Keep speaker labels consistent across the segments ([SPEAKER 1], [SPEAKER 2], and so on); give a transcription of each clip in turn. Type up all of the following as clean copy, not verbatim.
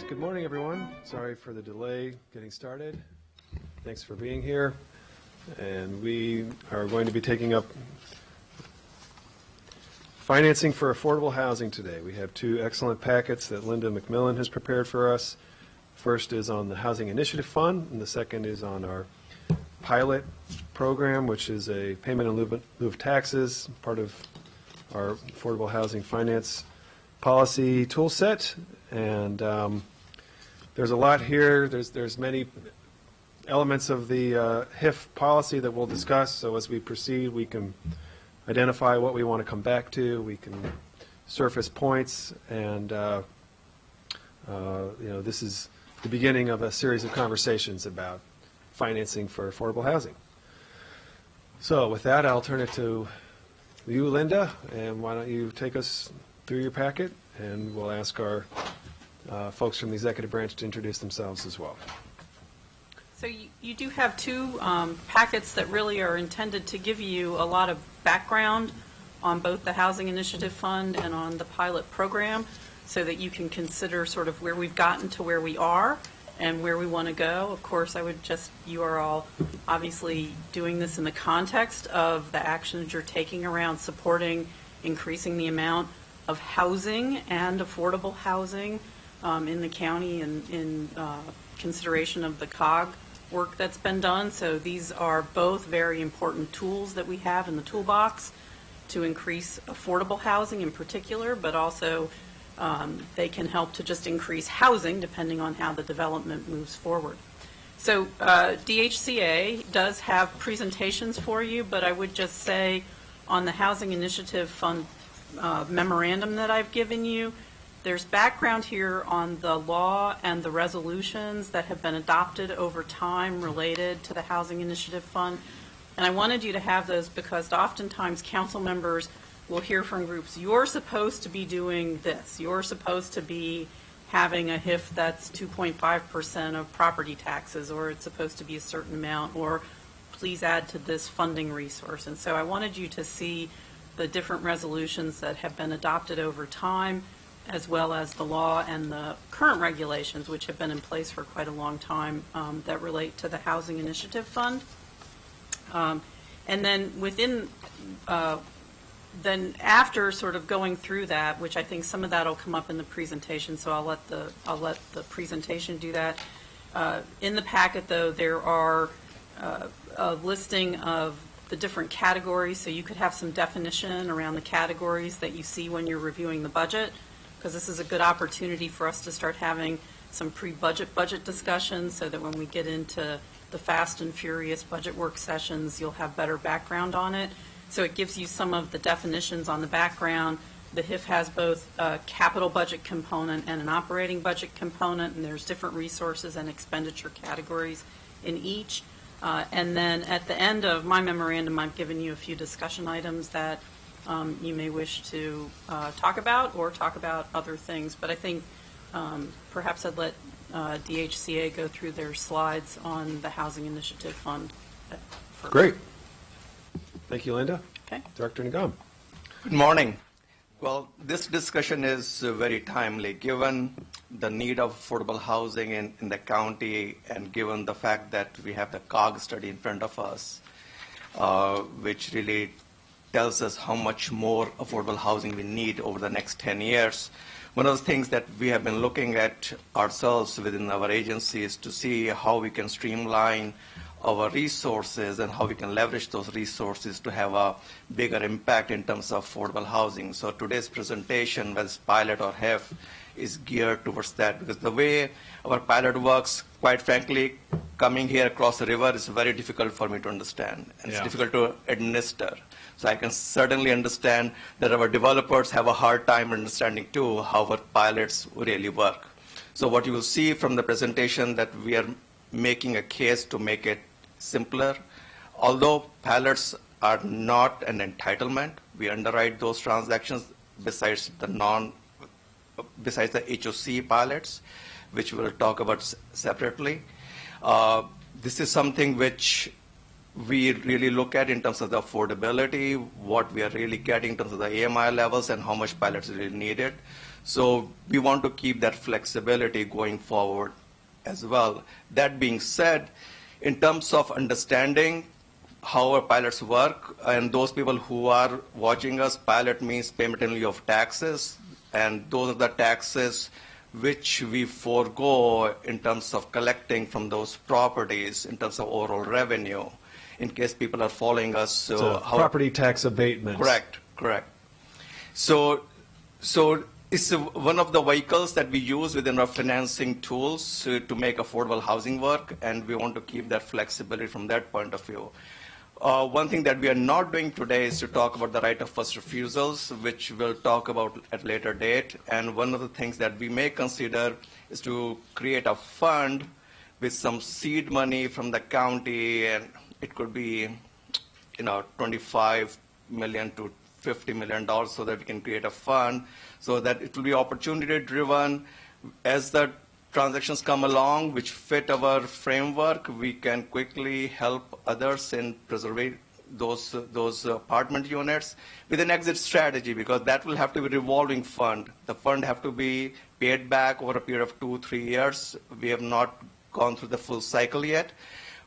[SPEAKER 1] Good morning, everyone. Sorry for the delay getting started. Thanks for being here. And we are going to be taking up financing for affordable housing today. We have two excellent packets that Linda McMillan has prepared for us. First is on the Housing Initiative Fund, and the second is on our pilot program, which is a payment in lieu of taxes, part of our affordable housing finance policy tool set. And there's a lot here. There's many elements of the HIF policy that we'll discuss. So as we proceed, we can identify what we want to come back to. We can surface points, and this is the beginning of a series of conversations about financing for affordable housing. So with that, I'll turn it to you, Linda, and why don't you take us through your packet, and we'll ask our folks from the executive branch to introduce themselves as well.
[SPEAKER 2] So you do have two packets that really are intended to give you a lot of background on both the Housing Initiative Fund and on the pilot program, so that you can consider sort of where we've gotten to where we are and where we want to go. Of course, you are all obviously doing this in the context of the actions you're taking around supporting increasing the amount of housing and affordable housing in the county, and in consideration of the COG work that's been done. So these are both very important tools that we have in the toolbox to increase affordable housing in particular, but also they can help to just increase housing depending on how the development moves forward. So DHCA does have presentations for you, but I would just say on the Housing Initiative Fund memorandum that I've given you, there's background here on the law and the resolutions that have been adopted over time related to the Housing Initiative Fund. And I wanted you to have those because oftentimes council members will hear from groups, you're supposed to be doing this. You're supposed to be having a HIF that's 2.5% of property taxes, or it's supposed to be a certain amount, or please add to this funding resource. And so I wanted you to see the different resolutions that have been adopted over time, as well as the law and the current regulations, which have been in place for quite a long time, that relate to the Housing Initiative Fund. And then then after sort of going through that, which I think some of that will come up in the presentation, so I'll let the presentation do that. In the packet, though, there are a listing of the different categories, so you could have some definition around the categories that you see when you're reviewing the budget, because this is a good opportunity for us to start having some budget discussions, so that when we get into the fast and furious budget work sessions, you'll have better background on it. So it gives you some of the definitions on the background. The HIF has both a capital budget component and an operating budget component, and there's different resources and expenditure categories in each. And then at the end of my memorandum, I've given you a few discussion items that you may wish to talk about other things. But I think perhaps I'd let DHCA go through their slides on the Housing Initiative Fund first.
[SPEAKER 1] Great. Thank you, Linda.
[SPEAKER 2] Okay.
[SPEAKER 1] Director Nagam.
[SPEAKER 3] Good morning. Well, this discussion is very timely given the need of affordable housing in the county, and given the fact that we have the COG study in front of us, which really tells us how much more affordable housing we need over the next 10 years. One of the things that we have been looking at ourselves within our agency is to see how we can streamline our resources and how we can leverage those resources to have a bigger impact in terms of affordable housing. So today's presentation, whether it's pilot or HEF, is geared towards that, because the way our pilot works, quite frankly, coming here across the river is very difficult for me to understand, and it's difficult to administer. So I can certainly understand that our developers have a hard time understanding too how our pilots really work. So what you will see from the presentation, that we are making a case to make it simpler. Although pilots are not an entitlement, we underwrite those transactions besides the HOC pilots, which we'll talk about separately. This is something which we really look at in terms of the affordability, what we are really getting in terms of the AMI levels and how much pilots really needed. So we want to keep that flexibility going forward as well. That being said, in terms of understanding how our pilots work, and those people who are watching us, pilot means payment in lieu of taxes, and those are the taxes which we forego in terms of collecting from those properties in terms of overall revenue, in case people are following us.
[SPEAKER 1] So property tax abatement.
[SPEAKER 3] Correct. So it's one of the vehicles that we use within our financing tools to make affordable housing work, and we want to keep that flexibility from that point of view. One thing that we are not doing today is to talk about the right of first refusals, which we'll talk about at a later date. And one of the things that we may consider is to create a fund with some seed money from the county, and it could be, $25 million to $50 million, so that we can create a fund, so that it will be opportunity driven. As the transactions come along which fit our framework, we can quickly help others in preserving those apartment units with an exit strategy, because that will have to be a revolving fund. The fund have to be paid back over a period of 2-3 years. We have not gone through the full cycle yet,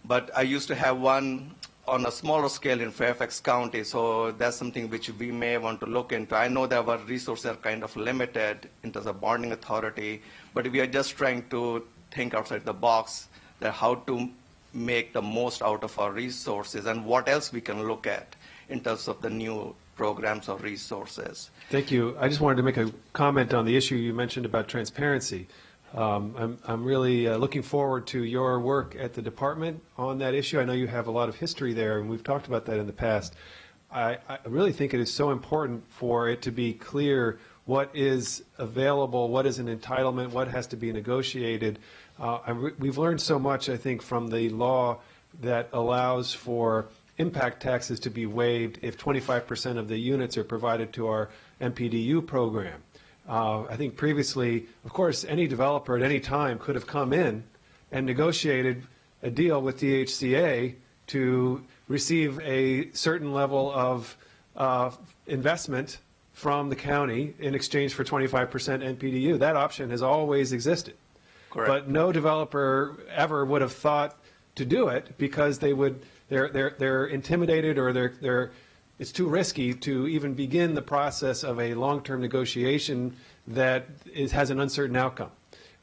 [SPEAKER 3] but I used to have one on a smaller scale in Fairfax County, so that's something which we may want to look into. I know that our resources are kind of limited in terms of bonding authority, but we are just trying to think outside the box, that how to make the most out of our resources and what else we can look at in terms of the new programs or resources.
[SPEAKER 1] Thank you. I just wanted to make a comment on the issue you mentioned about transparency. I'm really looking forward to your work at the department on that issue. I know you have a lot of history there, and we've talked about that in the past. I really think it is so important for it to be clear what is available, what is an entitlement, what has to be negotiated. We've learned so much, I think, from the law that allows for impact taxes to be waived if 25% of the units are provided to our MPDU program. I think previously, of course, any developer at any time could have come in and negotiated a deal with DHCA to receive a certain level of investment from the county in exchange for 25% NPDU. That option has always existed.
[SPEAKER 3] Correct.
[SPEAKER 1] But no developer ever would have thought to do it because they're intimidated or it's too risky to even begin the process of a long-term negotiation that has an uncertain outcome.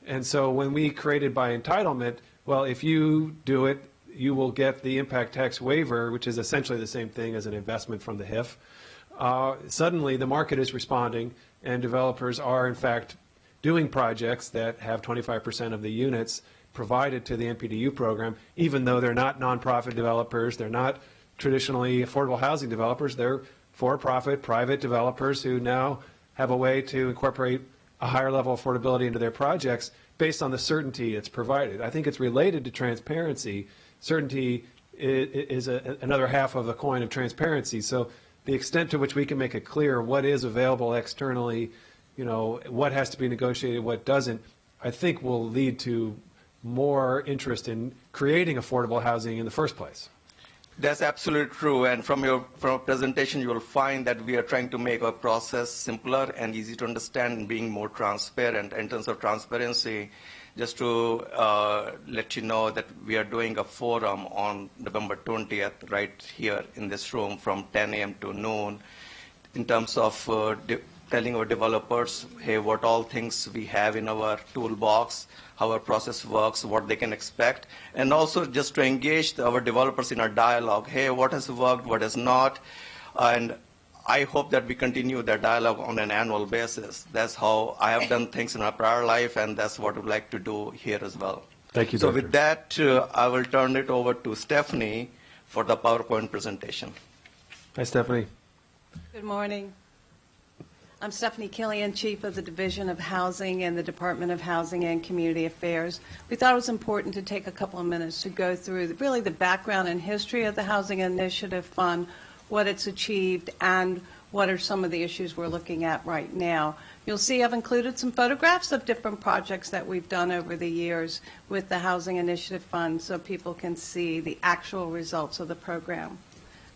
[SPEAKER 1] And so when we created by entitlement, well, if you do it, you will get the impact tax waiver, which is essentially the same thing as an investment from the HIF. Suddenly, the market is responding, and developers are, in fact, doing projects that have 25% of the units provided to the NPDU program, even though they're not nonprofit developers, they're not traditionally affordable housing developers, they're for-profit, private developers who now have a way to incorporate a higher level of affordability into their projects based on the certainty it's provided. I think it's related to transparency. Certainty is another half of the coin of transparency. So the extent to which we can make it clear what is available externally, what has to be negotiated, what doesn't, I think will lead to more interest in creating affordable housing in the first place.
[SPEAKER 3] That's absolutely true. And from your presentation, you will find that we are trying to make our process simpler and easy to understand and being more transparent. In terms of transparency, just to let you know that we are doing a forum on November 20th right here in this room from 10 a.m. to noon in terms of telling our developers, hey, what all things we have in our toolbox, how our process works, what they can expect, and also just to engage our developers in our dialogue. Hey, what has worked, what has not, and I hope that we continue that dialogue on an annual basis. That's how I have done things in my prior life, and that's what I would like to do here as well.
[SPEAKER 1] Thank you,
[SPEAKER 3] So
[SPEAKER 1] Doctor.
[SPEAKER 3] with that, I will turn it over to Stephanie for the PowerPoint presentation.
[SPEAKER 1] Hi, Stephanie.
[SPEAKER 4] Good morning. I'm Stephanie Killian, Chief of the Division of Housing in the Department of Housing and Community Affairs. We thought it was important to take a couple of minutes to go through really the background and history of the Housing Initiative Fund, what it's achieved, and what are some of the issues we're looking at right now. You'll see I've included some photographs of different projects that we've done over the years with the Housing Initiative Fund so people can see the actual results of the program.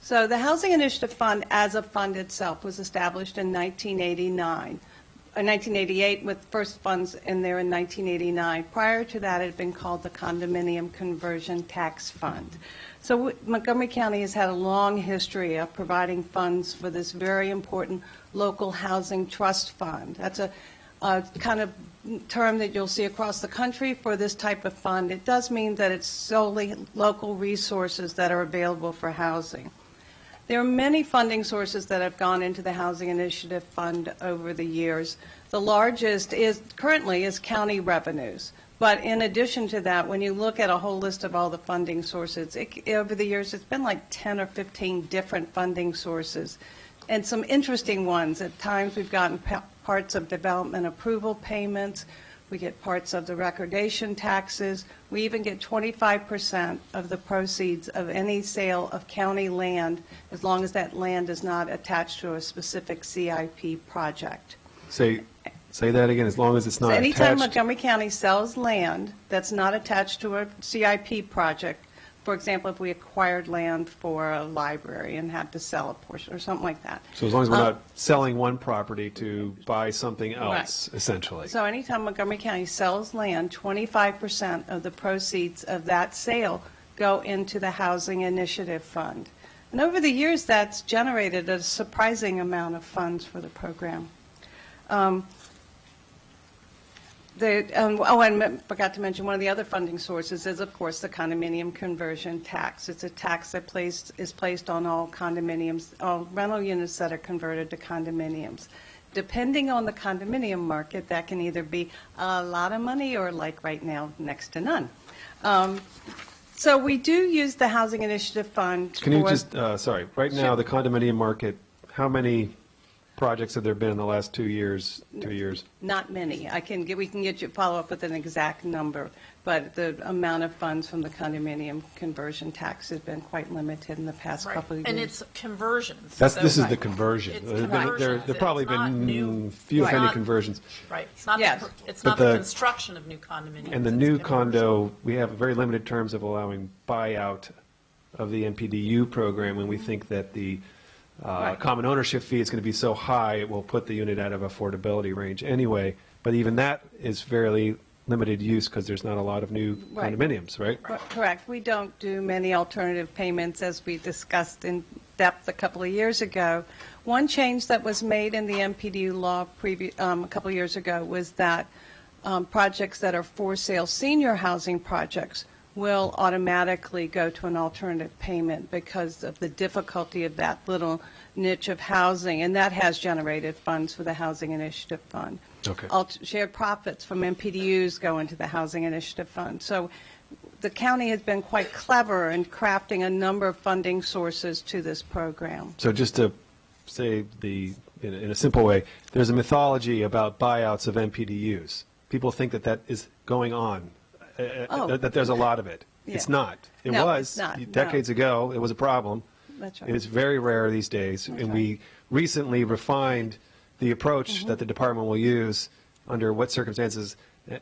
[SPEAKER 4] So the Housing Initiative Fund as a fund itself was established in 1988 with first funds in there in 1989. Prior to that, it had been called the Condominium Conversion Tax Fund. So Montgomery County has had a long history of providing funds for this very important local housing trust fund. That's a kind of term that you'll see across the country for this type of fund. It does mean that it's solely local resources that are available for housing. There are many funding sources that have gone into the Housing Initiative Fund over the years. The largest currently is county revenues. But in addition to that, when you look at a whole list of all the funding sources, over the years it's been like 10 or 15 different funding sources. And some interesting ones. At times we've gotten parts of development approval payments. We get parts of the recordation taxes. We even get 25% of the proceeds of any sale of county land, as long as that land is not attached to a specific CIP project.
[SPEAKER 1] Say that again, as long as it's not
[SPEAKER 4] So anytime
[SPEAKER 1] attached.
[SPEAKER 4] Montgomery County sells land that's not attached to a CIP project, for example, if we acquired land for a library and had to sell a portion or something like that.
[SPEAKER 1] So as long as we're not selling one property to buy something else, essentially.
[SPEAKER 4] So anytime Montgomery County sells land, 25% of the proceeds of that sale go into the Housing Initiative Fund. And over the years, that's generated a surprising amount of funds for the program. And I forgot to mention, one of the other funding sources is, of course, the Condominium Conversion Tax. It's a tax that is placed on all condominiums, all rental units that are converted to condominiums. Depending on the condominium market, that can either be a lot of money or, like right now, next to none. So we do use the Housing Initiative Fund.
[SPEAKER 1] Can you just, sorry, right now, the condominium market, how many projects have there been in the last 2 years?
[SPEAKER 4] Not many. We can get you, follow up with an exact number, but the amount of funds from the condominium conversion tax has been quite limited in the past
[SPEAKER 2] Right.
[SPEAKER 4] couple of years.
[SPEAKER 2] And it's conversions.
[SPEAKER 1] This
[SPEAKER 2] So-
[SPEAKER 1] is the conversion.
[SPEAKER 2] It's
[SPEAKER 1] There
[SPEAKER 2] conversions.
[SPEAKER 1] have probably
[SPEAKER 2] It's not
[SPEAKER 1] been
[SPEAKER 2] new.
[SPEAKER 1] few, if
[SPEAKER 2] Right.
[SPEAKER 1] any,
[SPEAKER 2] Not-
[SPEAKER 1] conversions.
[SPEAKER 2] Right. It's not,
[SPEAKER 4] Yes.
[SPEAKER 2] it's
[SPEAKER 1] But
[SPEAKER 2] not the
[SPEAKER 1] the-
[SPEAKER 2] construction of new condominiums.
[SPEAKER 1] And the
[SPEAKER 2] it's
[SPEAKER 1] new
[SPEAKER 2] conversion.
[SPEAKER 1] condo, we have very limited terms of allowing buyout of the NPDU program, and we think that the
[SPEAKER 4] Right.
[SPEAKER 1] common ownership fee is going to be so high, it will put the unit out of affordability range anyway. But even that is fairly limited use because there's not a lot of new
[SPEAKER 4] Right.
[SPEAKER 1] condominiums, right?
[SPEAKER 4] Correct. We don't do many alternative payments, as we discussed in depth a couple of years ago. One change that was made in the MPDU law a couple of years ago was that projects that are for sale senior housing projects will automatically go to an alternative payment because of the difficulty of that little niche of housing, and that has generated funds for the Housing Initiative Fund.
[SPEAKER 1] Okay.
[SPEAKER 4] Shared profits from MPDUs go into the Housing Initiative Fund. So the county has been quite clever in crafting a number of funding sources to this program.
[SPEAKER 1] So just to say in a simple way, there's a mythology about buyouts of MPDUs. People think that is going on, that there's a lot of it.
[SPEAKER 4] Yeah.
[SPEAKER 1] It's not. It
[SPEAKER 4] No,
[SPEAKER 1] was.
[SPEAKER 4] it's not, no.
[SPEAKER 1] Decades ago, it was a problem.
[SPEAKER 4] That's right.
[SPEAKER 1] It's very rare these days, and
[SPEAKER 4] right.
[SPEAKER 1] we recently refined the approach that the department will use under what circumstances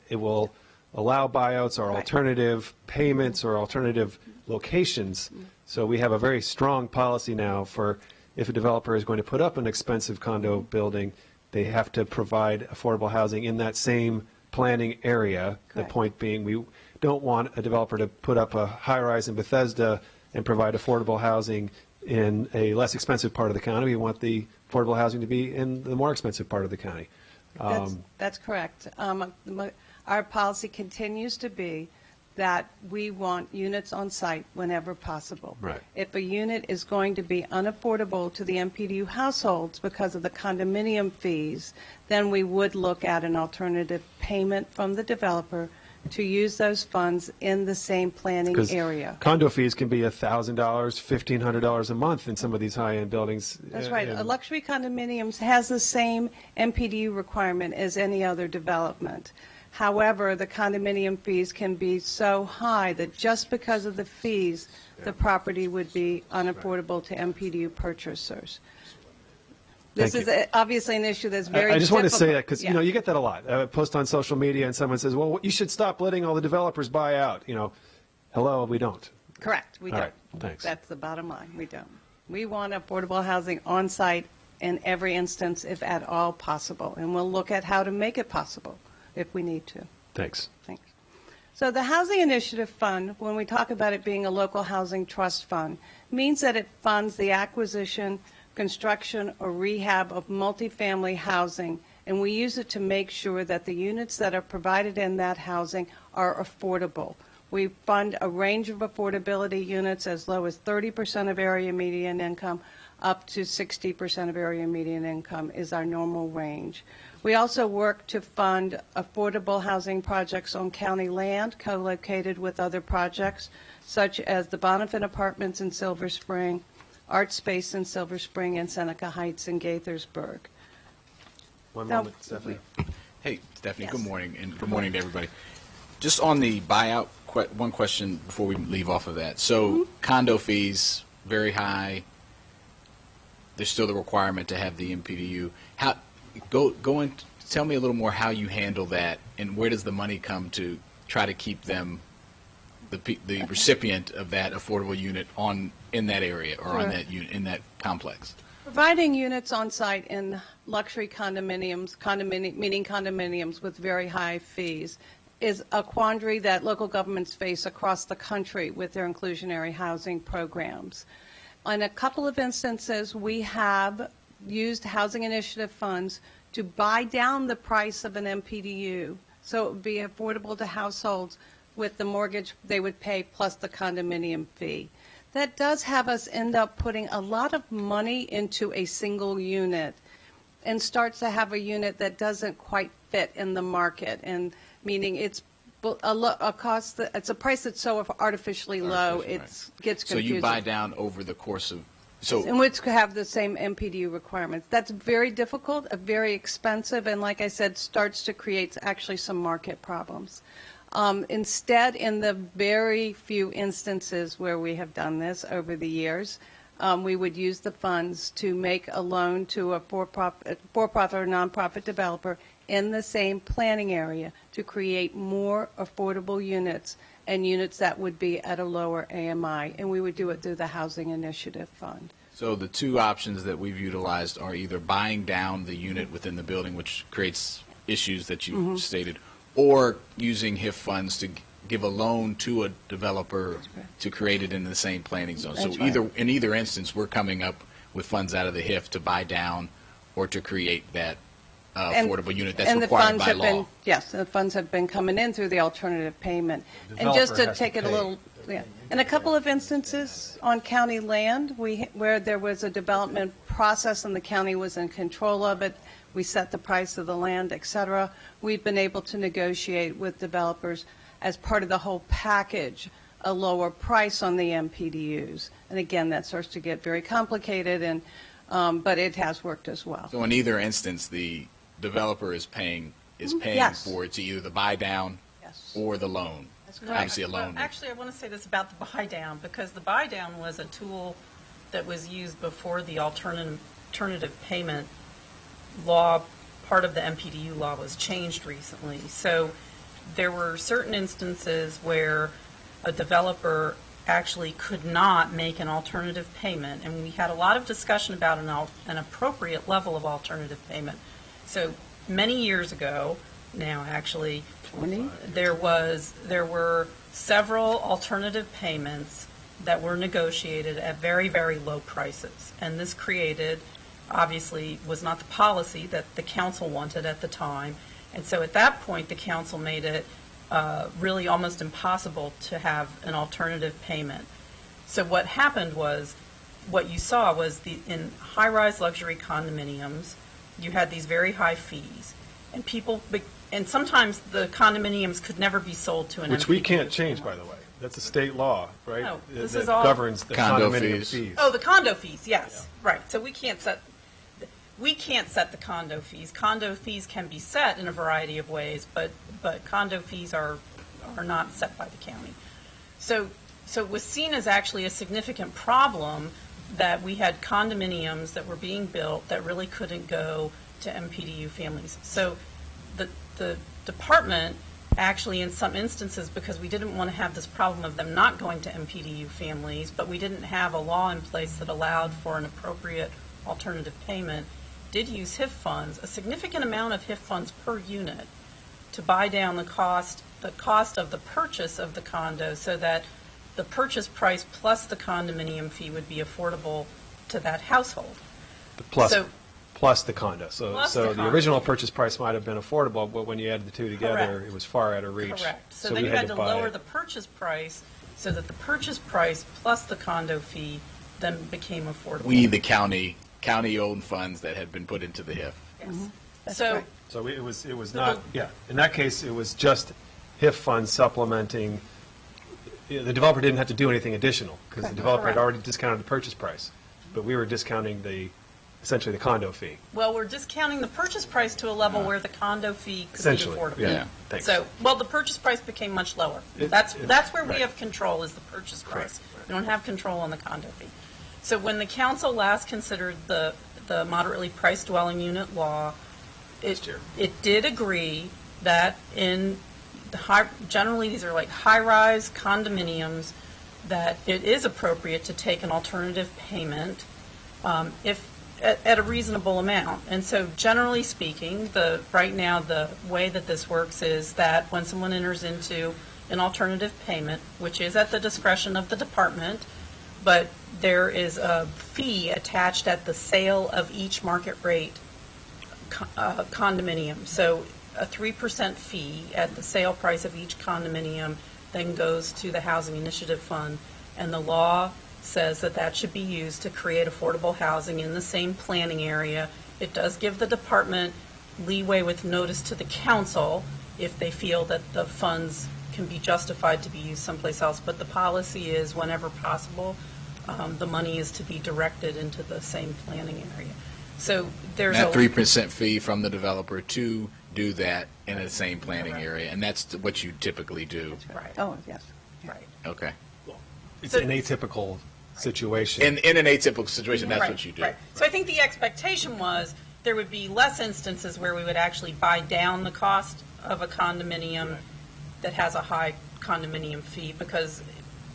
[SPEAKER 1] it will allow buyouts or
[SPEAKER 4] Right.
[SPEAKER 1] alternative payments or alternative locations. So we have a very strong policy now for if a developer is going to put up an expensive condo building, they have to provide affordable housing in that same planning area. The
[SPEAKER 4] Correct.
[SPEAKER 1] point being, we don't want a developer to put up a high-rise in Bethesda and provide affordable housing in a less expensive part of the county. We want the affordable housing to be in the more expensive part of the county.
[SPEAKER 4] That's correct. Our policy continues to be that we want units on site whenever possible.
[SPEAKER 1] Right.
[SPEAKER 4] If a unit is going to be unaffordable to the MPDU households because of the condominium fees, then we would look at an alternative payment from the developer to use those funds in the same planning
[SPEAKER 1] Because
[SPEAKER 4] area.
[SPEAKER 1] condo fees can be $1,000, $1,500 a month in some of these high-end buildings.
[SPEAKER 4] That's right.
[SPEAKER 1] And-
[SPEAKER 4] A luxury condominiums has the same MPDU requirement as any other development. However, the condominium fees can be so high that just because of the fees, the property would be unaffordable to MPDU purchasers. This
[SPEAKER 1] Thank
[SPEAKER 4] is obviously an issue that's very
[SPEAKER 1] I just want to say that
[SPEAKER 4] difficult.
[SPEAKER 1] because,
[SPEAKER 4] Yeah.
[SPEAKER 1] you get that a lot. I post on social media and someone says, well, you should stop letting all the developers buy out. Hello, we don't.
[SPEAKER 4] Correct, we
[SPEAKER 1] All
[SPEAKER 4] don't.
[SPEAKER 1] right, thanks.
[SPEAKER 4] That's the bottom line, we don't. We want affordable housing on site in every instance, if at all possible, and we'll look at how to make it possible if we need to.
[SPEAKER 1] Thanks.
[SPEAKER 4] Thanks. So the Housing Initiative Fund, when we talk about it being a local housing trust fund, means that it funds the acquisition, construction, or rehab of multifamily housing, and we use it to make sure that the units that are provided in that housing are affordable. We fund a range of affordability units as low as 30% of area median income up to 60% of area median income is our normal range. We also work to fund affordable housing projects on county land co-located with other projects, such as the Bonifant Apartments in Silver Spring, Art Space in Silver Spring, and Seneca Heights in Gaithersburg.
[SPEAKER 1] One
[SPEAKER 4] Now-
[SPEAKER 1] moment, Stephanie.
[SPEAKER 5] Hey, Stephanie,
[SPEAKER 4] Yes.
[SPEAKER 5] good morning, and good morning to everybody. Just on the buyout, one question before we leave off of that. So condo fees, very high. There's still the requirement to have the MPDU. Go and tell me a little more how you handle that, and where does the money come to try to keep them, the recipient of that affordable unit in that area or on
[SPEAKER 4] Sure.
[SPEAKER 5] that unit in that complex?
[SPEAKER 4] Providing units on site in luxury condominiums, meaning condominiums with very high fees, is a quandary that local governments face across the country with their inclusionary housing programs. On a couple of instances, we have used housing initiative funds to buy down the price of an MPDU, so it would be affordable to households with the mortgage they would pay plus the condominium fee. That does have us end up putting a lot of money into a single unit and starts to have a unit that doesn't quite fit in the market, and meaning it's a cost, it's a price that's so artificially low,
[SPEAKER 5] Artificial,
[SPEAKER 4] it
[SPEAKER 5] right.
[SPEAKER 4] gets
[SPEAKER 5] So
[SPEAKER 4] confusing.
[SPEAKER 5] you buy down over the course of,
[SPEAKER 4] In which could have the same MPDU requirements. That's very difficult, very expensive, and like I said, starts to create actually some market problems. Instead, in the very few instances where we have done this over the years, we would use the funds to make a loan to a for-profit or nonprofit developer in the same planning area to create more affordable units and units that would be at a lower AMI, and we would do it through the Housing Initiative Fund.
[SPEAKER 5] So the two options that we've utilized are either buying down the unit within the building, which creates issues that you stated, or using HIF funds to give a loan to a developer to create it in the same planning zone. So
[SPEAKER 4] That's right.
[SPEAKER 5] in either instance, we're coming up with funds out of the HIF to buy down or to create that affordable unit that's
[SPEAKER 4] And the
[SPEAKER 5] required
[SPEAKER 4] funds
[SPEAKER 5] by
[SPEAKER 4] have been,
[SPEAKER 5] law.
[SPEAKER 4] yes, the funds have been coming in through the alternative payment.
[SPEAKER 1] The
[SPEAKER 4] And just
[SPEAKER 1] developer
[SPEAKER 4] to
[SPEAKER 1] has
[SPEAKER 4] take it a
[SPEAKER 1] pay.
[SPEAKER 4] little, yeah, in a couple of instances on county land, where there was a development process and the county was in control of it, we set the price of the land, et cetera, we've been able to negotiate with developers as part of the whole package, a lower price on the MPDUs. And again, that starts to get very complicated, and, but it has worked as well.
[SPEAKER 5] So in either instance, the developer is paying
[SPEAKER 4] Yes.
[SPEAKER 5] for it to either the buy down
[SPEAKER 4] Yes.
[SPEAKER 5] or the loan.
[SPEAKER 4] That's correct.
[SPEAKER 5] Obviously, a loan.
[SPEAKER 2] Well, actually, I want to say this about the buy down, because the buy down was a tool that was used before the alternative payment law, part of the MPDU law was changed recently. So there were certain instances where a developer actually could not make an alternative payment, and we had a lot of discussion about an appropriate level of alternative payment. So many years ago, now actually,
[SPEAKER 4] 20?
[SPEAKER 2] there were several alternative payments that were negotiated at very, very low prices. And this created, obviously, was not the policy that the council wanted at the time. And so at that point, the council made it really almost impossible to have an alternative payment. So what happened was, what you saw was in high-rise luxury condominiums, you had these very high fees, and and sometimes the condominiums could never be sold to an
[SPEAKER 1] Which we
[SPEAKER 2] MPD.
[SPEAKER 1] can't change, by the way. That's a state law, right?
[SPEAKER 2] No, this
[SPEAKER 1] That
[SPEAKER 2] is all-
[SPEAKER 1] governs the
[SPEAKER 5] Condo
[SPEAKER 1] condominium
[SPEAKER 5] fees.
[SPEAKER 1] fees.
[SPEAKER 2] Oh, the condo fees, yes, right. So we can't set the condo fees. Condo fees can be set in a variety of ways, but condo fees are not set by the county. So it was seen as actually a significant problem that we had condominiums that were being built that really couldn't go to MPDU families. So the department actually, in some instances, because we didn't want to have this problem of them not going to MPDU families, but we didn't have a law in place that allowed for an appropriate alternative payment, did use HIF funds, a significant amount of HIF funds per unit, to buy down the cost of the purchase of the condo, so that the purchase price plus the condominium fee would be affordable to that household.
[SPEAKER 1] Plus the condo. So
[SPEAKER 2] Plus the
[SPEAKER 1] the
[SPEAKER 2] condo.
[SPEAKER 1] original purchase price might have been affordable, but when you added the two together,
[SPEAKER 2] Correct.
[SPEAKER 1] it was far out of reach.
[SPEAKER 2] Correct. So
[SPEAKER 1] we
[SPEAKER 2] then you had to
[SPEAKER 1] buy
[SPEAKER 2] lower
[SPEAKER 1] it.
[SPEAKER 2] the purchase price so that the purchase price plus the condo fee then became affordable.
[SPEAKER 5] We, the county-owned funds that had been put into the HIF.
[SPEAKER 2] Yes.
[SPEAKER 4] That's
[SPEAKER 2] So,
[SPEAKER 4] correct.
[SPEAKER 1] So it was
[SPEAKER 2] So
[SPEAKER 1] not, yeah, in that case, it was just HIF funds supplementing, the developer didn't have to do anything additional, because the developer had
[SPEAKER 2] Correct.
[SPEAKER 1] already discounted the purchase price, but we were discounting essentially the condo fee.
[SPEAKER 2] well, we're discounting the purchase price to a level where the condo fee could be
[SPEAKER 1] Essentially,
[SPEAKER 2] affordable.
[SPEAKER 1] yeah, thanks.
[SPEAKER 2] So, well, the purchase price became much lower.
[SPEAKER 1] It-
[SPEAKER 2] That's
[SPEAKER 1] it-
[SPEAKER 2] where we
[SPEAKER 1] right.
[SPEAKER 2] have control, is the purchase
[SPEAKER 1] Correct,
[SPEAKER 2] price.
[SPEAKER 1] right.
[SPEAKER 2] We don't have control on the condo fee. So when the council last considered the moderately priced dwelling unit law,
[SPEAKER 1] Last year.
[SPEAKER 2] it did agree that in generally these are like high-rise condominiums, that it is appropriate to take an alternative payment if at a reasonable amount. And so generally speaking, right now, the way that this works is that when someone enters into an alternative payment, which is at the discretion of the department, but there is a fee attached at the sale of each market rate condominium. So a 3% fee at the sale price of each condominium then goes to the Housing Initiative Fund, and the law says that that should be used to create affordable housing in the same planning area. It does give the department leeway with notice to the council if they feel that the funds can be justified to be used someplace else, but the policy is whenever possible, the money is to be directed into the same planning area. So there's
[SPEAKER 5] That
[SPEAKER 2] a
[SPEAKER 5] 3% fee from the developer to do that in the same planning area, and that's what you typically do.
[SPEAKER 2] right,
[SPEAKER 4] Oh, yes.
[SPEAKER 2] right.
[SPEAKER 5] Okay.
[SPEAKER 1] It's
[SPEAKER 2] So-
[SPEAKER 1] an atypical situation.
[SPEAKER 5] In an atypical situation, that's
[SPEAKER 2] Right,
[SPEAKER 5] what you do.
[SPEAKER 2] right. So I think the expectation was there would be less instances where we would actually buy down the cost of a condominium that has a high condominium fee, because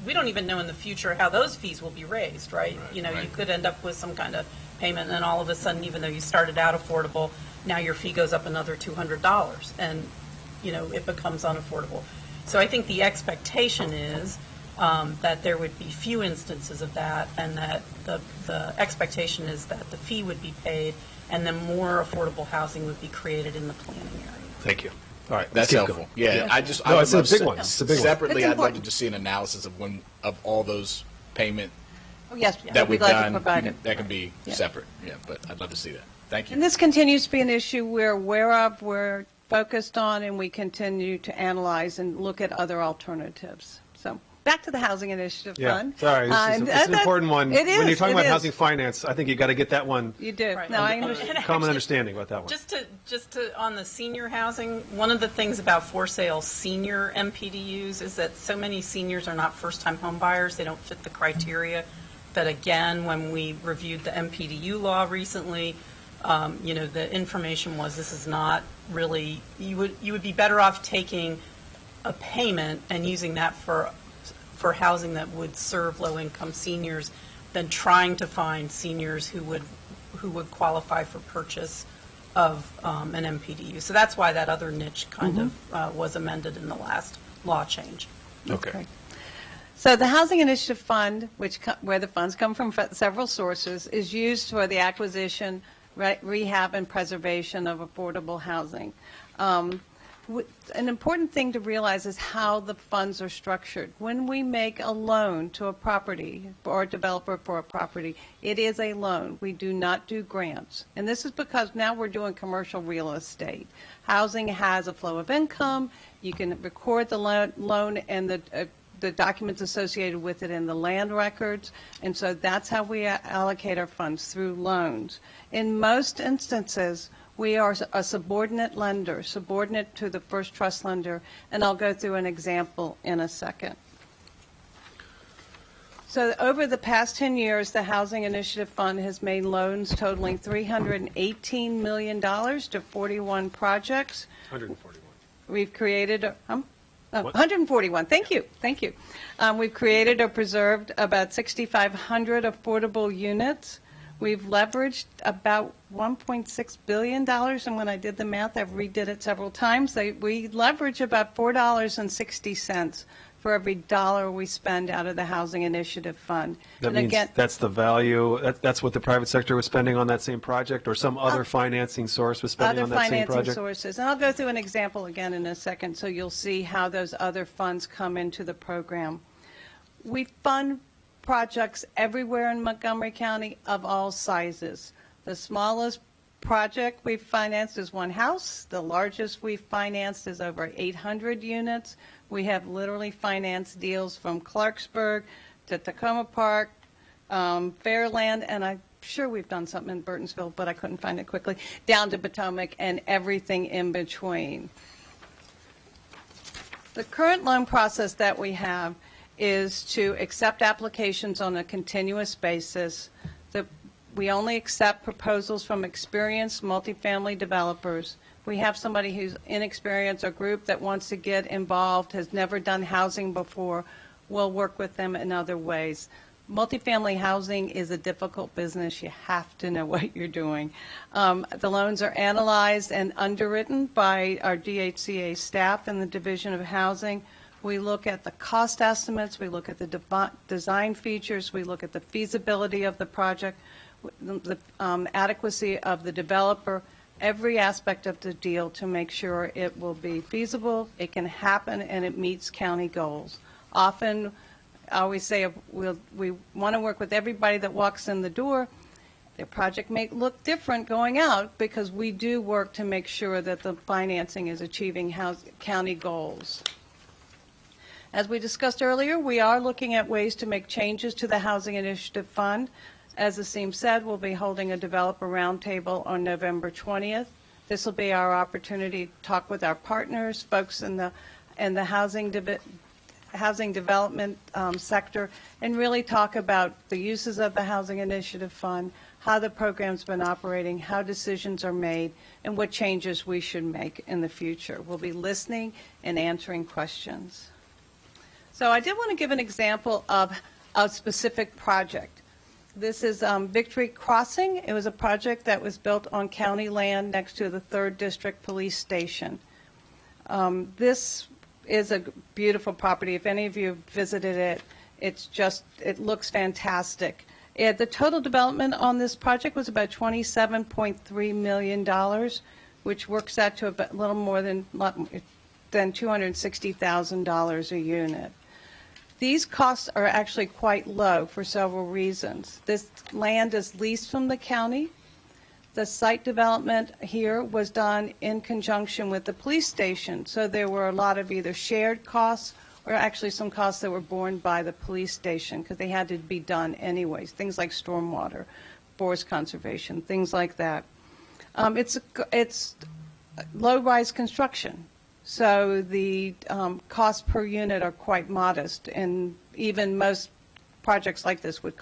[SPEAKER 2] we don't even know in the future how those fees will be raised, right? You know, you could end up with some kind of payment, and then all of a sudden, even though you started out affordable, now your fee goes up another $200, and, you know, it becomes unaffordable. So I think the expectation is that there would be few instances of that, and that the expectation is that the fee would be paid, and then more affordable housing would be created in the planning area.
[SPEAKER 1] Thank you. All right.
[SPEAKER 5] That's
[SPEAKER 1] keep
[SPEAKER 5] helpful.
[SPEAKER 1] going.
[SPEAKER 5] Yeah, I
[SPEAKER 1] No,
[SPEAKER 5] would
[SPEAKER 1] it's a
[SPEAKER 5] love
[SPEAKER 1] big
[SPEAKER 5] to-
[SPEAKER 1] one. It's a big one.
[SPEAKER 5] Separately,
[SPEAKER 4] It's
[SPEAKER 5] I'd love to
[SPEAKER 4] important.
[SPEAKER 5] just see an analysis of all those payment
[SPEAKER 4] Oh, yes,
[SPEAKER 5] that
[SPEAKER 4] I'd be
[SPEAKER 5] we've
[SPEAKER 4] glad to
[SPEAKER 5] done.
[SPEAKER 4] provide it.
[SPEAKER 5] That can be
[SPEAKER 4] Yeah.
[SPEAKER 5] separate. Yeah, but I'd love to see that. Thank
[SPEAKER 4] And
[SPEAKER 5] you.
[SPEAKER 4] this continues to be an issue we're aware of, we're focused on, and we continue to analyze and look at other alternatives. So back to the Housing Initiative
[SPEAKER 1] Yeah,
[SPEAKER 4] Fund.
[SPEAKER 1] sorry, it's an important one.
[SPEAKER 4] It is.
[SPEAKER 1] When you're talking
[SPEAKER 4] it
[SPEAKER 1] about
[SPEAKER 4] is.
[SPEAKER 1] housing finance, I think you got to get that one,
[SPEAKER 4] You do.
[SPEAKER 2] Right.
[SPEAKER 4] No, I
[SPEAKER 2] And-
[SPEAKER 4] understand.
[SPEAKER 2] and
[SPEAKER 1] common
[SPEAKER 2] actually,
[SPEAKER 1] understanding about that one.
[SPEAKER 2] Just to, on the senior housing, one of the things about for sale senior MPDUs is that so many seniors are not first-time home buyers. They don't fit the criteria. That again, when we reviewed the MPDU law recently, you know, the information was this is not really, you would be better off taking a payment and using that for housing that would serve low-income seniors than trying to find seniors who would qualify for purchase of an MPDU. So that's why that other niche kind of was amended in the last law change.
[SPEAKER 1] Okay.
[SPEAKER 4] So the Housing Initiative Fund, where the funds come from several sources, is used for the acquisition, rehab, and preservation of affordable housing. An important thing to realize is how the funds are structured. When we make a loan to a property or a developer for a property, it is a loan. We do not do grants. And this is because now we're doing commercial real estate. Housing has a flow of income. You can record the loan and the documents associated with it in the land records, and so that's how we allocate our funds, through loans. In most instances, we are a subordinate lender, subordinate to the first trust lender, and I'll go through an example in a second. So over the past 10 years, the Housing Initiative Fund has made loans totaling $318 million to 41 projects.
[SPEAKER 1] 141.
[SPEAKER 4] We've created,
[SPEAKER 1] What?
[SPEAKER 4] 141, thank you. We've created or preserved about 6,500 affordable units. We've leveraged about $1.6 billion, and when I did the math, I've redid it several times. We leverage about $4.60 for every dollar we spend out of the Housing Initiative Fund.
[SPEAKER 1] That
[SPEAKER 4] And
[SPEAKER 1] means
[SPEAKER 4] again,
[SPEAKER 1] that's the value, that's what the private sector was spending on that same project, or some other financing source was spending on
[SPEAKER 4] other
[SPEAKER 1] that same
[SPEAKER 4] financing
[SPEAKER 1] project?
[SPEAKER 4] sources. And I'll go through an example again in a second, so you'll see how those other funds come into the program. We fund projects everywhere in Montgomery County of all sizes. The smallest project we've financed is one house. The largest we've financed is over 800 units. We have literally financed deals from Clarksburg to Tacoma Park, Fairland, and I'm sure we've done something in Burtonsville, but I couldn't find it quickly, down to Potomac and everything in between. The current loan process that we have is to accept applications on a continuous basis. We only accept proposals from experienced multifamily developers. We have somebody who's inexperienced, a group that wants to get involved, has never done housing before, we'll work with them in other ways. Multifamily housing is a difficult business. You have to know what you're doing. The loans are analyzed and underwritten by our DHCA staff in the Division of Housing. We look at the cost estimates, we look at the design features, we look at the feasibility of the project, the adequacy of the developer, every aspect of the deal to make sure it will be feasible, it can happen, and it meets county goals. Often, I always say we want to work with everybody that walks in the door. Their project may look different going out because we do work to make sure that the financing is achieving county goals. As we discussed earlier, we are looking at ways to make changes to the Housing Initiative Fund. As Asim said, we'll be holding a developer roundtable on November 20th. This will be our opportunity to talk with our partners, folks in the housing development sector, and really talk about the uses of the Housing Initiative Fund, how the program's been operating, how decisions are made, and what changes we should make in the future. We'll be listening and answering questions. So I did want to give an example of a specific project. This is Victory Crossing. It was a project that was built on county land next to the 3rd District Police Station. This is a beautiful property. If any of you have visited it, it looks fantastic. The total development on this project was about $27.3 million, which works out to a little more than $260,000 a unit. These costs are actually quite low for several reasons. This land is leased from the county. The site development here was done in conjunction with the police station, so there were a lot of either shared costs or actually some costs that were borne by the police station because they had to be done anyways, things like stormwater, forest conservation, things like that. It's low-rise construction. So the costs per unit are quite modest, and even most projects like this would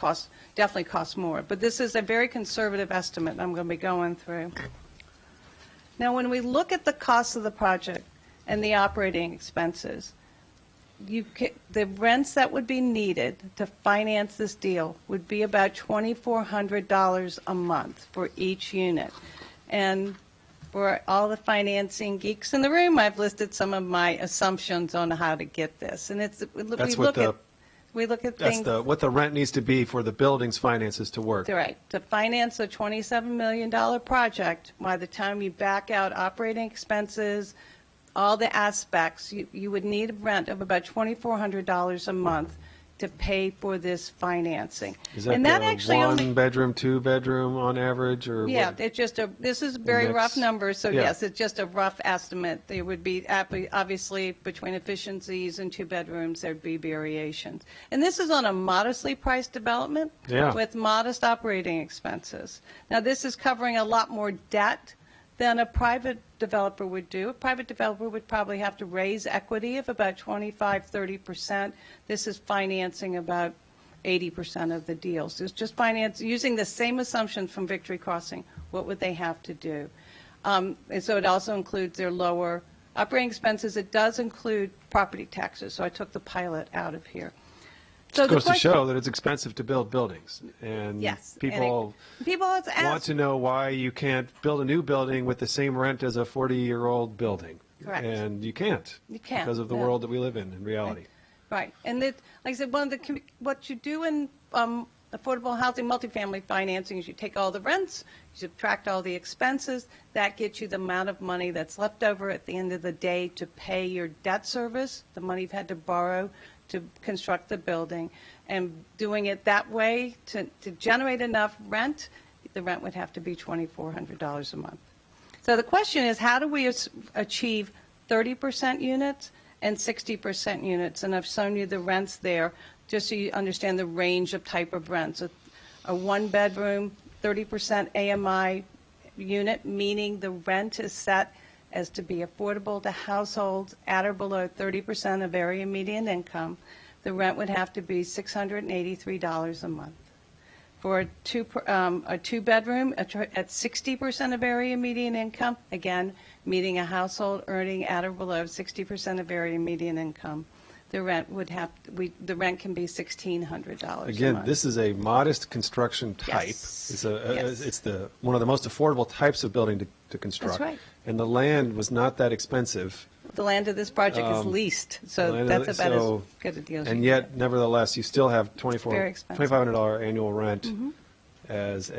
[SPEAKER 4] definitely cost more. But this is a very conservative estimate I'm going to be going through. Now, when we look at the cost of the project and the operating expenses, the rents that would be needed to finance this deal would be about $2,400 a month for each unit. And for all the financing geeks in the room, I've listed some of my assumptions on how to get this. And we look at things.
[SPEAKER 1] That's what the rent needs to be for the building's finances to work.
[SPEAKER 4] Right. To finance a $27 million project, by the time you back out operating expenses, all the aspects, you would need a rent of about $2,400 a month to pay for this financing.
[SPEAKER 1] Is that,
[SPEAKER 4] and that
[SPEAKER 1] the
[SPEAKER 4] actually
[SPEAKER 1] one-bedroom, two-bedroom on average? Or
[SPEAKER 4] yeah,
[SPEAKER 1] what?
[SPEAKER 4] it's just this is very
[SPEAKER 1] Mix.
[SPEAKER 4] rough numbers, so
[SPEAKER 1] Yeah.
[SPEAKER 4] yes, it's just a rough estimate. There would be, obviously, between efficiencies and 2 bedrooms, there'd be variations. And this is on a modestly priced development with modest operating expenses. Now, this is covering a lot more debt than a private developer would do. A private developer would probably have to raise equity of about 25-30%. This is financing about 80% of the deals. So it's just finance using the same assumptions from Victory Crossing. What would they have to do? And so it also includes their lower operating expenses. It does include property taxes. So I took the pilot out of here. So
[SPEAKER 1] It goes to show that it's expensive to build buildings. And
[SPEAKER 4] yes,
[SPEAKER 1] people
[SPEAKER 4] have asked,
[SPEAKER 1] want to know why you can't build a new building with the same rent as a 40-year-old building.
[SPEAKER 4] Correct.
[SPEAKER 1] And you can't.
[SPEAKER 4] You can't,
[SPEAKER 1] because of the
[SPEAKER 4] no.
[SPEAKER 1] world that we live in reality.
[SPEAKER 4] Right. And like I said, what you do in affordable housing multifamily financing is you take all the rents, you subtract all the expenses, that gets you the amount of money that's left over at the end of the day to pay your debt service, the money you've had to borrow to construct the building. And doing it that way to generate enough rent, the rent would have to be $2,400 a month. So the question is, how do we achieve 30% units and 60% units? And I've shown you the rents there just so you understand the range of type of rents. A one-bedroom, 30% AMI unit, meaning the rent is set as to be affordable to households at or below 30% of area median income. The rent would have to be $683 a month. For a two-bedroom at 60% of area median income, again, meeting a household earning at or below 60% of area median income, the rent can be $1,600
[SPEAKER 1] Again,
[SPEAKER 4] a month.
[SPEAKER 1] this is a modest construction type.
[SPEAKER 4] Yes.
[SPEAKER 1] It's one of the most affordable types of building to construct.
[SPEAKER 4] That's right.
[SPEAKER 1] And the land was not that expensive.
[SPEAKER 4] The land of this project is leased, so that's about as good a deal as you
[SPEAKER 1] And
[SPEAKER 4] can
[SPEAKER 1] yet,
[SPEAKER 4] get.
[SPEAKER 1] nevertheless, you still have
[SPEAKER 4] Very expensive.
[SPEAKER 1] $2,500 annual rent as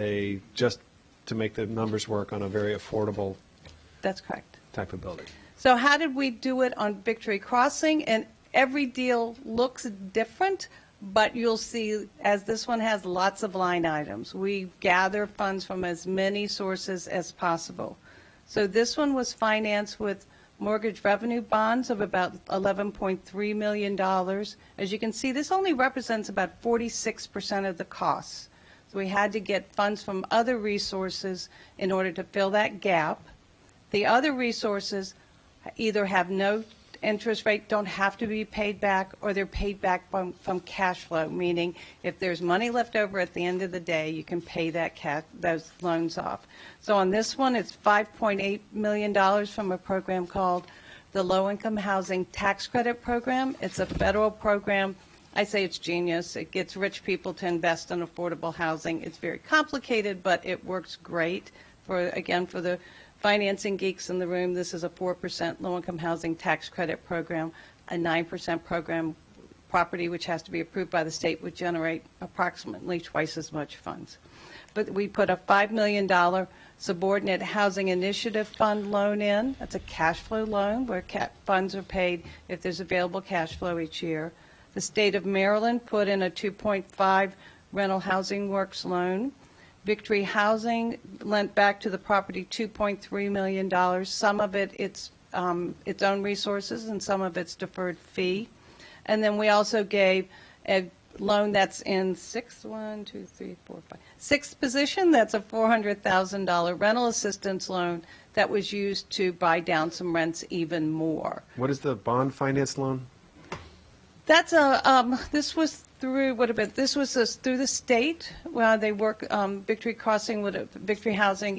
[SPEAKER 1] just to make the numbers work on a very affordable
[SPEAKER 4] That's correct.
[SPEAKER 1] type of building.
[SPEAKER 4] So how did we do it on Victory Crossing? And every deal looks different, but you'll see, as this one has lots of line items, we gather funds from as many sources as possible. So this one was financed with mortgage revenue bonds of about $11.3 million. As you can see, this only represents about 46% of the costs. So we had to get funds from other resources in order to fill that gap. The other resources either have no interest rate, don't have to be paid back, or they're paid back from cash flow, meaning if there's money left over at the end of the day, you can pay those loans off. So on this one, it's $5.8 million from a program called the Low-Income Housing Tax Credit Program. It's a federal program. I say it's genius. It gets rich people to invest in affordable housing. It's very complicated, but it works great. For the financing geeks in the room, this is a 4% low-income housing tax credit program. A 9% program property, which has to be approved by the state, would generate approximately twice as much funds. But we put a $5 million subordinate housing initiative fund loan in. That's a cash flow loan where funds are paid if there's available cash flow each year. The state of Maryland put in a 2.5 rental housing works loan. Victory Housing lent back to the property $2.3 million. Some of it its own resources and some of its deferred fee. And then we also gave a loan that's in sixth position. That's a $400,000 rental assistance loan that was used to buy down some rents even more.
[SPEAKER 1] What is the bond finance loan?
[SPEAKER 4] That's this was through through the state. They work. Victory Housing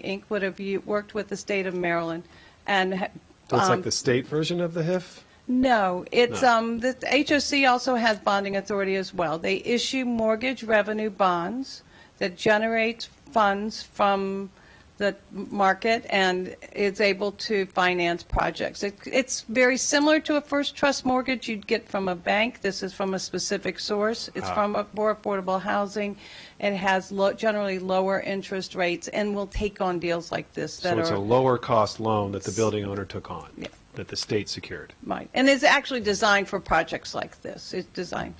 [SPEAKER 4] Inc. would have worked with the state of Maryland, and
[SPEAKER 1] So it's like the state version of the HIF?
[SPEAKER 4] no, it's the HOC also has bonding authority as well. They issue mortgage revenue bonds that generate funds from the market and is able to finance projects. It's very similar to a first trust mortgage you'd get from a bank. This is from a specific source. It's from more affordable housing. It has generally lower interest rates and will take on deals like this.
[SPEAKER 1] So it's a lower cost loan that the building owner took on,
[SPEAKER 4] Yeah.
[SPEAKER 1] that the state secured.
[SPEAKER 4] Right. And it's actually designed for projects like this. It's designed.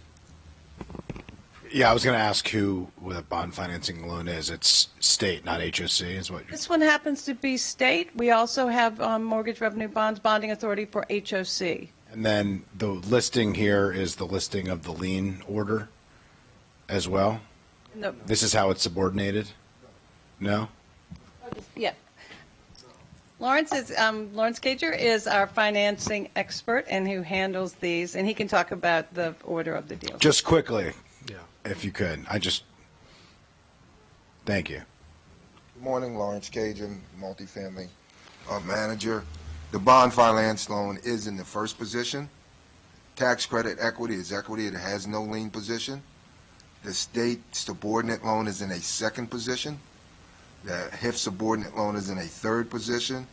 [SPEAKER 6] Yeah, I was going to ask who the bond financing loan is. It's state, not HOC, is what you're...
[SPEAKER 4] This one happens to be state. We also have mortgage revenue bonds bonding authority for HOC.
[SPEAKER 6] And then the listing here is the listing of the lien order as well?
[SPEAKER 4] No,
[SPEAKER 6] This is how it's subordinated? No?
[SPEAKER 4] yeah. Lawrence Gager is our financing expert and who handles these, and he can talk about the order of the deals.
[SPEAKER 6] Just quickly,
[SPEAKER 1] Yeah.
[SPEAKER 6] if you could. Thank you.
[SPEAKER 7] Good morning, Lawrence Cajun, multifamily manager. The bond finance loan is in the first position. Tax credit equity is equity. It has no lien position. The state subordinate loan is in a second position. The HIF subordinate loan is in a third position.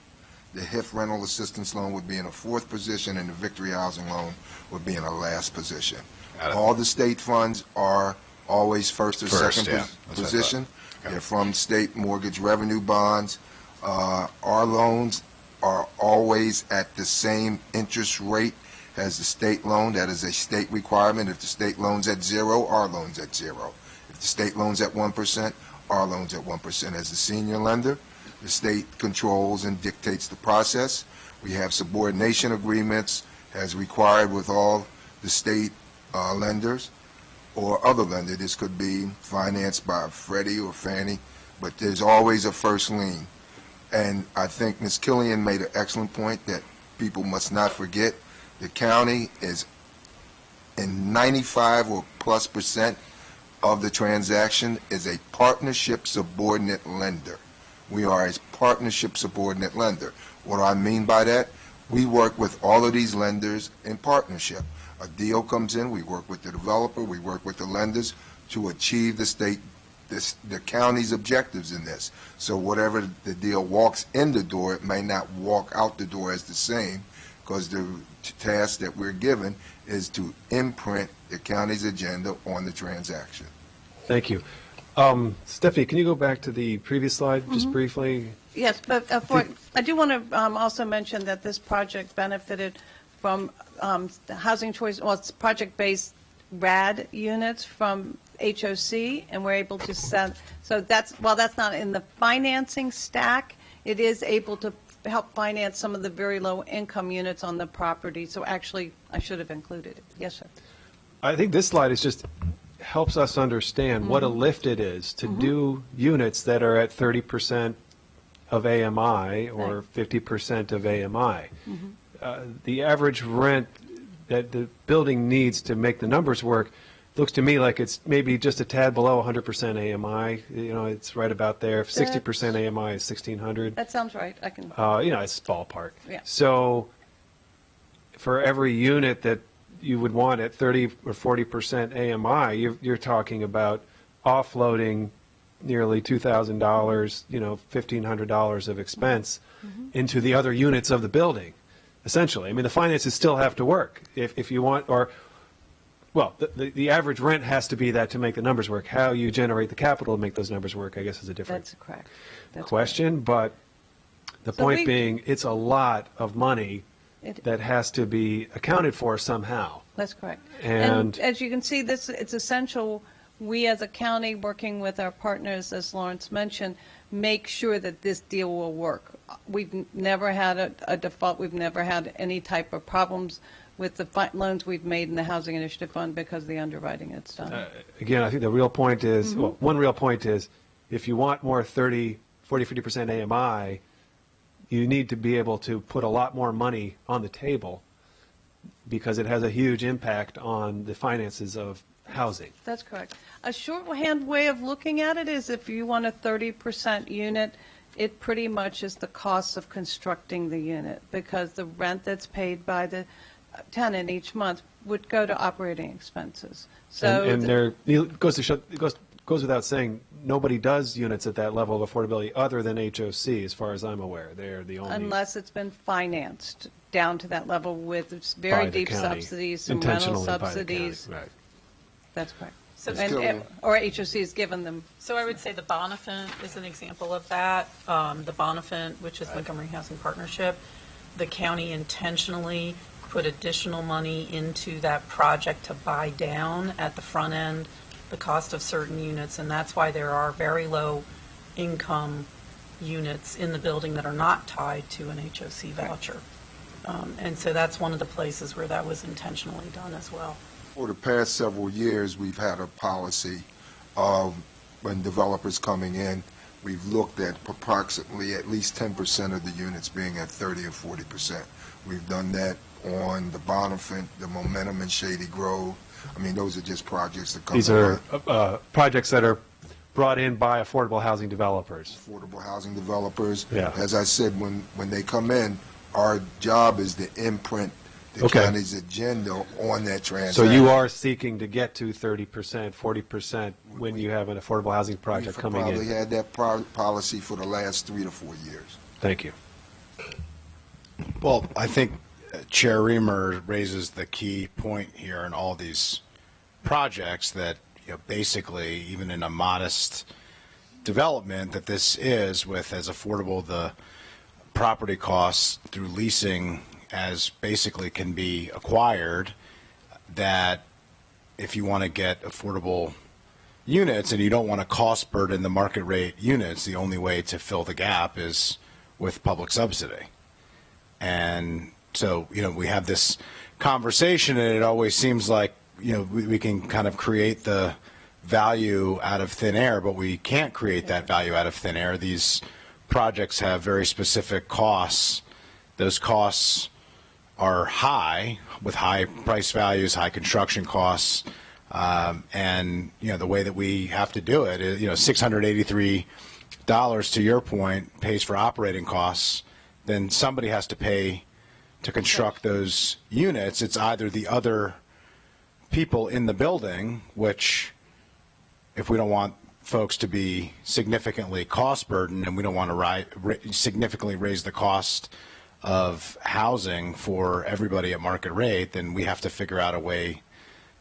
[SPEAKER 7] The HIF rental assistance loan would be in a fourth position, and the Victory Housing loan would be in a last position.
[SPEAKER 6] Got it.
[SPEAKER 7] All the state funds are always first or
[SPEAKER 6] First,
[SPEAKER 7] second
[SPEAKER 6] yeah. That's what I
[SPEAKER 7] position.
[SPEAKER 6] thought.
[SPEAKER 7] They're from state mortgage revenue bonds. Our loans are always at the same interest rate as the state loan. That is a state requirement. If the state loan's at 0, our loan's at 0. If the state loan's at 1%, our loan's at 1%. As the senior lender, the state controls and dictates the process. We have subordination agreements as required with all the state lenders or other lender. This could be financed by Freddie or Fannie, but there's always a first lien. And I think Ms. Killian made an excellent point that people must not forget. The county is in 95 or plus % of the transaction is a partnership subordinate lender. We are a partnership subordinate lender. What do I mean by that? We work with all of these lenders in partnership. A deal comes in, we work with the developer, we work with the lenders to achieve the county's objectives in this. So whatever the deal walks in the door, it may not walk out the door as the same, because the task that we're given is to imprint the county's agenda on the transaction.
[SPEAKER 1] Thank you. Stephanie, can you go back to the previous slide just briefly?
[SPEAKER 4] Yes, but I do want to also mention that this project benefited from the housing choice, well, it's project-based RAD units from HOC, and we're able to send, so while that's not in the financing stack, it is able to help finance some of the very low-income units on the property. So actually, I should have included it. Yes, sir.
[SPEAKER 1] I think this slide is just helps us understand what a lift it is to do units that are at 30% of AMI or 50% of AMI. The average rent that the building needs to make the numbers work looks to me like it's maybe just a tad below 100% AMI. You know, it's right about there. If 60% AMI is 1,600.
[SPEAKER 4] That sounds right. I can.
[SPEAKER 1] You know, it's ballpark.
[SPEAKER 4] Yeah.
[SPEAKER 1] So for every unit that you would want at 30 or 40% AMI, you're talking about offloading nearly $2,000, $1,500 of expense into the other units of the building, essentially. I mean, the finances still have to work if you want, well, the average rent has to be that to make the numbers work. How you generate the capital to make those numbers work, I guess, is a different
[SPEAKER 4] That's correct. That's
[SPEAKER 1] question. But the
[SPEAKER 4] So
[SPEAKER 1] point being, it's a lot of money
[SPEAKER 4] It-
[SPEAKER 1] that has to be accounted for somehow.
[SPEAKER 4] That's correct.
[SPEAKER 1] And-
[SPEAKER 4] as you can see, it's essential, we as a county, working with our partners, as Lawrence mentioned, make sure that this deal will work. We've never had a default, we've never had any type of problems with the loans we've made in the Housing Initiative Fund because of the underwriting it's done.
[SPEAKER 1] Again, I think the real point is,
[SPEAKER 4] Mm-hmm.
[SPEAKER 1] well, one real point is, if you want more 30, 40, 50% AMI, you need to be able to put a lot more money on the table because it has a huge impact on the finances of housing.
[SPEAKER 4] That's correct. A shorthand way of looking at it is if you want a 30% unit, it pretty much is the cost of constructing the unit because the rent that's paid by the tenant each month would go to operating expenses. So
[SPEAKER 1] And there, it goes without saying, nobody does units at that level of affordability other than HOC, as far as I'm aware. They're the only.
[SPEAKER 4] unless it's been financed down to that level with
[SPEAKER 1] by
[SPEAKER 4] very
[SPEAKER 1] the
[SPEAKER 4] deep
[SPEAKER 1] county,
[SPEAKER 4] subsidies, some rental
[SPEAKER 1] intentionally by the county,
[SPEAKER 4] subsidies.
[SPEAKER 1] right.
[SPEAKER 4] That's correct.
[SPEAKER 2] So-
[SPEAKER 4] Or HOC has given them.
[SPEAKER 2] So I would say the Bonifant is an example of that. The Bonifant, which is Montgomery Housing Partnership, the county intentionally put additional money into that project to buy down at the front end the cost of certain units, and that's why there are very low income units in the building that are not tied to an HOC voucher. And so that's one of the places where that was intentionally done as well.
[SPEAKER 7] For the past several years, we've had a policy of when developers coming in, we've looked at approximately at least 10% of the units being at 30 or 40%. We've done that on the Bonifant, the Momentum in Shady Grove. I mean, those are just projects that come.
[SPEAKER 1] These are projects that are brought in by affordable housing developers.
[SPEAKER 7] Affordable housing developers.
[SPEAKER 1] Yeah.
[SPEAKER 7] As I said, when they come in, our job is to imprint the
[SPEAKER 1] Okay.
[SPEAKER 7] county's agenda on that
[SPEAKER 1] So
[SPEAKER 7] transaction.
[SPEAKER 1] you are seeking to get to 30%, 40% when you have an affordable housing project
[SPEAKER 7] We've
[SPEAKER 1] coming
[SPEAKER 7] probably
[SPEAKER 1] in.
[SPEAKER 7] had that policy for the last 3 to 4 years.
[SPEAKER 1] Thank you.
[SPEAKER 6] Well, I think Chair Reamer raises the key point here in all these projects that, basically, even in a modest development that this is, with as affordable the property costs through leasing as basically can be acquired, that if you want to get affordable units and you don't want to cost burden the market rate units, the only way to fill the gap is with public subsidy. And so, we have this conversation and it always seems like, we can kind of create the value out of thin air, but we can't create that value out of thin air. These projects have very specific costs. Those costs are high, with high price values, high construction costs. And, the way that we have to do it is, $683, to your point, pays for operating costs. Then somebody has to pay to construct those units. It's either the other people in the building, which, if we don't want folks to be significantly cost burdened and we don't want to significantly raise the cost of housing for everybody at market rate, then we have to figure out a way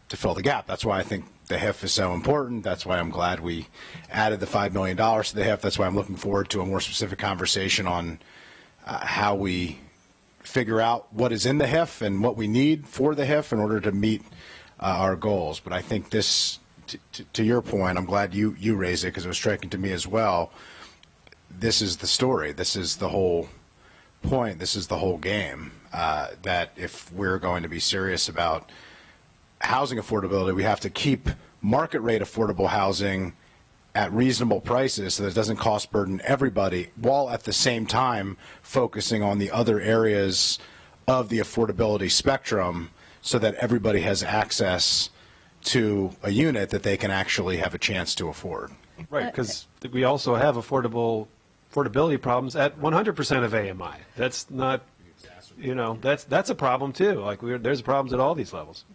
[SPEAKER 6] to fill the gap. That's why I think the HIF is so important. That's why I'm glad we added the $5 million to the HIF. That's why I'm looking forward to a more specific conversation on how we figure out what is in the HIF and what we need for the HIF in order to meet our goals. But I think this, to your point, I'm glad you raised it because it was striking to me as well. This is the story. This is the whole point. This is the whole game. That if we're going to be serious about housing affordability, we have to keep market rate affordable housing at reasonable prices so that it doesn't cost burden everybody, while at the same time focusing on the other areas of the affordability spectrum so that everybody has access to a unit that they can actually have a chance to afford.
[SPEAKER 1] Right, because we also have affordability problems at 100% of AMI. That's not you know, that's a problem too. Like, there's problems at all these levels.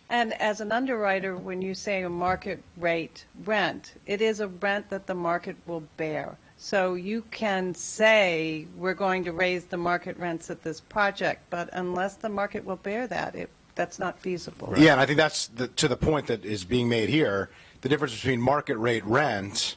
[SPEAKER 4] And as an underwriter, when you say a market rate rent, it is a rent that the market will bear. So you can say, we're going to raise the market rents at this project, but unless the market will bear that, that's not feasible.
[SPEAKER 6] Yeah, and I think that's to the point that is being made here, the difference between market rate rent,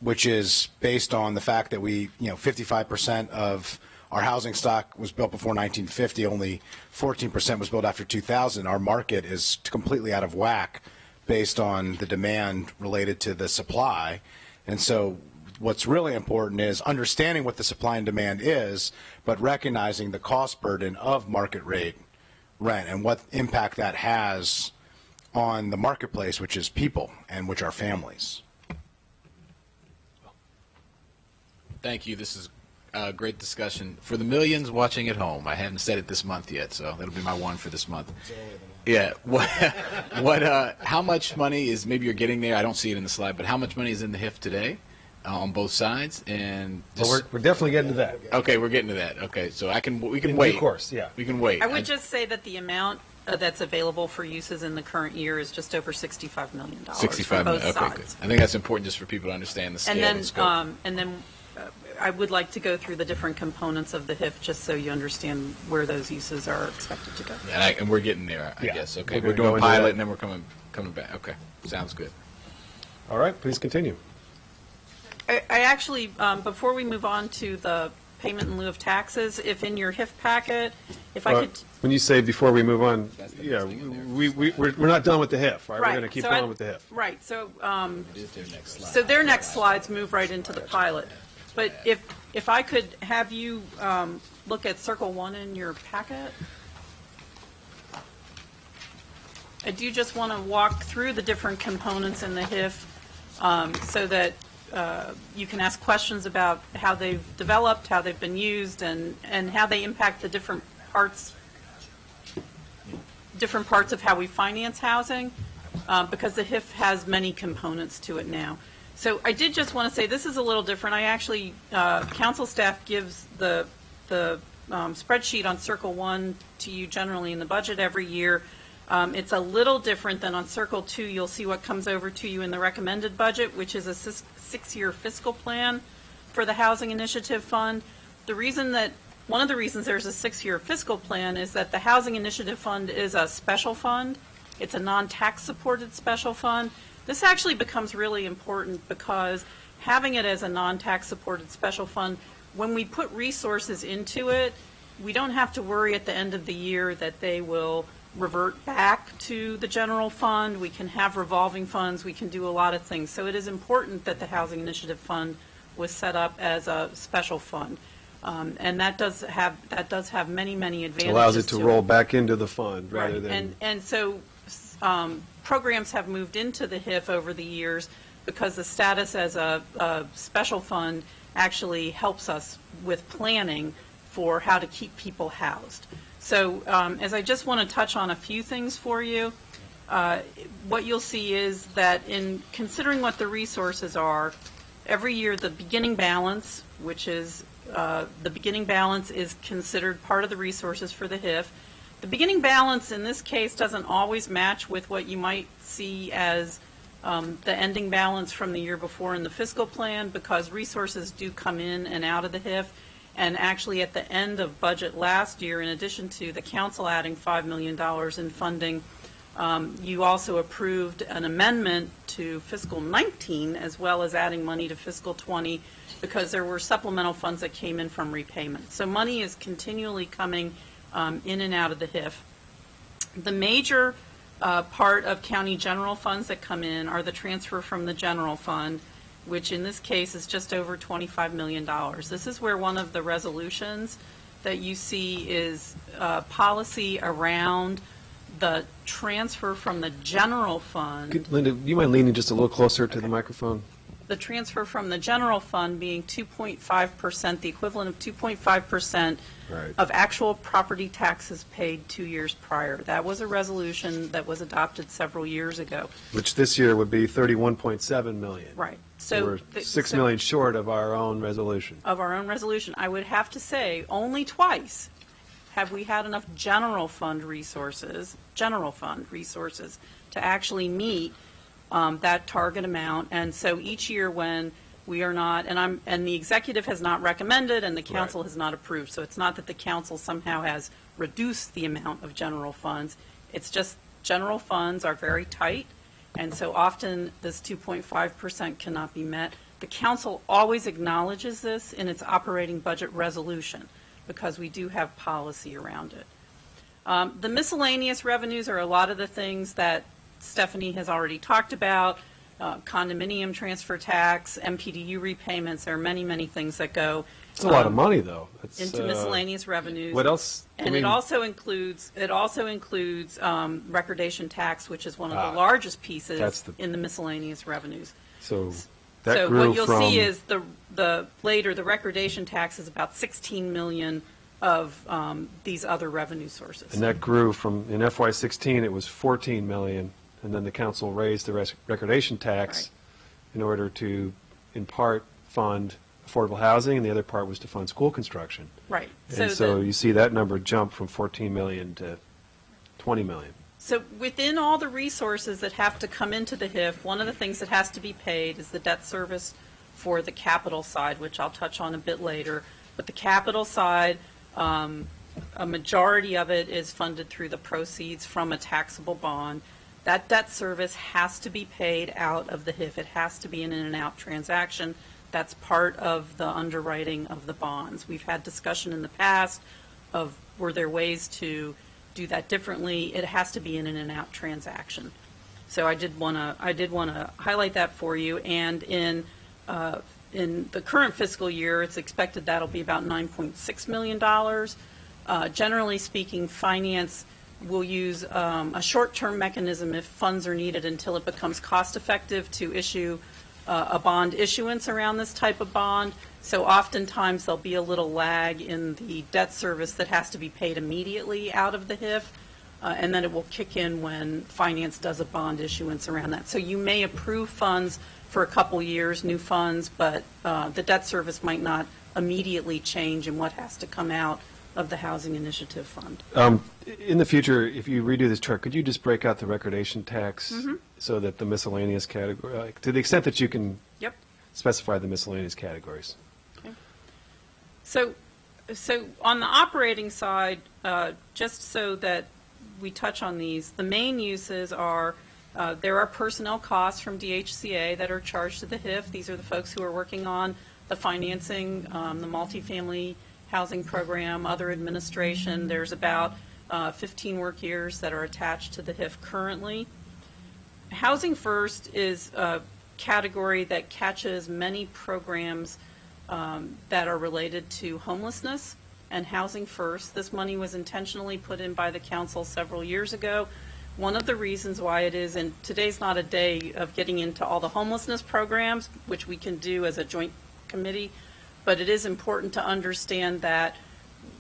[SPEAKER 6] which is based on the fact that 55% of our housing stock was built before 1950, only 14% was built after 2000. Our market is completely out of whack based on the demand related to the supply. And so what's really important is understanding what the supply and demand is, but recognizing the cost burden of market rate rent and what impact that has on the marketplace, which is people and which are families.
[SPEAKER 5] Thank you. This is a great discussion. For the millions watching at home, I haven't said it this month yet, so that'll be my one for this month. Yeah. How much money is, maybe you're getting there, I don't see it in the slide, but how much money is in the HIF today on both sides? And
[SPEAKER 1] Well, we're definitely getting to that.
[SPEAKER 5] okay, we're getting to that. Okay, so we can
[SPEAKER 1] In
[SPEAKER 5] wait.
[SPEAKER 1] due course, yeah.
[SPEAKER 5] We can wait.
[SPEAKER 2] I would just say that the amount that's available for uses in the current year is just over $65 million.
[SPEAKER 5] 65
[SPEAKER 2] for both
[SPEAKER 5] million. Okay, good.
[SPEAKER 2] sides.
[SPEAKER 5] I think that's important just for people to understand the scale
[SPEAKER 2] And
[SPEAKER 5] and scope.
[SPEAKER 2] then I would like to go through the different components of the HIF, just so you understand where those uses are expected to go.
[SPEAKER 5] And we're getting there, I
[SPEAKER 1] Yeah,
[SPEAKER 5] guess. Okay,
[SPEAKER 1] we're
[SPEAKER 5] we're
[SPEAKER 1] gonna
[SPEAKER 5] doing
[SPEAKER 1] go into
[SPEAKER 5] pilot,
[SPEAKER 1] that.
[SPEAKER 5] and then we're coming back. Okay, sounds good.
[SPEAKER 1] All right, please continue.
[SPEAKER 2] I actually, before we move on to the payment in lieu of taxes, if in your HIF packet, if I could.
[SPEAKER 1] When you say before we move on, yeah, we're not done with the HIF, right? We're going to keep
[SPEAKER 2] so
[SPEAKER 1] going with the HIF.
[SPEAKER 2] Right, so,
[SPEAKER 5] It is their next slide.
[SPEAKER 2] so their next slides move right into the pilot. But if I could have you look at Circle 1 in your packet. I do just want to walk through the different components in the HIF so that you can ask questions about how they've developed, how they've been used, and how they impact the different parts of how we finance housing, because the HIF has many components to it now. So I did just want to say this is a little different. I actually, council staff gives the spreadsheet on Circle 1 to you generally in the budget every year. It's a little different than on Circle 2. You'll see what comes over to you in the recommended budget, which is a six-year fiscal plan for the Housing Initiative Fund. One of the reasons there's a 6-year fiscal plan is that the Housing Initiative Fund is a special fund. It's a non-tax supported special fund. This actually becomes really important because having it as a non-tax supported special fund, when we put resources into it, we don't have to worry at the end of the year that they will revert back to the general fund. We can have revolving funds. We can do a lot of things. So it is important that the Housing Initiative Fund was set up as a special fund. And that does have many, many advantages.
[SPEAKER 1] Allows it to roll back into the fund rather
[SPEAKER 2] Right.
[SPEAKER 1] than.
[SPEAKER 2] And so programs have moved into the HIF over the years because the status as a special fund actually helps us with planning for how to keep people housed. So as I just want to touch on a few things for you, what you'll see is that in considering what the resources are, every year the beginning balance, which is the beginning balance is considered part of the resources for the HIF. The beginning balance in this case doesn't always match with what you might see as the ending balance from the year before in the fiscal plan, because resources do come in and out of the HIF. And actually at the end of budget last year, in addition to the council adding $5 million in funding, you also approved an amendment to fiscal 19 as well as adding money to fiscal 20 because there were supplemental funds that came in from repayments. So money is continually coming in and out of the HIF. The major part of county general funds that come in are the transfer from the general fund, which in this case is just over $25 million. This is where one of the resolutions that you see is policy around the transfer from the general fund.
[SPEAKER 1] Linda, do you mind leaning just a little closer to the microphone?
[SPEAKER 2] The transfer from the general fund being 2.5%, the equivalent of 2.5%
[SPEAKER 1] Right.
[SPEAKER 2] of actual property taxes paid 2 years prior. That was a resolution that was adopted several years ago.
[SPEAKER 1] Which this year would be 31.7 million.
[SPEAKER 2] Right.
[SPEAKER 1] So we're 6 million short of our own resolution.
[SPEAKER 2] Of our own resolution. I would have to say, only twice have we had enough general fund resources to actually meet that target amount? And so each year when we are not, and the executive has not recommended and the council has not approved. So it's not that the council somehow has reduced the amount of general funds. It's just general funds are very tight. And so often this 2.5% cannot be met. The council always acknowledges this in its operating budget resolution because we do have policy around it. The miscellaneous revenues are a lot of the things that Stephanie has already talked about. Condominium transfer tax, MPDU repayments. There are many, many things that go
[SPEAKER 1] It's a lot of money, though. It's,
[SPEAKER 2] into miscellaneous revenues.
[SPEAKER 1] What else?
[SPEAKER 2] And it also includes recordation tax, which is one of the largest pieces in the miscellaneous revenues.
[SPEAKER 1] So that
[SPEAKER 2] So
[SPEAKER 1] grew
[SPEAKER 2] what you'll
[SPEAKER 1] from,
[SPEAKER 2] see is the recordation tax is about 16 million of these other revenue sources.
[SPEAKER 1] and that grew from, in FY16, it was 14 million, and then the council raised the recordation tax
[SPEAKER 2] Right.
[SPEAKER 1] in order to, in part, fund affordable housing, and the other part was to fund school construction.
[SPEAKER 2] Right.
[SPEAKER 1] And so you see that number jump from 14 million to 20 million.
[SPEAKER 2] So within all the resources that have to come into the HIF, one of the things that has to be paid is the debt service for the capital side, which I'll touch on a bit later. But the capital side, a majority of it is funded through the proceeds from a taxable bond. That debt service has to be paid out of the HIF. It has to be an in and out transaction. That's part of the underwriting of the bonds. We've had discussion in the past of were there ways to do that differently. It has to be an in and out transaction. So I did want to highlight that for you. And in the current fiscal year, it's expected that'll be about $9.6 million. Generally speaking, finance will use a short-term mechanism if funds are needed until it becomes cost-effective to issue a bond issuance around this type of bond. So oftentimes there'll be a little lag in the debt service that has to be paid immediately out of the HIF, and then it will kick in when finance does a bond issuance around that. So you may approve funds for a couple years, new funds, but the debt service might not immediately change in what has to come out of the Housing Initiative Fund.
[SPEAKER 1] In the future, if you redo this chart, could you just break out the recordation tax so that the miscellaneous category, like, to the extent that you can
[SPEAKER 2] Yep.
[SPEAKER 1] specify the miscellaneous categories?
[SPEAKER 2] So on the operating side, just so that we touch on these, the main uses are, there are personnel costs from DHCA that are charged to the HIF. These are the folks who are working on the financing, the multifamily housing program, other administration. There's about 15 work years that are attached to the HIF currently. Housing First is a category that catches many programs that are related to homelessness and Housing First. This money was intentionally put in by the council several years ago. One of the reasons why it is, and today's not a day of getting into all the homelessness programs, which we can do as a joint committee, but it is important to understand that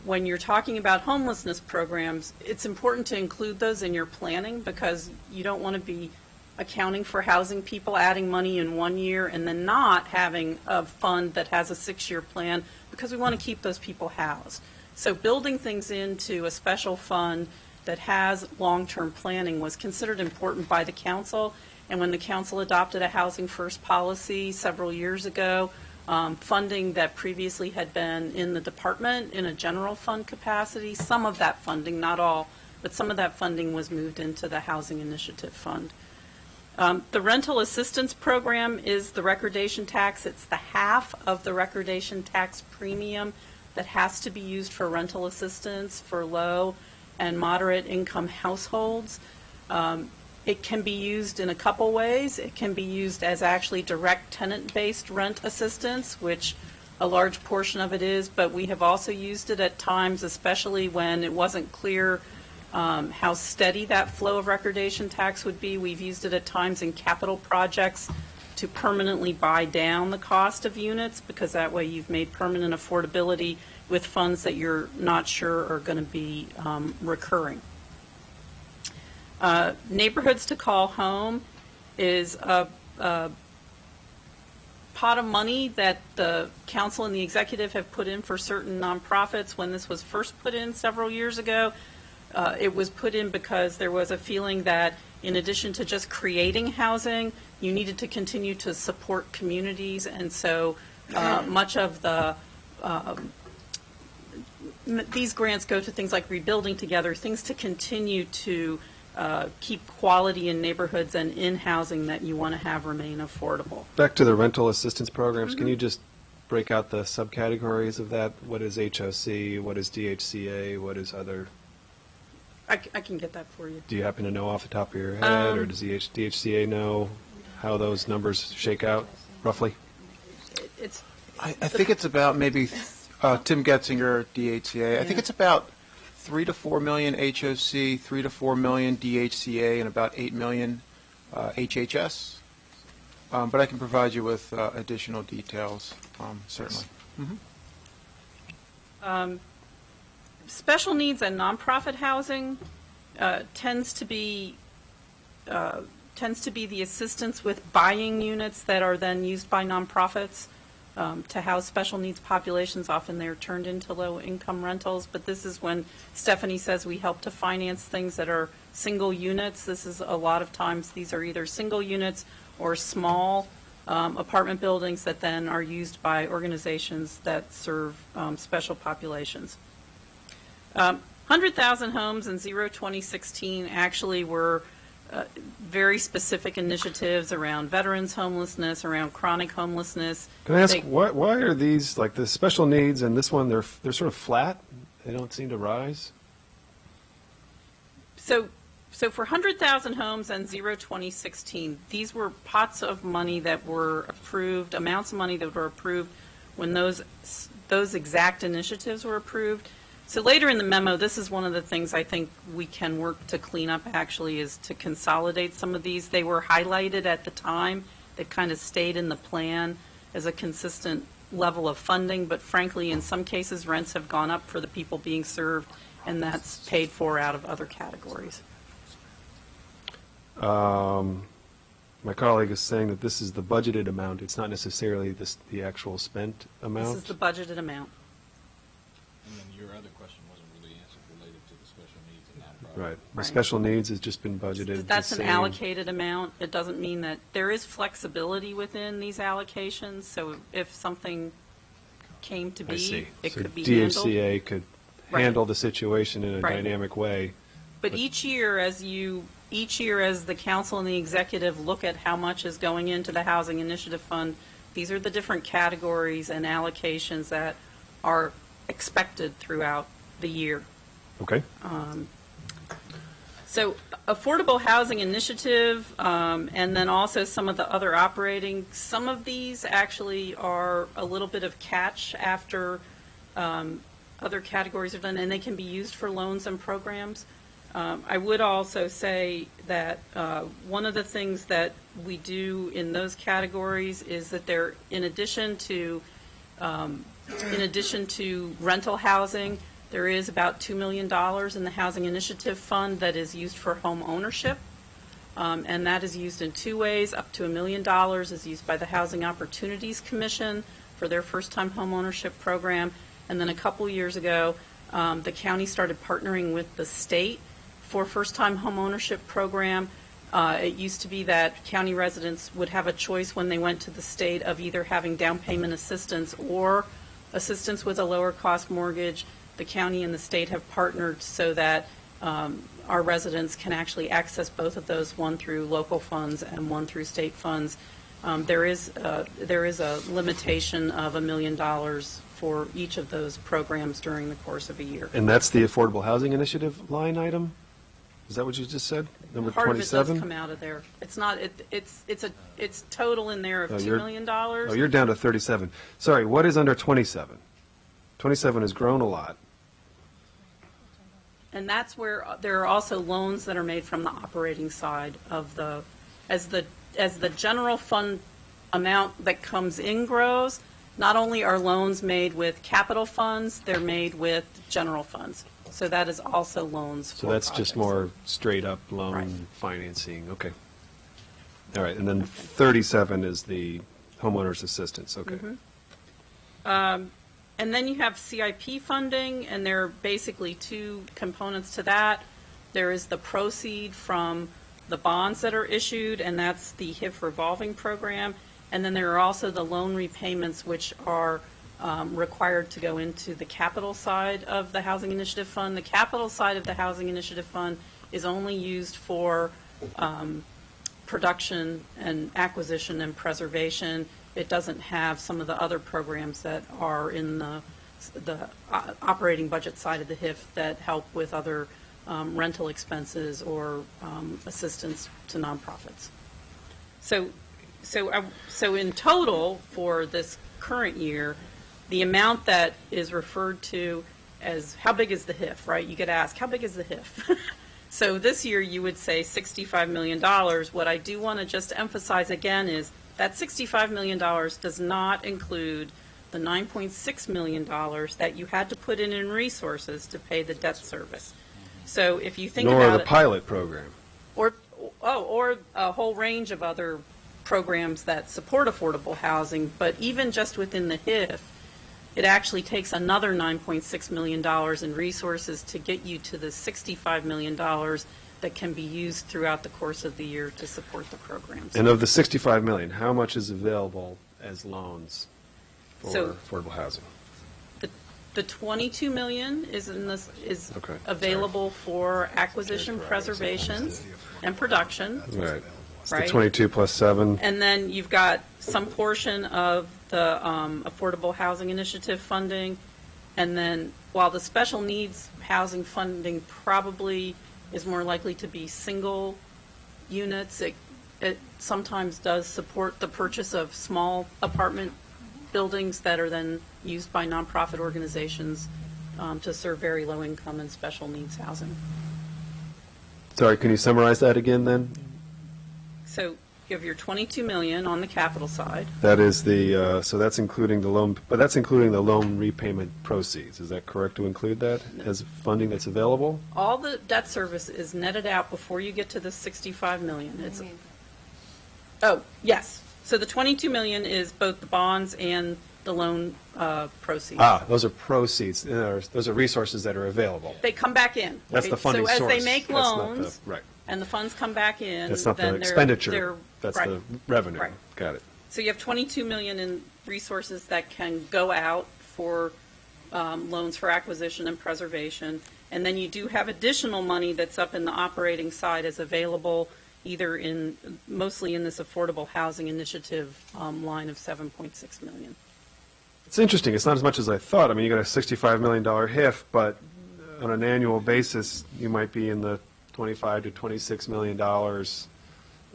[SPEAKER 2] when you're talking about homelessness programs, it's important to include those in your planning because you don't want to be accounting for housing people, adding money in 1 year, and then not having a fund that has a 6-year plan because we want to keep those people housed. So building things into a special fund that has long-term planning was considered important by the council. And when the council adopted a Housing First policy several years ago, funding that previously had been in the department in a general fund capacity, some of that funding, not all, but some of that funding was moved into the Housing Initiative Fund. The rental assistance program is the recordation tax. It's the half of the recordation tax premium that has to be used for rental assistance for low and moderate income households. It can be used in a couple ways. It can be used as actually direct tenant-based rent assistance, which a large portion of it is, but we have also used it at times, especially when it wasn't clear how steady that flow of recordation tax would be. We've used it at times in capital projects to permanently buy down the cost of units, because that way you've made permanent affordability with funds that you're not sure are going to be recurring. Neighborhoods to Call Home is a pot of money that the council and the executive have put in for certain nonprofits. When this was first put in several years ago, it was put in because there was a feeling that in addition to just creating housing, you needed to continue to support communities. And so much of the these grants go to things like rebuilding together, things to continue to keep quality in neighborhoods and in housing that you want to have remain affordable.
[SPEAKER 1] Back to the rental assistance programs, can you just break out the subcategories of that? What is HOC, what is DHCA, what is other?
[SPEAKER 2] I can get that for you.
[SPEAKER 1] Do you happen to know off the top of your head, or does DHCA know how those numbers shake out roughly?
[SPEAKER 2] It's
[SPEAKER 8] I think it's about maybe, Tim Getzinger, DHCA, I think it's about 3 to 4 million HOC, 3 to 4 million DHCA, and about 8 million HHS. But I can provide you with additional details, certainly.
[SPEAKER 2] special needs and nonprofit housing tends to be the assistance with buying units that are then used by nonprofits to house special needs populations. Often they're turned into low-income rentals, but this is when Stephanie says we help to finance things that are single units. This is a lot of times these are either single units or small apartment buildings that then are used by organizations that serve special populations. 100,000 homes in 2016 actually were very specific initiatives around veterans homelessness, around chronic homelessness.
[SPEAKER 1] Can I ask, why are these, like the special needs and this one, they're sort of flat? They don't seem to rise?
[SPEAKER 2] So for 100,000 homes and 2016, these were pots of money that were approved, amounts of money that were approved when those exact initiatives were approved. So later in the memo, this is one of the things I think we can work to clean up actually, is to consolidate some of these. They were highlighted at the time. They kind of stayed in the plan as a consistent level of funding, but frankly, in some cases, rents have gone up for the people being served, and that's paid for out of other categories.
[SPEAKER 1] My colleague is saying that this is the budgeted amount. It's not necessarily the actual spent amount.
[SPEAKER 2] This is the budgeted amount.
[SPEAKER 5] And then your other question wasn't really answered related to the special needs and nonprofit.
[SPEAKER 1] Right. The
[SPEAKER 2] Right.
[SPEAKER 1] special needs has just been budgeted.
[SPEAKER 2] That's
[SPEAKER 1] the
[SPEAKER 2] an
[SPEAKER 1] same.
[SPEAKER 2] allocated amount. It doesn't mean that there is flexibility within these allocations, so if something came to
[SPEAKER 1] I
[SPEAKER 2] be,
[SPEAKER 1] see.
[SPEAKER 2] it
[SPEAKER 1] So
[SPEAKER 2] could be handled.
[SPEAKER 1] DHCA could
[SPEAKER 2] Right.
[SPEAKER 1] handle the situation in a
[SPEAKER 2] Right.
[SPEAKER 1] dynamic way.
[SPEAKER 2] But each year, as the council and the executive look at how much is going into the Housing Initiative Fund, these are the different categories and allocations that are expected throughout the year.
[SPEAKER 1] Okay.
[SPEAKER 2] So Affordable Housing Initiative, and then also some of the other operating, some of these actually are a little bit of catch after other categories are done, and they can be used for loans and programs. I would also say that one of the things that we do in those categories is that they're, in addition to rental housing, there is about $2 million in the Housing Initiative Fund that is used for home ownership. And that is used in two ways. Up to $1 million is used by the Housing Opportunities Commission for their first-time home ownership program. And then a couple years ago, the county started partnering with the state for first-time home ownership program. It used to be that county residents would have a choice when they went to the state of either having down payment assistance or assistance with a lower cost mortgage. The county and the state have partnered so that our residents can actually access both of those, one through local funds and one through state funds. There is a limitation of $1 million for each of those programs during the course of a year.
[SPEAKER 1] And that's the Affordable Housing Initiative line item? Is that what you just said? Number 27?
[SPEAKER 2] Part of it does come out of there. It's not, it's total in there of $2 million.
[SPEAKER 1] Oh, you're down to 37. Sorry, what is under 27? 27 has grown a lot.
[SPEAKER 2] And that's where there are also loans that are made from the operating side of as the general fund amount that comes in grows, not only are loans made with capital funds, they're made with general funds. So that is also loans for
[SPEAKER 1] So that's just
[SPEAKER 2] projects.
[SPEAKER 1] more straight up loan
[SPEAKER 2] Right.
[SPEAKER 1] financing. Okay. All right. And then 37 is the Homeowners Assistance, okay.
[SPEAKER 2] And then you have CIP funding, and there are basically two components to that. There is the proceed from the bonds that are issued, and that's the HIF revolving program. And then there are also the loan repayments, which are required to go into the capital side of the Housing Initiative Fund. The capital side of the Housing Initiative Fund is only used for production and acquisition and preservation. It doesn't have some of the other programs that are in the operating budget side of the HIF that help with other rental expenses or assistance to nonprofits. So in total for this current year, the amount that is referred to as how big is the HIF, right? You get asked, how big is the HIF? So this year you would say $65 million. What I do want to just emphasize again is that $65 million does not include the $9.6 million that you had to put in resources to pay the debt service. So if you think
[SPEAKER 1] Nor
[SPEAKER 2] about
[SPEAKER 1] the
[SPEAKER 2] it,
[SPEAKER 1] pilot program.
[SPEAKER 2] or a whole range of other programs that support affordable housing, but even just within the HIF, it actually takes another $9.6 million in resources to get you to the $65 million that can be used throughout the course of the year to support the programs.
[SPEAKER 1] And of the 65 million, how much is available as loans for
[SPEAKER 2] So-
[SPEAKER 1] affordable housing?
[SPEAKER 2] The 22 million is
[SPEAKER 1] Okay,
[SPEAKER 2] available for acquisition, preservation, and production,
[SPEAKER 1] Right. It's the
[SPEAKER 2] right?
[SPEAKER 1] 22 plus 7.
[SPEAKER 2] And then you've got some portion of the Affordable Housing Initiative funding. And then while the special needs housing funding probably is more likely to be single units, it sometimes does support the purchase of small apartment buildings that are then used by nonprofit organizations to serve very low income and special needs housing.
[SPEAKER 1] Sorry, can you summarize that again then?
[SPEAKER 2] So you have your 22 million on the capital side.
[SPEAKER 1] That is the, so that's including the loan, but that's including the loan repayment proceeds. Is that correct to include that as funding that's available?
[SPEAKER 2] All the debt service is netted out before you get to the 65 million. Oh, yes. So the 22 million is both the bonds and the loan proceeds.
[SPEAKER 1] Those are proceeds. Those are resources that are available.
[SPEAKER 2] They come back in.
[SPEAKER 1] That's the
[SPEAKER 2] right?
[SPEAKER 1] funding source.
[SPEAKER 2] So as they make
[SPEAKER 1] That's not
[SPEAKER 2] loans
[SPEAKER 1] the- Right.
[SPEAKER 2] and the funds come back in,
[SPEAKER 1] That's not the
[SPEAKER 2] then they're
[SPEAKER 1] expenditure. That's
[SPEAKER 2] right.
[SPEAKER 1] the revenue.
[SPEAKER 2] Right.
[SPEAKER 1] Got it.
[SPEAKER 2] So you have 22 million in resources that can go out for loans for acquisition and preservation. And then you do have additional money that's up in the operating side as available either mostly in this Affordable Housing Initiative line of 7.6 million.
[SPEAKER 1] It's interesting. It's not as much as I thought. I mean, you got a $65 million HIF, but on an annual basis, you might be in the $25 to $26 million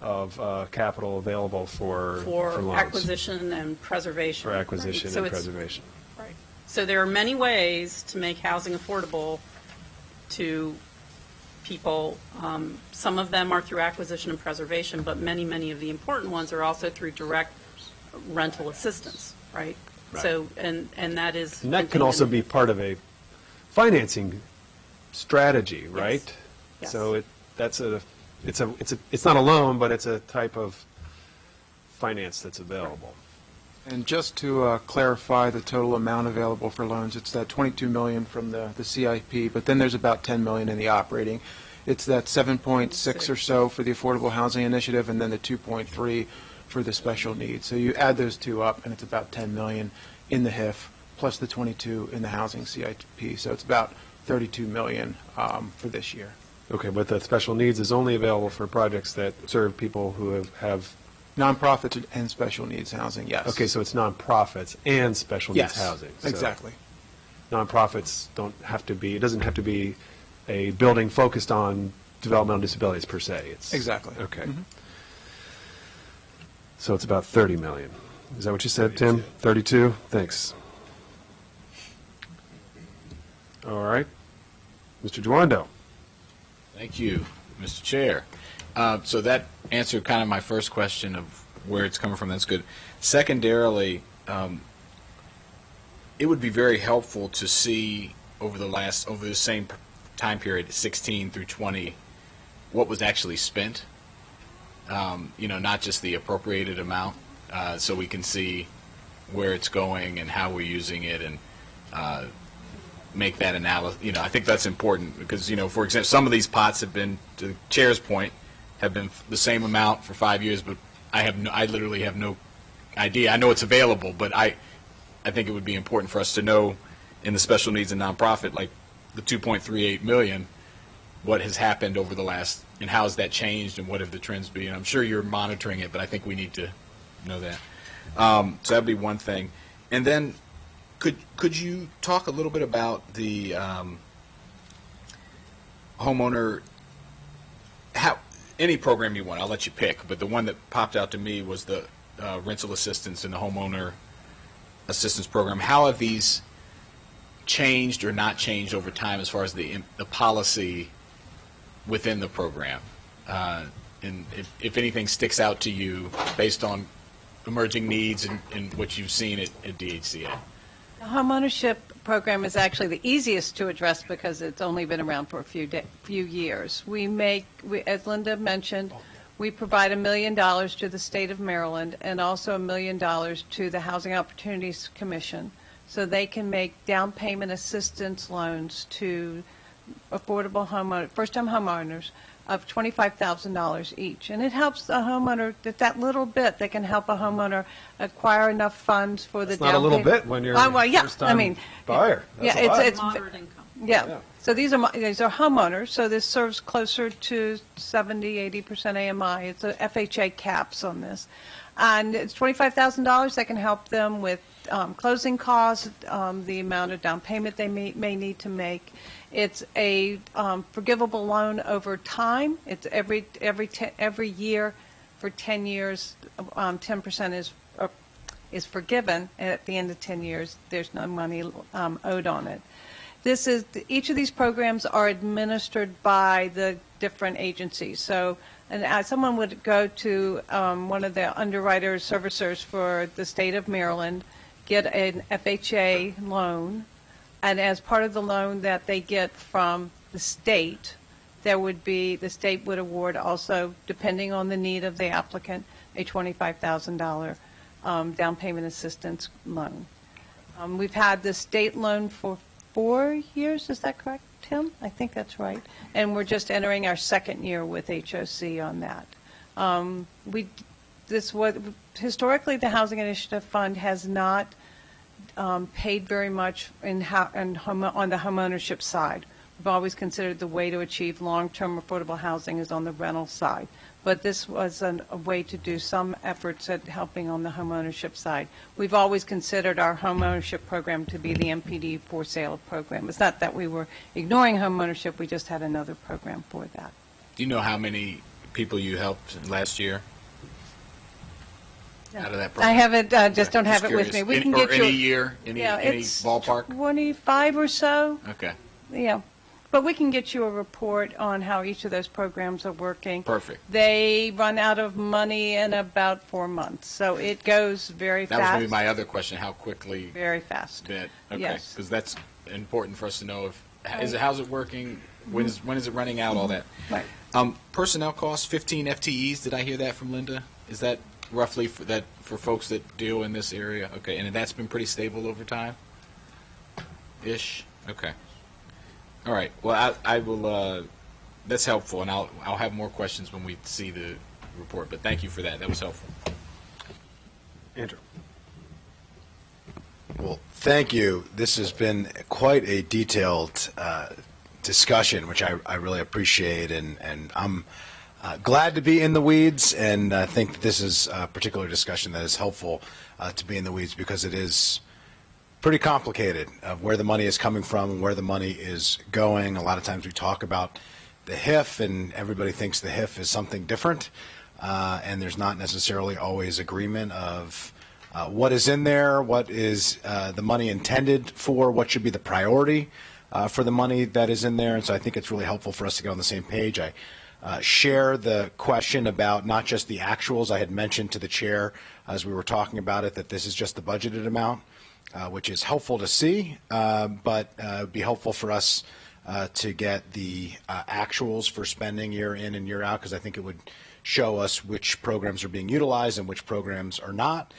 [SPEAKER 1] of capital available for loans.
[SPEAKER 2] Acquisition and preservation.
[SPEAKER 1] For acquisition
[SPEAKER 2] So
[SPEAKER 1] and
[SPEAKER 2] it's-
[SPEAKER 1] preservation.
[SPEAKER 2] Right. So there are many ways to make housing affordable to people. Some of them are through acquisition and preservation, but many, many of the important ones are also through direct rental assistance, right?
[SPEAKER 1] Right.
[SPEAKER 2] So, and that is.
[SPEAKER 1] And that can also be part of a financing strategy, right?
[SPEAKER 2] Yes.
[SPEAKER 1] So it's not a loan, but it's a type of finance that's available.
[SPEAKER 8] And just to clarify the total amount available for loans, it's that 22 million from the CIP, but then there's about 10 million in the operating. It's that 7.6 or so for the Affordable Housing Initiative, and then the 2.3 for the special needs. So you add those two up, and it's about 10 million in the HIF, plus the 22 in the housing CIP. So it's about 32 million for this year.
[SPEAKER 1] Okay, but the special needs is only available for projects that serve people who have
[SPEAKER 8] Nonprofits and special needs housing, yes.
[SPEAKER 1] okay, so it's nonprofits and special needs
[SPEAKER 8] Yes,
[SPEAKER 1] housing. So
[SPEAKER 8] exactly.
[SPEAKER 1] Nonprofits don't have to be, it doesn't have to be a building focused on developmental disabilities per se. It's
[SPEAKER 8] Exactly.
[SPEAKER 1] Okay.
[SPEAKER 8] Mhm.
[SPEAKER 1] So it's about 30 million. Is that what you said, Tim? 32? Thanks. All right. Mr. Duando.
[SPEAKER 5] Thank you, Mr. Chair. So that answered kind of my first question of where it's coming from. That's good. Secondarily, it would be very helpful to see over the same time period, 16 through 20, what was actually spent. Not just the appropriated amount. so we can see where it's going and how we're using it, and make that analysis. I think that's important because, for example, some of these pots have been, to the chair's point, have been the same amount for 5 years, but I literally have no idea. I know it's available, but I think it would be important for us to know in the special needs and nonprofit, like the 2.38 million, what has happened over the last, and how has that changed, and what have the trends been. I'm sure you're monitoring it, but I think we need to know that. So that'd be one thing. And then could you talk a little bit about the homeowner, any program you want, I'll let you pick, but the one that popped out to me was the rental assistance and the homeowner assistance program. How have these changed or not changed over time as far as the policy within the program? And if anything sticks out to you based on emerging needs and what you've seen at DHCA?
[SPEAKER 4] The homeownership program is actually the easiest to address because it's only been around for a few years. As Linda mentioned, we provide $1 million to the state of Maryland and also $1 million to the Housing Opportunities Commission, so they can make down payment assistance loans to affordable first-time homeowners of $25,000 each. And it helps the homeowner, that little bit that can help a homeowner acquire enough funds for the
[SPEAKER 1] It's
[SPEAKER 4] down
[SPEAKER 1] not a little
[SPEAKER 4] payment.
[SPEAKER 1] bit when you're
[SPEAKER 4] Well, yeah,
[SPEAKER 1] first-time buyer. That's
[SPEAKER 4] yeah,
[SPEAKER 1] a lot.
[SPEAKER 4] it's
[SPEAKER 2] Moderate income.
[SPEAKER 4] yeah. So these are homeowners, so this serves closer to 70-80% AMI. It's a FHA caps on this. And it's $25,000 that can help them with closing costs, the amount of down payment they may need to make. It's a forgivable loan over time. It's every year for 10 years, 10% is forgiven, and at the end of 10 years, there's no money owed on it. Each of these programs are administered by the different agencies. So, someone would go to one of the underwriters, servicers for the state of Maryland, get an FHA loan, and as part of the loan that they get from the state, the state would award also, depending on the need of the applicant, a $25,000 down payment assistance loan. We've had the state loan for 4 years, is that correct, Tim? I think that's right. And we're just entering our second year with HOC on that. Historically, the Housing Initiative Fund has not paid very much on the homeownership side. We've always considered the way to achieve long-term affordable housing is on the rental side. But this was a way to do some efforts at helping on the homeownership side. We've always considered our homeownership program to be the MPD for sale program. It's not that we were ignoring homeownership, we just had another program for that.
[SPEAKER 5] Do you know how many people you helped last year out of that program?
[SPEAKER 4] I haven't, just don't have it with me. We can get you.
[SPEAKER 5] Any year, any ballpark?
[SPEAKER 4] 25 or so.
[SPEAKER 5] Okay,
[SPEAKER 4] Yeah, but we can get you a report on how each of those programs are working.
[SPEAKER 5] perfect.
[SPEAKER 4] They run out of money in about 4 months, so it goes very
[SPEAKER 5] That was
[SPEAKER 4] fast.
[SPEAKER 5] going to be my other question, how quickly
[SPEAKER 4] Very fast.
[SPEAKER 5] that, okay,
[SPEAKER 4] Yes.
[SPEAKER 5] because that's important for us to know how's it working, when is it running out, all that.
[SPEAKER 4] Right.
[SPEAKER 5] Personnel costs, 15 FTEs, did I hear that from Linda? Is that roughly for folks that deal in this area? Okay, and that's been pretty stable over time? Ish? Okay. All right, well, I will, that's helpful, and I'll have more questions when we see the report, but thank you for that was helpful.
[SPEAKER 1] Andrew.
[SPEAKER 6] Well, thank you. This has been quite a detailed discussion, which I really appreciate, and I'm glad to be in the weeds, and I think that this is a particular discussion that is helpful to be in the weeds because it is pretty complicated of where the money is coming from and where the money is going. A lot of times we talk about the HIF, and everybody thinks the HIF is something different, and there's not necessarily always agreement of what is in there, what is the money intended for, what should be the priority for the money that is in there. And so I think it's really helpful for us to get on the same page. I share the question about not just the actuals. I had mentioned to the chair as we were talking about it that this is just the budgeted amount, which is helpful to see, but it would be helpful for us to get the actuals for spending year in and year out, because I think it would show us which programs are being utilized and which programs are not.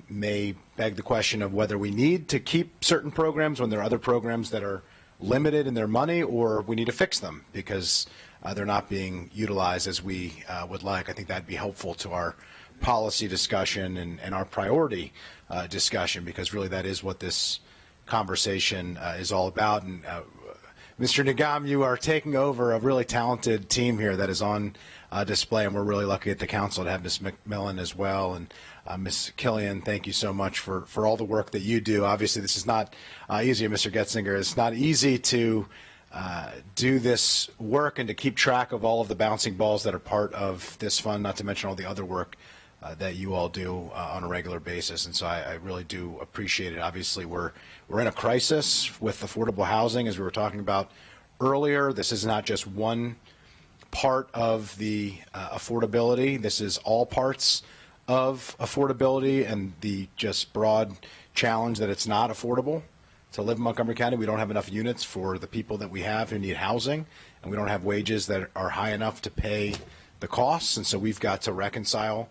[SPEAKER 6] May beg the question of whether we need to keep certain programs when there are other programs that are limited in their money, or we need to fix them because they're not being utilized as we would like. I think that'd be helpful to our policy discussion and our priority discussion, because really that is what this conversation is all about. And Mr. Nigam, you are taking over a really talented team here that is on display, and we're really lucky at the council to have Ms. McMillan as well. And Ms. Killian, thank you so much for all the work that you do. Obviously, this is not easy, Mr. Getzinger. It's not easy to do this work and to keep track of all of the bouncing balls that are part of this fund, not to mention all the other work that you all do on a regular basis. And so I really do appreciate it. Obviously, we're in a crisis with affordable housing, as we were talking about earlier. This is not just one part of the affordability. This is all parts of affordability and the just broad challenge that it's not affordable to live in Montgomery County. We don't have enough units for the people that we have who need housing, and we don't have wages that are high enough to pay the costs. And so we've got to reconcile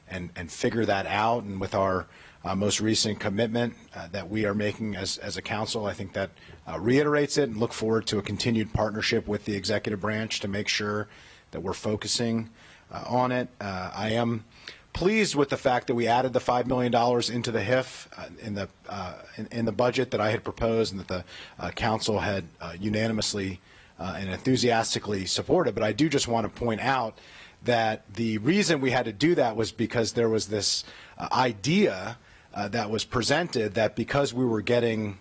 [SPEAKER 6] and figure that out. And with our most recent commitment that we are making as a council, I think that reiterates it, and look forward to a continued partnership with the executive branch to make sure that we're focusing on it. I am pleased with the fact that we added the $5 million into the HIF in the budget that I had proposed, and that the council had unanimously and enthusiastically supported. But I do just want to point out that the reason we had to do that was because there was this idea that was presented that because we were getting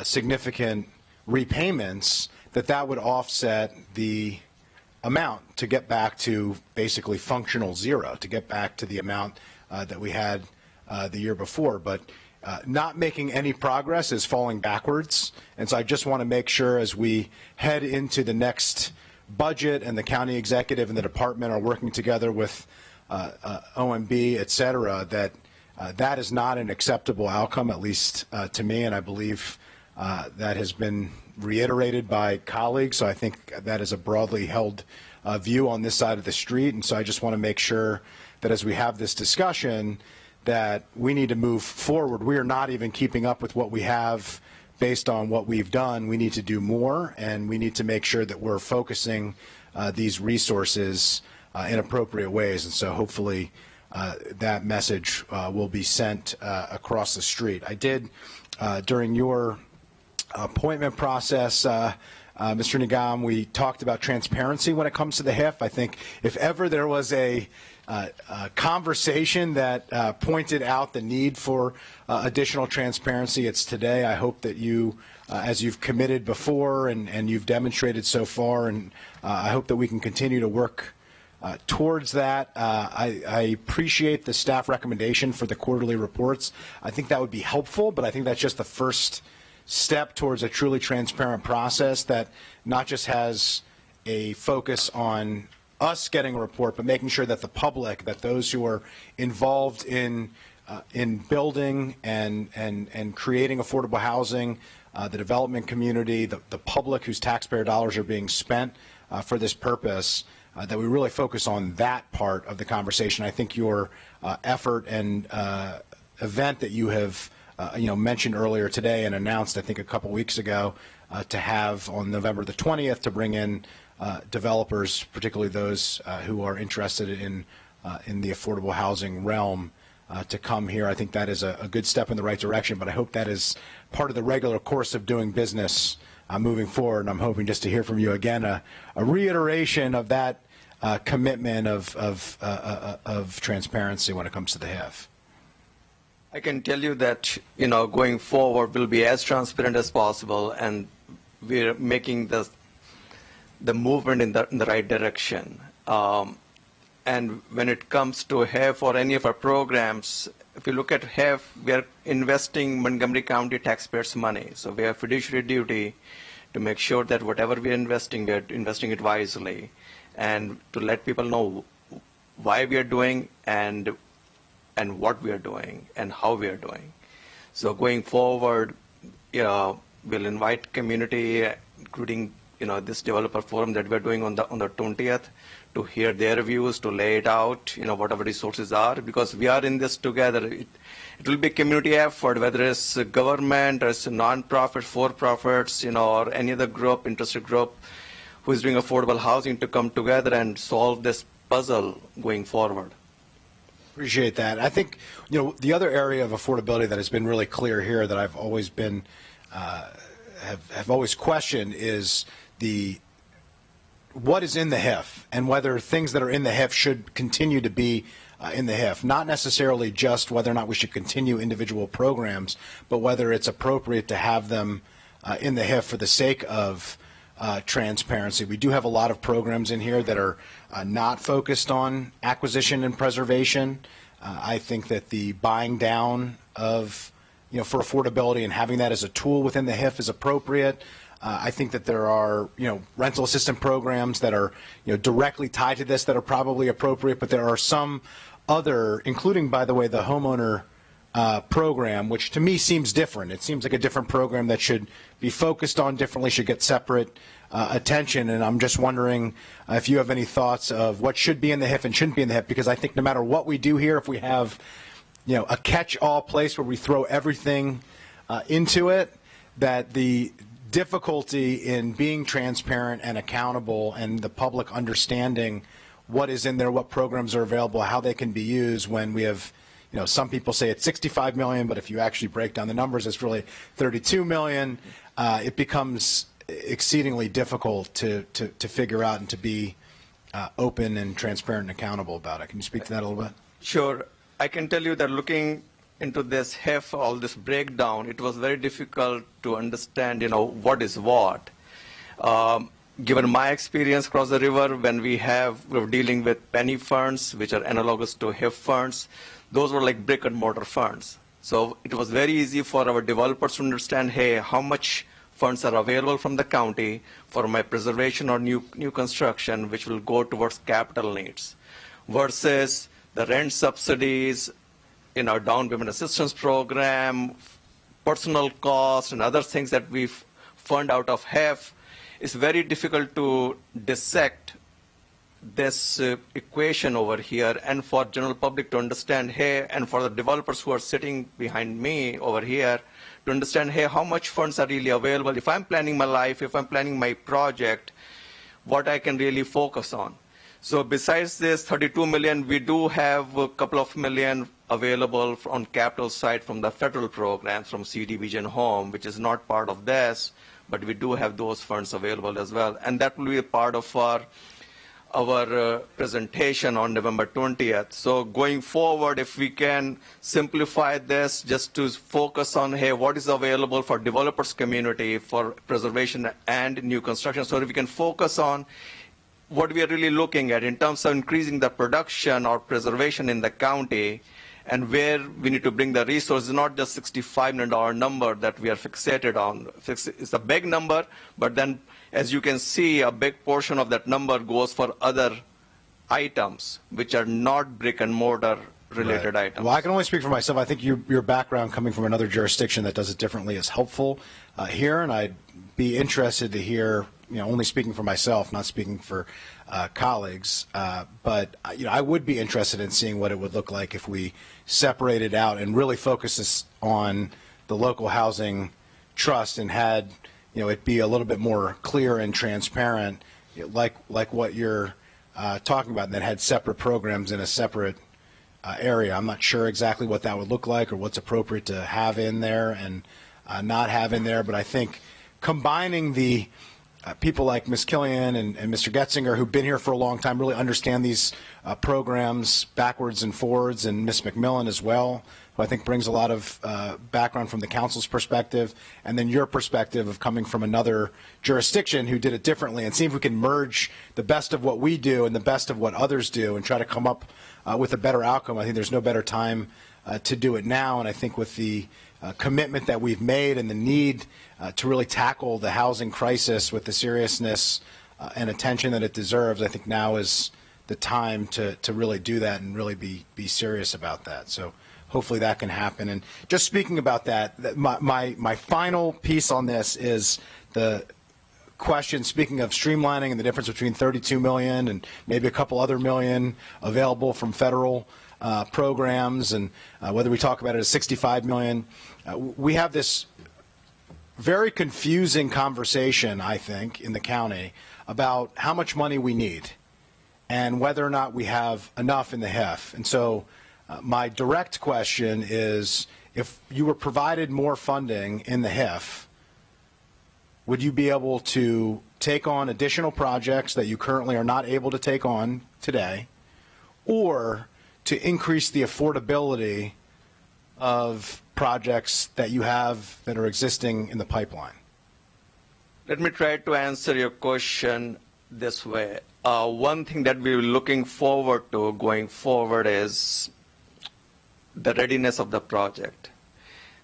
[SPEAKER 6] significant repayments, that would offset the amount to get back to basically functional zero, to get back to the amount that we had the year before. But not making any progress is falling backwards. And so I just want to make sure, as we head into the next budget and the county executive and the department are working together with OMB, et cetera, that that is not an acceptable outcome, at least to me, and I believe that has been reiterated by colleagues. So I think that is a broadly held view on this side of the street. And so I just want to make sure that as we have this discussion, that we need to move forward. We are not even keeping up with what we have based on what we've done. We need to do more, and we need to make sure that we're focusing these resources in appropriate ways. And so hopefully that message will be sent across the street. I did, during your appointment process, Mr. Nigam, we talked about transparency when it comes to the HIF. I think if ever there was a conversation that pointed out the need for additional transparency, it's today. I hope that you, as you've committed before and you've demonstrated so far, and I hope that we can continue to work towards that. I appreciate the staff recommendation for the quarterly reports. I think that would be helpful, but I think that's just the first step towards a truly transparent process that not just has a focus on us getting a report, but making sure that the public, that those who are involved in building and creating affordable housing, the development community, the public whose taxpayer dollars are being spent for this purpose, that we really focus on that part of the conversation. I think your effort and event that you have mentioned earlier today and announced, I think, a couple weeks ago, to have on November the 20th to bring in developers, particularly those who are interested in the affordable housing realm, to come here. I think that is a good step in the right direction, but I hope that is part of the regular course of doing business moving forward. And I'm hoping just to hear from you again a reiteration of that commitment of transparency when it comes to the HIF.
[SPEAKER 3] I can tell you that, going forward, we'll be as transparent as possible, and we're making the movement in the right direction. And when it comes to HEF or any of our programs, if you look at HEF, we are investing Montgomery County taxpayers' money. So we have fiduciary duty to make sure that whatever we're investing it wisely, and to let people know why we are doing and what we are doing and how we are doing. So going forward, we'll invite community, including this developer forum that we're doing on the 20th, to hear their views, to lay it out, whatever resources are, because we are in this together. It will be a community effort, whether it's government or it's a non-profit, for-profits, or any other group, interested group who is doing affordable housing to come together and solve this puzzle going forward.
[SPEAKER 6] Appreciate that. I think, the other area of affordability that has been really clear here that I've always been, have always questioned is what is in the HIF and whether things that are in the HIF should continue to be in the HIF, not necessarily just whether or not we should continue individual programs, but whether it's appropriate to have them in the HIF for the sake of transparency. We do have a lot of programs in here that are not focused on acquisition and preservation. I think that the buying down of, for affordability and having that as a tool within the HIF is appropriate. I think that there are, rental assistance programs that are, directly tied to this that are probably appropriate, but there are some other, including, by the way, the homeowner program, which to me seems different. It seems like a different program that should be focused on differently, should get separate attention. And I'm just wondering if you have any thoughts of what should be in the HIF and shouldn't be in the HIF, because I think no matter what we do here, if we have, a catch-all place where we throw everything into it, that the difficulty in being transparent and accountable and the public understanding what is in there, what programs are available, how they can be used when we have, some people say it's 65 million, but if you actually break down the numbers, it's really 32 million. It becomes exceedingly difficult to figure out and to be open and transparent and accountable about it. Can you speak to that a little bit?
[SPEAKER 3] Sure. I can tell you that looking into this HIF, all this breakdown, it was very difficult to understand, what is what. Given my experience across the river, when we're dealing with penny funds, which are analogous to HIF funds, those were like brick and mortar funds. So it was very easy for our developers to understand, hey, how much funds are available from the county for my preservation or new construction, which will go towards capital needs, versus the rent subsidies in our down payment assistance program, personal costs, and other things that we fund out of HIF. It's very difficult to dissect this equation over here, and for general public to understand, hey, and for the developers who are sitting behind me over here, to understand, hey, how much funds are really available. If I'm planning my life, if I'm planning my project, what I can really focus on. So besides this 32 million, we do have a couple of million available on capital side from the federal programs, from CDBG and Home, which is not part of this, but we do have those funds available as well. And that will be a part of our presentation on November 20th. So going forward, if we can simplify this just to focus on, hey, what is available for developers community for preservation and new construction, so that we can focus on what we are really looking at in terms of increasing the production or preservation in the county, and where we need to bring the resources, not just $65 million number that we are fixated on. It's a big number, but then, as you can see, a big portion of that number goes for other items, which are not brick and mortar related items.
[SPEAKER 6] Well, I can only speak for myself. I think your background coming from another jurisdiction that does it differently is helpful here, and I'd be interested to hear, only speaking for myself, not speaking for colleagues, but I would be interested in seeing what it would look like if we separated out and really focused this on the local housing trust and had it be a little bit more clear and transparent, like what you're talking about, and then had separate programs in a separate area. I'm not sure exactly what that would look like or what's appropriate to have in there and not have in there, but I think combining the people like Ms. Killian and Mr. Getzinger, who've been here for a long time, really understand these programs backwards and forwards, and Ms. McMillan as well, who I think brings a lot of background from the council's perspective, and then your perspective of coming from another jurisdiction who did it differently, and see if we can merge the best of what we do and the best of what others do and try to come up with a better outcome. I think there's no better time to do it now, and I think with the commitment that we've made and the need to really tackle the housing crisis with the seriousness and attention that it deserves, I think now is the time to really do that and really be serious about that. So hopefully that can happen. And just speaking about that, my final piece on this is the question, speaking of streamlining and the difference between 32 million and maybe a couple other million available from federal programs, and whether we talk about it as 65 million, we have this very confusing conversation, I think, in the county about how much money we need and whether or not we have enough in the HIF. And so my direct question is, if you were provided more funding in the HIF, would you be able to take on additional projects that you currently are not able to take on today, or to increase the affordability of projects that you have that are existing in the pipeline?
[SPEAKER 3] Let me try to answer your question this way. One thing that we're looking forward to going forward is the readiness of the project.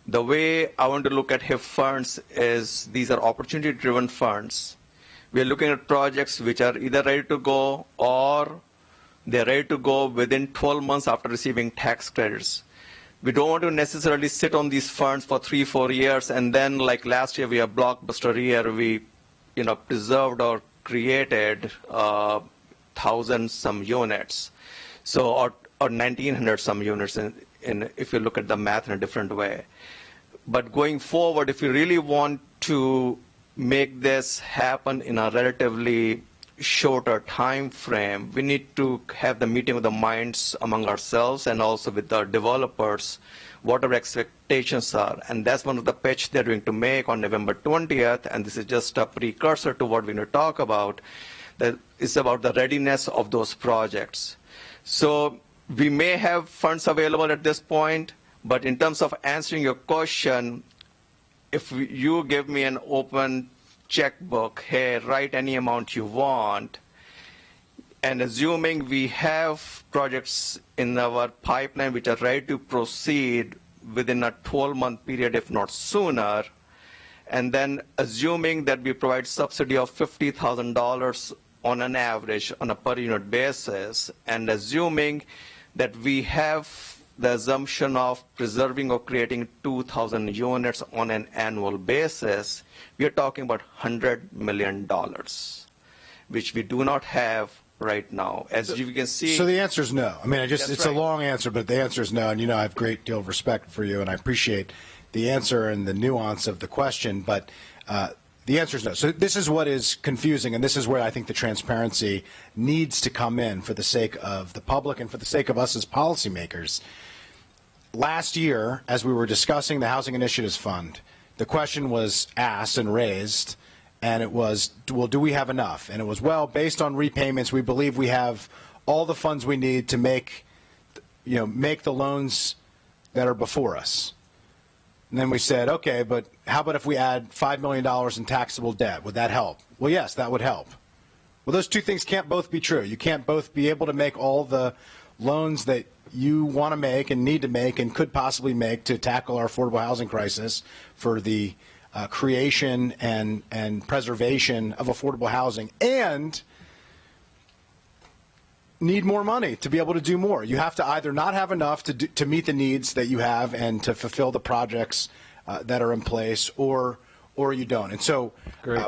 [SPEAKER 3] The way I want to look at HIF funds is these are opportunity-driven funds. We are looking at projects which are either ready to go or they're ready to go within 12 months after receiving tax credits. We don't want to necessarily sit on these funds for 3-4 years and then, like last year, we have blockbuster year, we preserved or created 1,000 some units, so or 1,900 some units in if you look at the math in a different way. But going forward, if we really want to make this happen in a relatively shorter time frame, we need to have the meeting of the minds among ourselves and also with the developers, what our expectations are. And that's one of the pitch they're going to make on November 20th, and this is just a precursor to what we're going to talk about. That is about the readiness of those projects. So we may have funds available at this point, but in terms of answering your question, if you give me an open checkbook, hey, write any amount you want, and assuming we have projects in our pipeline which are ready to proceed within a 12-month period, if not sooner, and then assuming that we provide subsidy of $50,000 on an average on a per unit basis, and assuming that we have the assumption of preserving or creating 2,000 units on an annual basis, we are talking about $100 million, which we do not have right now. As you can see.
[SPEAKER 6] So the answer is no. I mean, it's
[SPEAKER 3] That's
[SPEAKER 6] a
[SPEAKER 3] right.
[SPEAKER 6] long answer, but the answer is no. And I have a great deal of respect for you, and I appreciate the answer and the nuance of the question, but the answer is no. So this is what is confusing, and this is where I think the transparency needs to come in for the sake of the public and for the sake of us as policymakers. Last year, as we were discussing the Housing Initiatives Fund, the question was asked and raised, and it was, well, do we have enough? And it was, well, based on repayments, we believe we have all the funds we need to make the loans that are before us. And then we said, okay, but how about if we add $5 million in taxable debt? Would that help? Well, yes, that would help. Well, those two things can't both be true. You can't both be able to make all the loans that you want to make and need to make and could possibly make to tackle our affordable housing crisis for the creation and preservation of affordable housing, and need more money to be able to do more. You have to either not have enough to meet the needs that you have and to fulfill the projects that are in place, or you don't. And so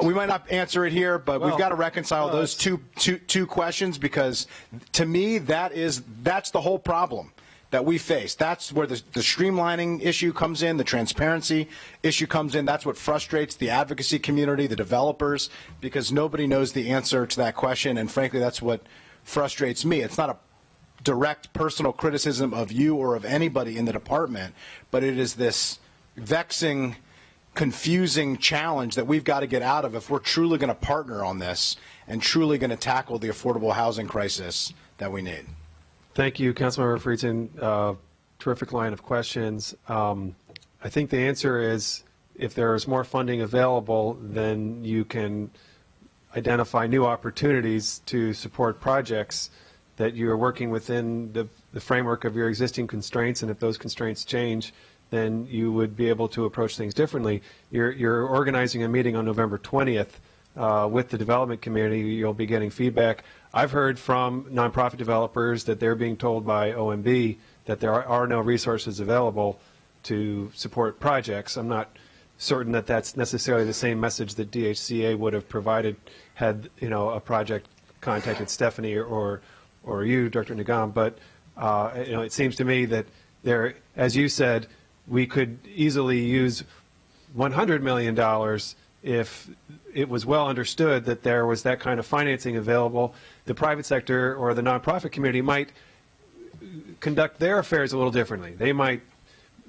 [SPEAKER 6] we might not answer it here, but we've got to reconcile those two questions, because to me that's the whole problem that we face. That's where the streamlining issue comes in, the transparency issue comes in. That's what frustrates the advocacy community, the developers, because nobody knows the answer to that question, and frankly that's what frustrates me. It's not a direct personal criticism of you or of anybody in the department, but it is this vexing, confusing challenge that we've got to get out of if we're truly going to partner on this and truly going to tackle the affordable housing crisis that we need.
[SPEAKER 1] Thank you, Councilmember Friedson. Terrific line of questions. I think the answer is, if there is more funding available, then you can identify new opportunities to support projects that you're working within the framework of your existing constraints, and if those constraints change, then you would be able to approach things differently. You're organizing a meeting on November 20th with the development community. You'll be getting feedback. I've heard from nonprofit developers that they're being told by OMB that there are no resources available to support projects. I'm not certain that that's necessarily the same message that DHCA would have provided had, a project contacted Stephanie or you, Director Nagam, but, it seems to me that there, as you said, we could easily use $100 million if it was well understood that there was that kind of financing available. The private sector or the nonprofit community might conduct their affairs a little differently. They might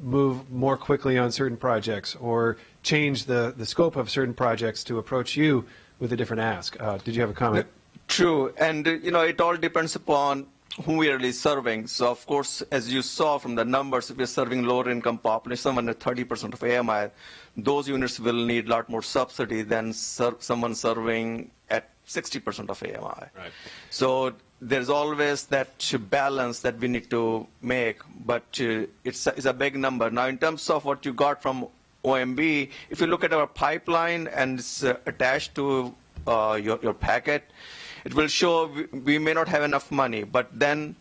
[SPEAKER 1] move more quickly on certain projects or change the scope of certain projects to approach you with a different ask. Did you have a comment?
[SPEAKER 3] True, and it all depends upon who we are really serving. So of course, as you saw from the numbers, if we're serving lower income population, someone at 30% of AMI, those units will need a lot more subsidy than someone serving at 60% of AMI.
[SPEAKER 5] Right.
[SPEAKER 3] So there's always that balance that we need to make, but it's a big number. Now, in terms of what you got from OMB, if you look at our pipeline and it's attached to your packet, it will show we may not have enough money, but then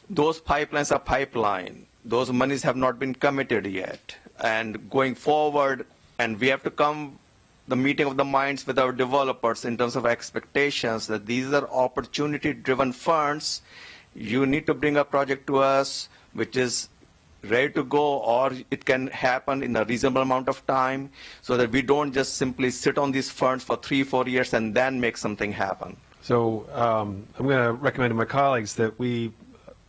[SPEAKER 3] those pipelines are pipeline. Those monies have not been committed yet. And going forward, and we have to come the meeting of the minds with our developers in terms of expectations that these are opportunity-driven funds. You need to bring a project to us which is ready to go, or it can happen in a reasonable amount of time, so that we don't just simply sit on these funds for 3-4 years and then make something happen.
[SPEAKER 1] So I'm going to recommend to my colleagues that we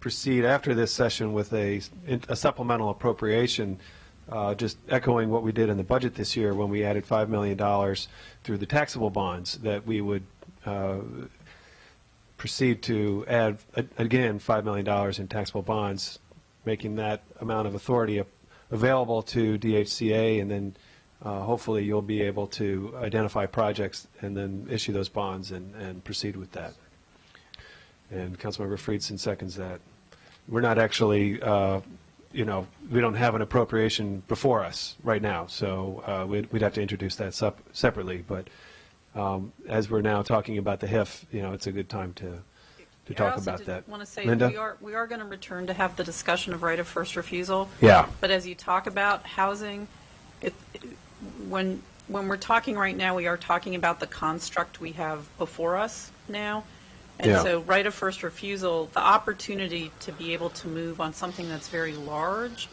[SPEAKER 1] proceed after this session with a supplemental appropriation, just echoing what we did in the budget this year when we added $5 million through the taxable bonds, that we would proceed to add, again, $5 million in taxable bonds, making that amount of authority available to DHCA, and then hopefully you'll be able to identify projects and then issue those bonds and proceed with that. And Councilmember Friedson seconds that. We're not actually, we don't have an appropriation before us right now, so we'd have to introduce that separately. But as we're now talking about the HIF, it's a good time to talk about that.
[SPEAKER 2] I also want to say
[SPEAKER 1] Linda?
[SPEAKER 2] we are going to return to have the discussion of right of first refusal.
[SPEAKER 1] Yeah.
[SPEAKER 2] But as you talk about housing, when we're talking right now, we are talking about the construct we have before us now. And
[SPEAKER 1] Yeah.
[SPEAKER 2] so right of first refusal, the opportunity to be able to move on something that's very large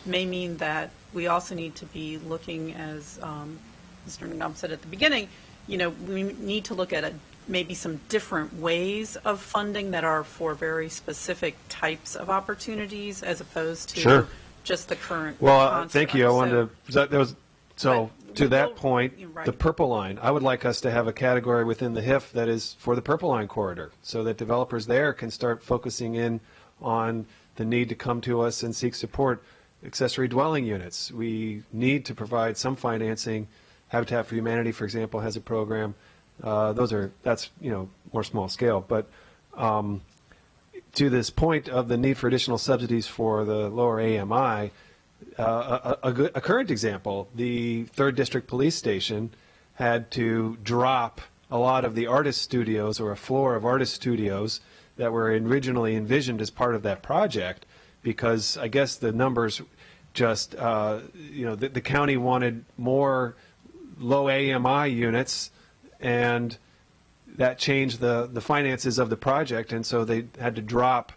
[SPEAKER 2] may mean that we also need to be looking, as Mr. Nagam said at the beginning, we need to look at maybe some different ways of funding that are for very specific types of opportunities as opposed to
[SPEAKER 1] Sure.
[SPEAKER 2] just the current
[SPEAKER 1] Well, thank you. I
[SPEAKER 2] construct.
[SPEAKER 1] wanted to, so
[SPEAKER 2] But
[SPEAKER 1] to
[SPEAKER 2] we
[SPEAKER 1] that
[SPEAKER 2] will-
[SPEAKER 1] point,
[SPEAKER 2] you're right.
[SPEAKER 1] the purple line, I would like us to have a category within the HIF that is for the purple line corridor, so that developers there can start focusing in on the need to come to us and seek support. Accessory dwelling units, we need to provide some financing. Habitat for Humanity, for example, has a program. That's more small scale, but to this point of the need for additional subsidies for the lower AMI, a current example, the 3rd District Police Station had to drop a lot of the artist studios, or a floor of artist studios that were originally envisioned as part of that project, because I guess the numbers just, the county wanted more low AMI units, and that changed the finances of the project, and so they had to drop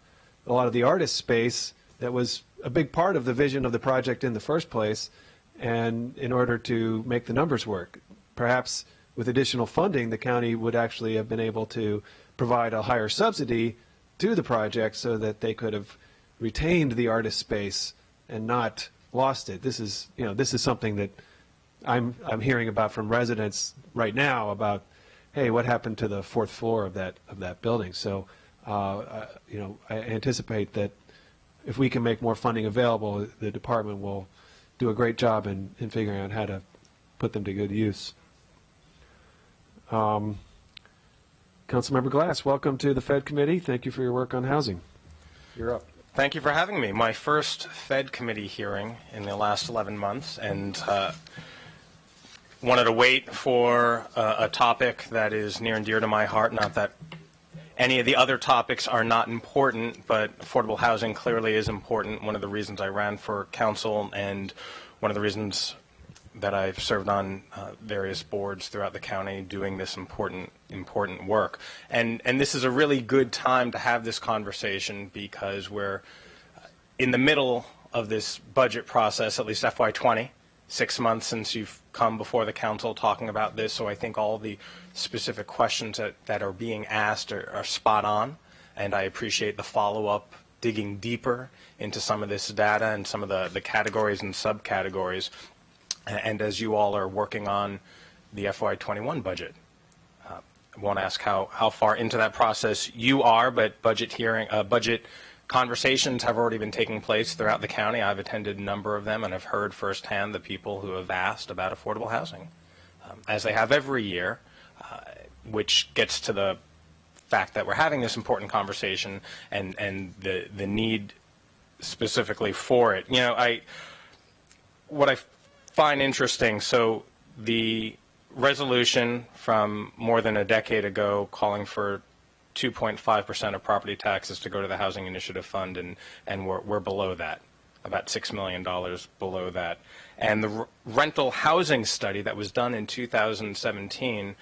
[SPEAKER 1] a lot of the artist space that was a big part of the vision of the project in the first place, and in order to make the numbers work. Perhaps with additional funding, the county would actually have been able to provide a higher subsidy to the project so that they could have retained the artist space and not lost it. This is something that I'm hearing about from residents right now about, hey, what happened to the 4th floor of that building? So, I anticipate that if we can make more funding available, the department will do a great job in figuring out how to put them to good use. Councilmember Glass, welcome to the FED committee. Thank you for your work on housing. You're up.
[SPEAKER 9] Thank you for having me. My first FED committee hearing in the last 11 months, and wanted to wait for a topic that is near and dear to my heart. Not that any of the other topics are not important, but affordable housing clearly is important. One of the reasons I ran for council, and one of the reasons that I've served on various boards throughout the county doing this important work. And this is a really good time to have this conversation because we're in the middle of this budget process, at least FY20, 6 months since you've come before the council talking about this. So I think all the specific questions that are being asked are spot on. And I appreciate the follow-up, digging deeper into some of this data and some of the categories and subcategories. And as you all are working on the FY21 budget, I won't ask how far into that process you are, but budget conversations have already been taking place throughout the county. I've attended a number of them and have heard firsthand the people who have asked about affordable housing, as they have every year, which gets to the fact that we're having this important conversation and the need specifically for it. You know, what I find interesting, so the resolution from more than a decade ago calling for 2.5% of property taxes to go to the Housing Initiative Fund, and we're below that, about $6 million below that. And the rental housing study that was done in 2017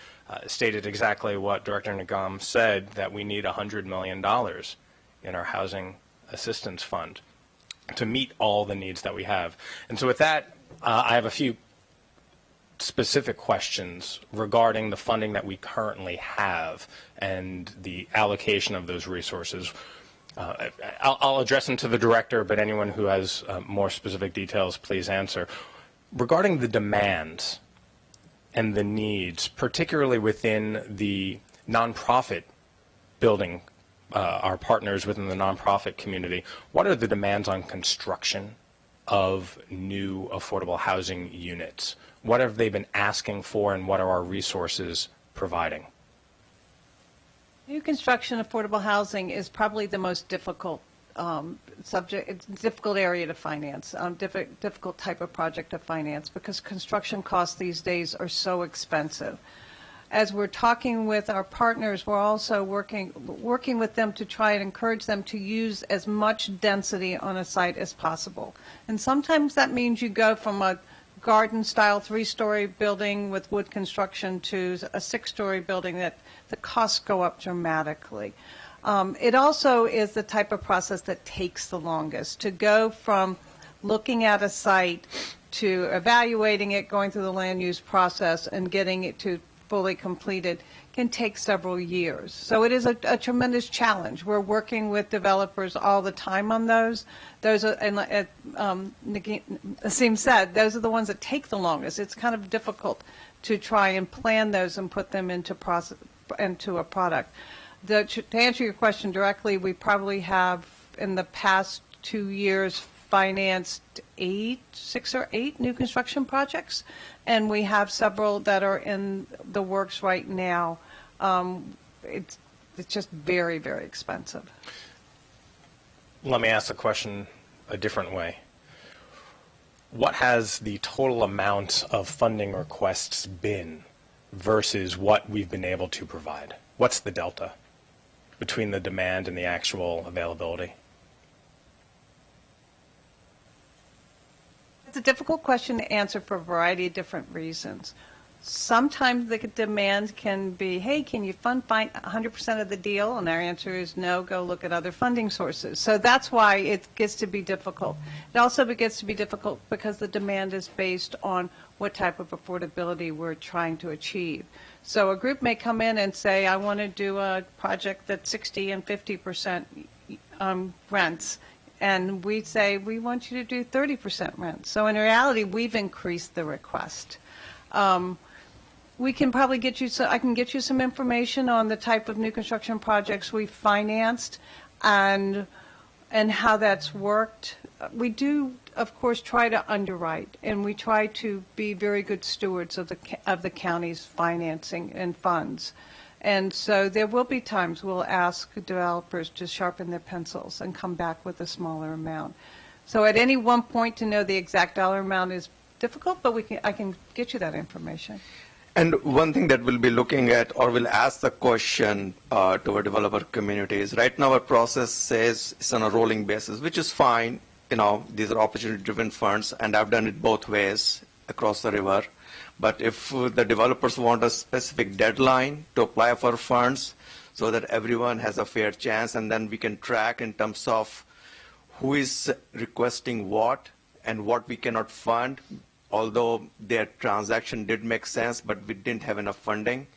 [SPEAKER 9] stated exactly what Director Nagam said, that we need $100 million in our Housing Assistance Fund to meet all the needs that we have. And so with that, I have a few specific questions regarding the funding that we currently have and the allocation of those resources. I'll address them to the director, but anyone who has more specific details, please answer. Regarding the demands and the needs, particularly within the nonprofit building, our partners within the nonprofit community, what are the demands on construction of new affordable housing units? What have they been asking for, and what are our resources providing?
[SPEAKER 4] New construction affordable housing is probably the most difficult subject. It's a difficult area to finance, difficult type of project to finance, because construction costs these days are so expensive. As we're talking with our partners, we're also working with them to try and encourage them to use as much density on a site as possible. And sometimes that means you go from a garden-style 3-story building with wood construction to a 6-story building that the costs go up dramatically. It also is the type of process that takes the longest. To go from looking at a site to evaluating it, going through the land use process, and getting it to fully completed can take several years. So it is a tremendous challenge. We're working with developers all the time on those. Those are, and Asim said, those are the ones that take the longest. It's kind of difficult to try and plan those and put them into a product. To answer your question directly, we probably have in the past 2 years financed 6 or 8 new construction projects, and we have several that are in the works right now. It's just very, very expensive.
[SPEAKER 9] Let me ask the question a different way. What has the total amount of funding requests been versus what we've been able to provide? What's the delta between the demand and the actual availability?
[SPEAKER 4] It's a difficult question to answer for a variety of different reasons. Sometimes the demand can be, hey, can you fund 100% of the deal? And our answer is no, go look at other funding sources. So that's why it gets to be difficult. It also gets to be difficult because the demand is based on what type of affordability we're trying to achieve. So a group may come in and say, I want to do a project that's 60 and 50% rents. And we say, we want you to do 30% rent. So in reality, we've increased the request. We can probably get you, I can get you some information on the type of new construction projects we financed and how that's worked. We do, of course, try to underwrite, and we try to be very good stewards of the county's financing and funds. And so there will be times we'll ask developers to sharpen their pencils and come back with a smaller amount. So at any one point to know the exact dollar amount is difficult, but I can get you that information.
[SPEAKER 3] And one thing that we'll be looking at, or we'll ask the question to our developer community is, right now our process says it's on a rolling basis, which is fine. You know, these are opportunity-driven funds, and I've done it both ways. across the river. But if the developers want a specific deadline to apply for funds so that everyone has a fair chance, and then we can track in terms of who is requesting what and what we cannot fund, although their transaction did make sense, but we didn't have enough funding.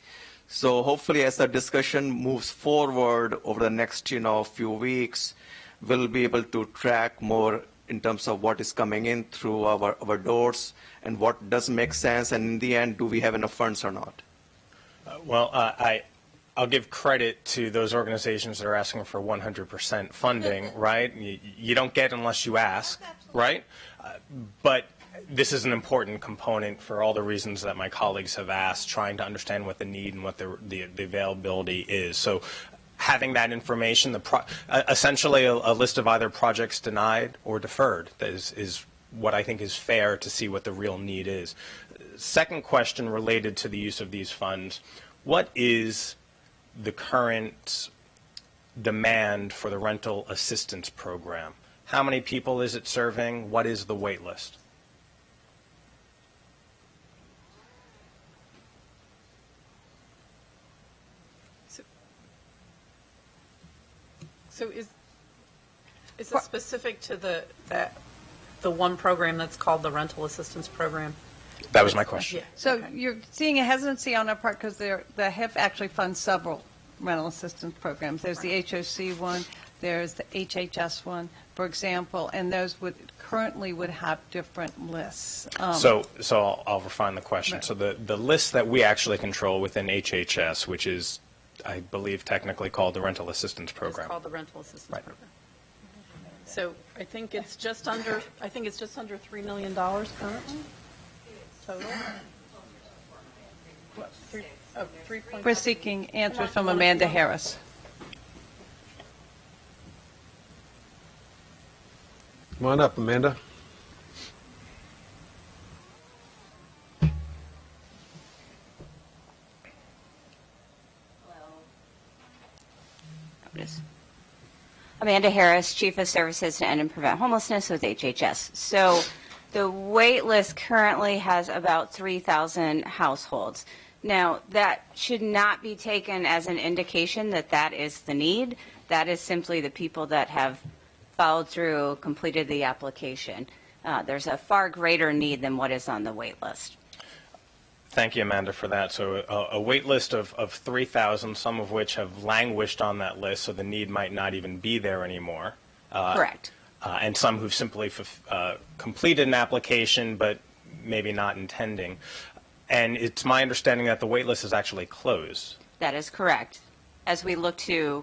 [SPEAKER 3] So hopefully as the discussion moves forward over the next, few weeks, we'll be able to track more in terms of what is coming in through our doors and what does make sense, and in the end, do we have enough funds or not?
[SPEAKER 9] I'll give credit to those organizations that are asking for 100% funding, right? You don't get unless you ask, right? But this is an important component for all the reasons that my colleagues have asked, trying to understand what the need and what the availability is. So having that information, essentially a list of either projects denied or deferred, that is what I think is fair to see what the real need is. Second question related to the use of these funds, what is the current demand for the rental assistance program? How many people is it serving? What is the wait list?
[SPEAKER 2] So is this specific to the one program that's called the rental assistance program?
[SPEAKER 9] That was my question.
[SPEAKER 2] Yeah.
[SPEAKER 4] So
[SPEAKER 2] Okay.
[SPEAKER 4] you're seeing a hesitancy on our part because the HIF actually funds several rental assistance programs. There's the HOC one, there's the HHS one, for example, and those currently would have different lists.
[SPEAKER 9] So I'll refine the question.
[SPEAKER 4] Right.
[SPEAKER 9] So the list that we actually control within HHS, which is, I believe, technically called the Rental Assistance
[SPEAKER 2] It's
[SPEAKER 9] Program.
[SPEAKER 2] called the rental assistance
[SPEAKER 9] Right.
[SPEAKER 2] program. So I think it's just under $3 million currently total. What, 3.5?
[SPEAKER 4] We're seeking answers from Amanda Harris.
[SPEAKER 1] Come on up, Amanda.
[SPEAKER 10] Amanda Harris, Chief of Services to End and Prevent Homelessness with HHS. So the wait list currently has about 3,000 households. Now, that should not be taken as an indication that that is the need. That is simply the people that have followed through, completed the application. There's a far greater need than what is on the wait list.
[SPEAKER 9] Thank you, Amanda, for that. So a wait list of 3,000, some of which have languished on that list, so the need might not even be there anymore.
[SPEAKER 10] Correct.
[SPEAKER 9] And some who've simply completed an application, but maybe not intending. And it's my understanding that the wait list is actually closed.
[SPEAKER 10] That is correct. As we look to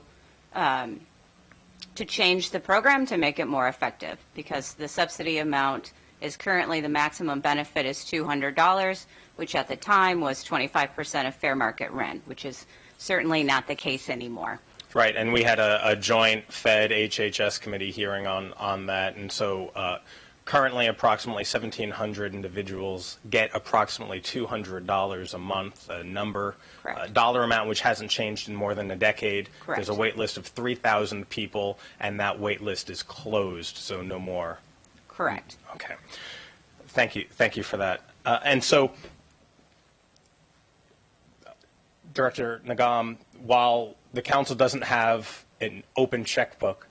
[SPEAKER 10] change the program to make it more effective, because the subsidy amount is currently, the maximum benefit is $200, which at the time was 25% of fair market rent, which is certainly not the case anymore.
[SPEAKER 9] Right, and we had a joint PHED HHS committee hearing on that, and so currently approximately 1,700 individuals get approximately $200 a month, a number,
[SPEAKER 10] Correct.
[SPEAKER 9] dollar amount which hasn't changed in more than a decade.
[SPEAKER 10] Correct.
[SPEAKER 9] There's a wait list of 3,000 people, and that wait list is closed, so no more.
[SPEAKER 10] Correct.
[SPEAKER 9] Okay. Thank you for that. And so, Director Nagam, while the council doesn't have an open checkbook,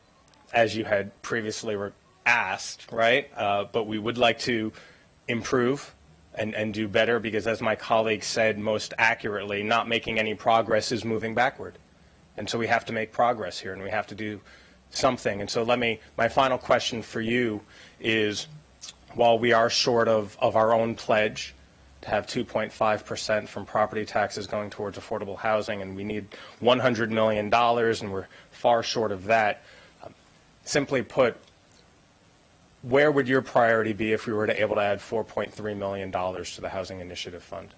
[SPEAKER 9] as you had previously asked, right? But we would like to improve and do better, because as my colleague said most accurately, not making any progress is moving backward. And so we have to make progress here, and we have to do something. And so my final question for you is, while we are short of our own pledge to have 2.5% from property taxes going towards affordable housing, and we need $100 million, and we're far short of that, simply put, where would your priority be if we were to able to add $4.3 million to the Housing Initiative Fund?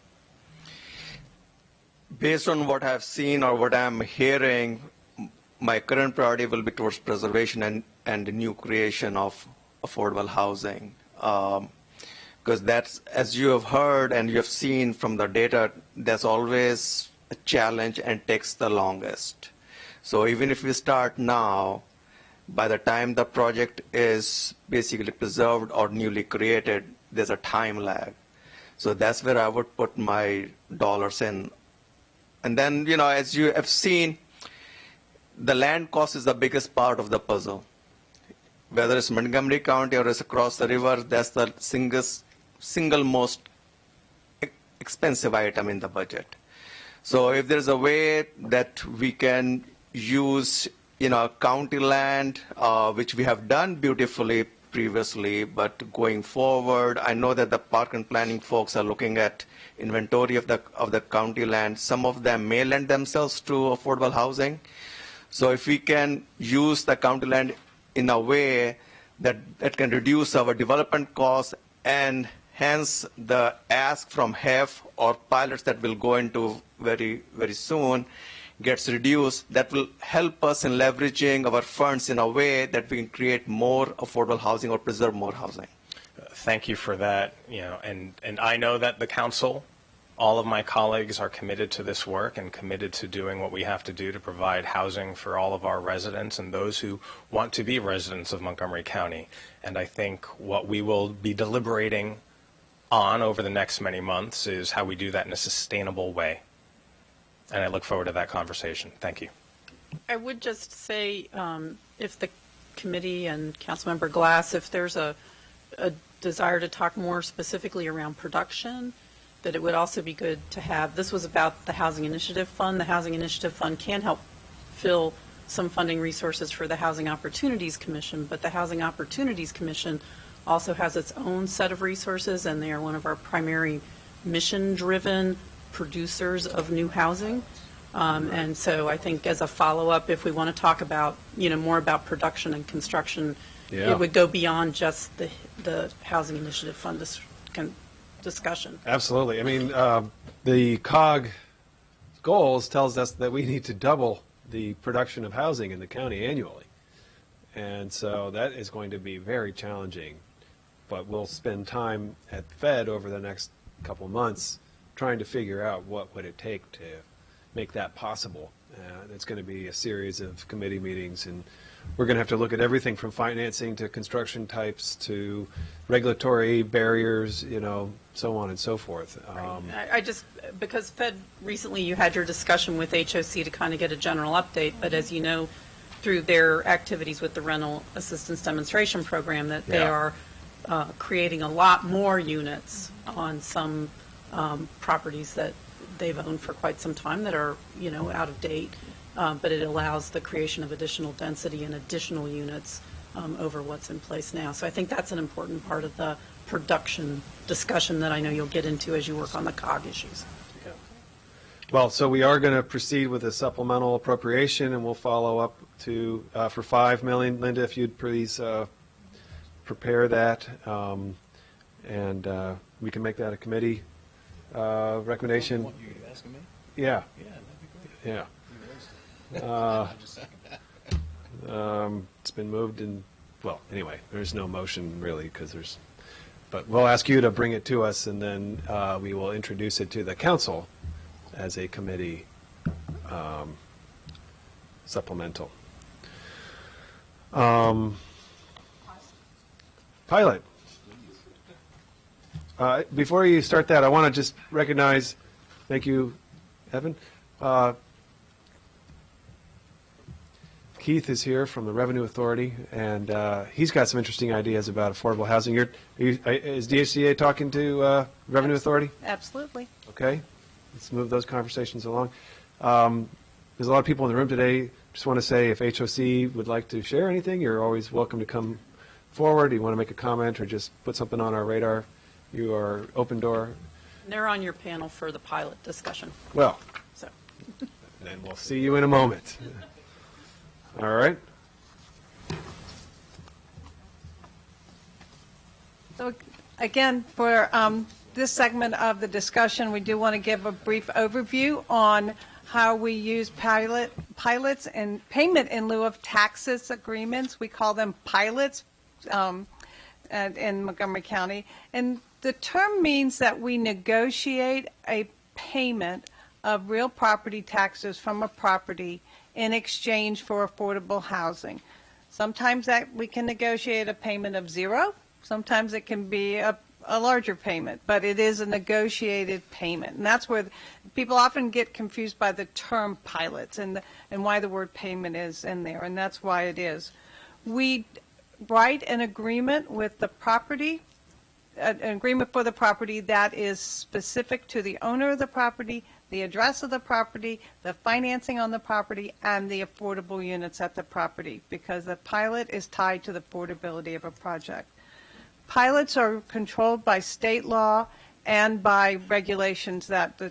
[SPEAKER 3] Based on what I've seen or what I'm hearing, my current priority will be towards preservation and the new creation of affordable housing. Because that's, as you have heard and you have seen from the data, that's always a challenge and takes the longest. So even if we start now, by the time the project is basically preserved or newly created, there's a time lag. So that's where I would put my dollars in. And then, as you have seen, the land cost is the biggest part of the puzzle. Whether it's Montgomery County or it's across the river, that's the single most expensive item in the budget. So if there's a way that we can use, county land, which we have done beautifully previously, but going forward, I know that the park and planning folks are looking at inventory of the county land. Some of them may lend themselves to affordable housing. So if we can use the county land in a way that can reduce our development costs, and hence the ask from HEF or pilots that will go into very, very soon gets reduced, that will help us in leveraging our funds in a way that we can create more affordable housing or preserve more housing.
[SPEAKER 9] Thank you for that. And I know that the council, all of my colleagues are committed to this work and committed to doing what we have to do to provide housing for all of our residents and those who want to be residents of Montgomery County. And I think what we will be deliberating on over the next many months is how we do that in a sustainable way. And I look forward to that conversation. Thank you.
[SPEAKER 2] I would just say, if the committee and Councilmember Glass, if there's a desire to talk more specifically around production, that it would also be good to have, this was about the Housing Initiative Fund. The Housing Initiative Fund can help fill some funding resources for the Housing Opportunities Commission, but the Housing Opportunities Commission also has its own set of resources, and they are one of our primary mission-driven producers of new housing. And so I think as a follow-up, if we want to talk about, more about production and construction, it would go beyond just the Housing Initiative Fund discussion.
[SPEAKER 1] Absolutely. I mean, the COG goals tells us that we need to double the production of housing in the county annually. And so that is going to be very challenging. But we'll spend time at PHED over the next couple of months trying to figure out what would it take to make that possible. It's going to be a series of committee meetings, and we're going to have to look at everything from financing to construction types to regulatory barriers, so on and so forth.
[SPEAKER 2] I just, because PHED, recently you had your discussion with HOC to kind of get a general update, but as you know, through their activities with the Rental Assistance Demonstration Program, that they are creating a lot more units on some properties that they've owned for quite some time that are, out of date, but it allows the creation of additional density and additional units over what's in place now. So I think that's an important part of the production discussion that I know you'll get into as you work on the COG issues.
[SPEAKER 1] Well, so we are going to proceed with a supplemental appropriation, and we'll follow up to for $5 million. Linda, if you'd please prepare that, and we can make that a committee recommendation.
[SPEAKER 5] You asking me?
[SPEAKER 1] Yeah.
[SPEAKER 5] Yeah, that'd be great.
[SPEAKER 1] Yeah. It's been moved and, well, anyway, there's no motion really because but we'll ask you to bring it to us, and then we will introduce it to the council as a committee supplemental. Pilot. Before you start that, I want to just recognize, thank you, Evan. Keith is here from the Revenue Authority, and he's got some interesting ideas about affordable housing. Is DHCA talking to Revenue Authority?
[SPEAKER 4] Absolutely.
[SPEAKER 1] Okay, let's move those conversations along. There's a lot of people in the room today. Just want to say if HOC would like to share anything, you're always welcome to come forward. You want to make a comment or just put something on our radar, you are open door.
[SPEAKER 2] They're on your panel for the pilot discussion.
[SPEAKER 1] Well,
[SPEAKER 2] So.
[SPEAKER 1] then we'll see you in a moment. All right.
[SPEAKER 4] So again, for this segment of the discussion, we do want to give a brief overview on how we use pilots and payment in lieu of taxes agreements. We call them pilots in Montgomery County. And the term means that we negotiate a payment of real property taxes from a property in exchange for affordable housing. Sometimes that we can negotiate a payment of zero. Sometimes it can be a a larger payment, but it is a negotiated payment. And that's where people often get confused by the term pilots and why the word payment is in there, and that's why it is. We write an agreement with the property, an agreement for the property that is specific to the owner of the property, the address of the property, the financing on the property, and the affordable units at the property, because the pilot is tied to the affordability of a project. Pilots are controlled by state law and by regulations that the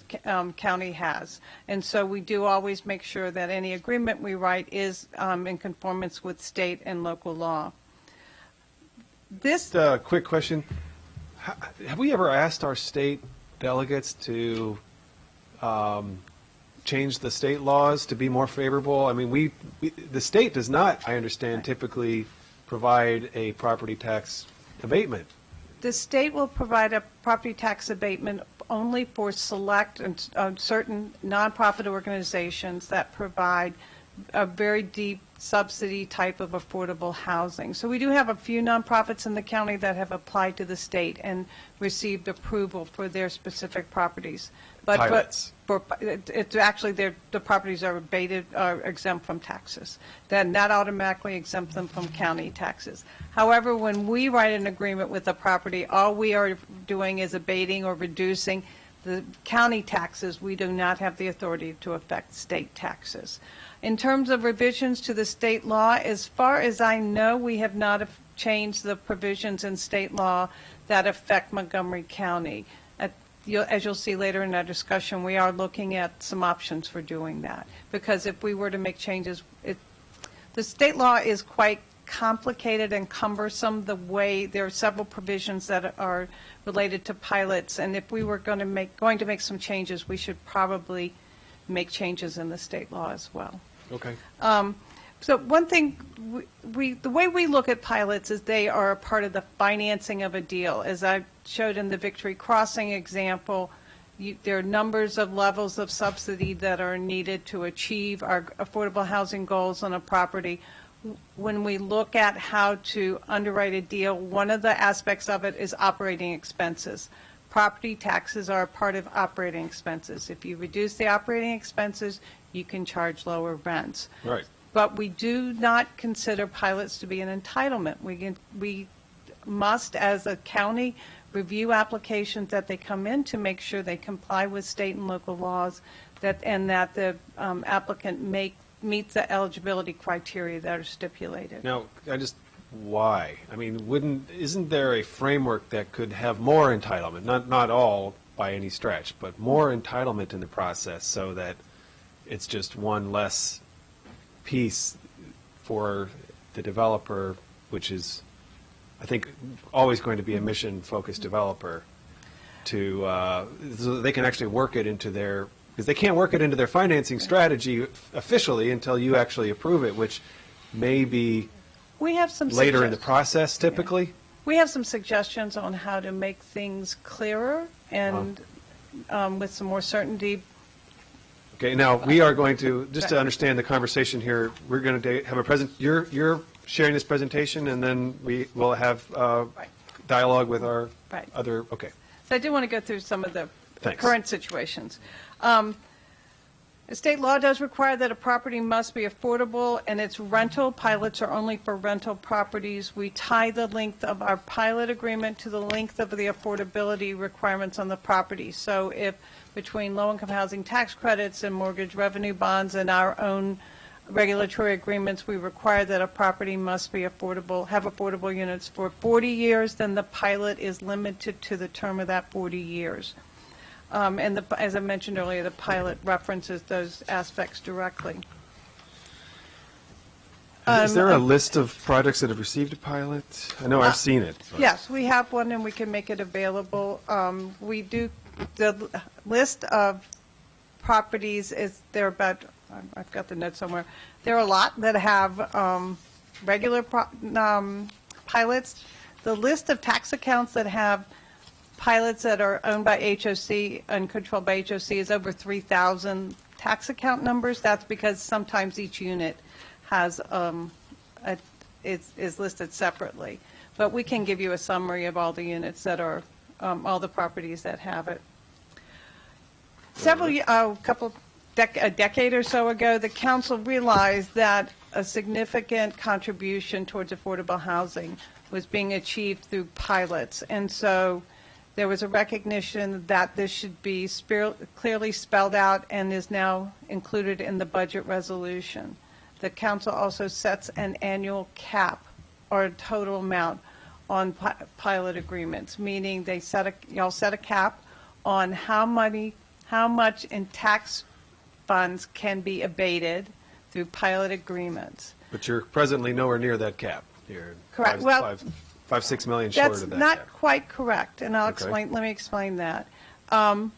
[SPEAKER 4] county has. And so we do always make sure that any agreement we write is in conformance with state and local law. This
[SPEAKER 1] Quick question. Have we ever asked our state delegates to change the state laws to be more favorable? I mean, the state does not, I understand, typically provide a property tax abatement.
[SPEAKER 4] The state will provide a property tax abatement only for select and certain nonprofit organizations that provide a very deep subsidy type of affordable housing. So we do have a few nonprofits in the county that have applied to the state and received approval for their specific properties.
[SPEAKER 1] Pilots.
[SPEAKER 4] It's actually the properties are abated, are exempt from taxes. Then that automatically exempts them from county taxes. However, when we write an agreement with the property, all we are doing is abating or reducing the county taxes. We do not have the authority to affect state taxes. In terms of revisions to the state law, as far as I know, we have not changed the provisions in state law that affect Montgomery County. As you'll see later in our discussion, we are looking at some options for doing that. Because if we were to make changes, the state law is quite complicated and cumbersome. The way there are several provisions that are related to pilots, and if we were going to make some changes, we should probably make changes in the state law as well.
[SPEAKER 1] Okay.
[SPEAKER 4] So one thing, the way we look at pilots is they are a part of the financing of a deal. As I showed in the Victory Crossing example, there are numbers of levels of subsidy that are needed to achieve our affordable housing goals on a property. When we look at how to underwrite a deal, one of the aspects of it is operating expenses. Property taxes are a part of operating expenses. If you reduce the operating expenses, you can charge lower rents.
[SPEAKER 1] Right.
[SPEAKER 4] But we do not consider pilots to be an entitlement. We must, as a county, review applications that they come in to make sure they comply with state and local laws, and that the applicant meets the eligibility criteria that are stipulated.
[SPEAKER 1] Now, why? I mean, isn't there a framework that could have more entitlement? Not all by any stretch, but more entitlement in the process so that it's just one less piece for the developer, which is, I think, always going to be a mission-focused developer, so they can actually work it into because they can't work it into their financing strategy officially until you actually approve it, which may be
[SPEAKER 4] we have some
[SPEAKER 1] later in the process typically.
[SPEAKER 4] Yeah. We have some suggestions on how to make things clearer and with some more certainty.
[SPEAKER 1] Okay, now we are going to, just to understand the conversation here, we're going to have you're sharing this presentation, and then we will have dialogue with our other, okay.
[SPEAKER 4] So I do want to go through some of the
[SPEAKER 1] Thanks.
[SPEAKER 4] current situations. State law does require that a property must be affordable, and its rental. Pilots are only for rental properties. We tie the length of our pilot agreement to the length of the affordability requirements on the property. So if between low-income housing tax credits and mortgage revenue bonds and our own regulatory agreements, we require that a property must be affordable, have affordable units for 40 years, then the pilot is limited to the term of that 40 years. And as I mentioned earlier, the pilot references those aspects directly.
[SPEAKER 1] Is there a list of projects that have received a pilot? I know I've seen it. But.
[SPEAKER 4] Yes, we have one, and we can make it available. We do, the list of properties there are about, I've got the note somewhere, there are a lot that have regular pilots. The list of tax accounts that have pilots that are owned by HOC and controlled by HOC is over 3,000 tax account numbers. That's because sometimes each unit has is listed separately. But we can give you a summary of all the units that are all the properties that have it. A decade or so ago, the council realized that a significant contribution towards affordable housing was being achieved through pilots. And so there was a recognition that this should be clearly spelled out and is now included in the budget resolution. The council also sets an annual cap or total amount on pilot agreements, meaning y'all set a cap on how much in tax funds can be abated through pilot agreements.
[SPEAKER 1] But you're presently nowhere near that cap. You're
[SPEAKER 4] Correct.
[SPEAKER 1] five, 6 million short
[SPEAKER 4] That's
[SPEAKER 1] of that
[SPEAKER 4] not
[SPEAKER 1] cap.
[SPEAKER 4] quite correct, and
[SPEAKER 1] Okay.
[SPEAKER 4] let me explain that. The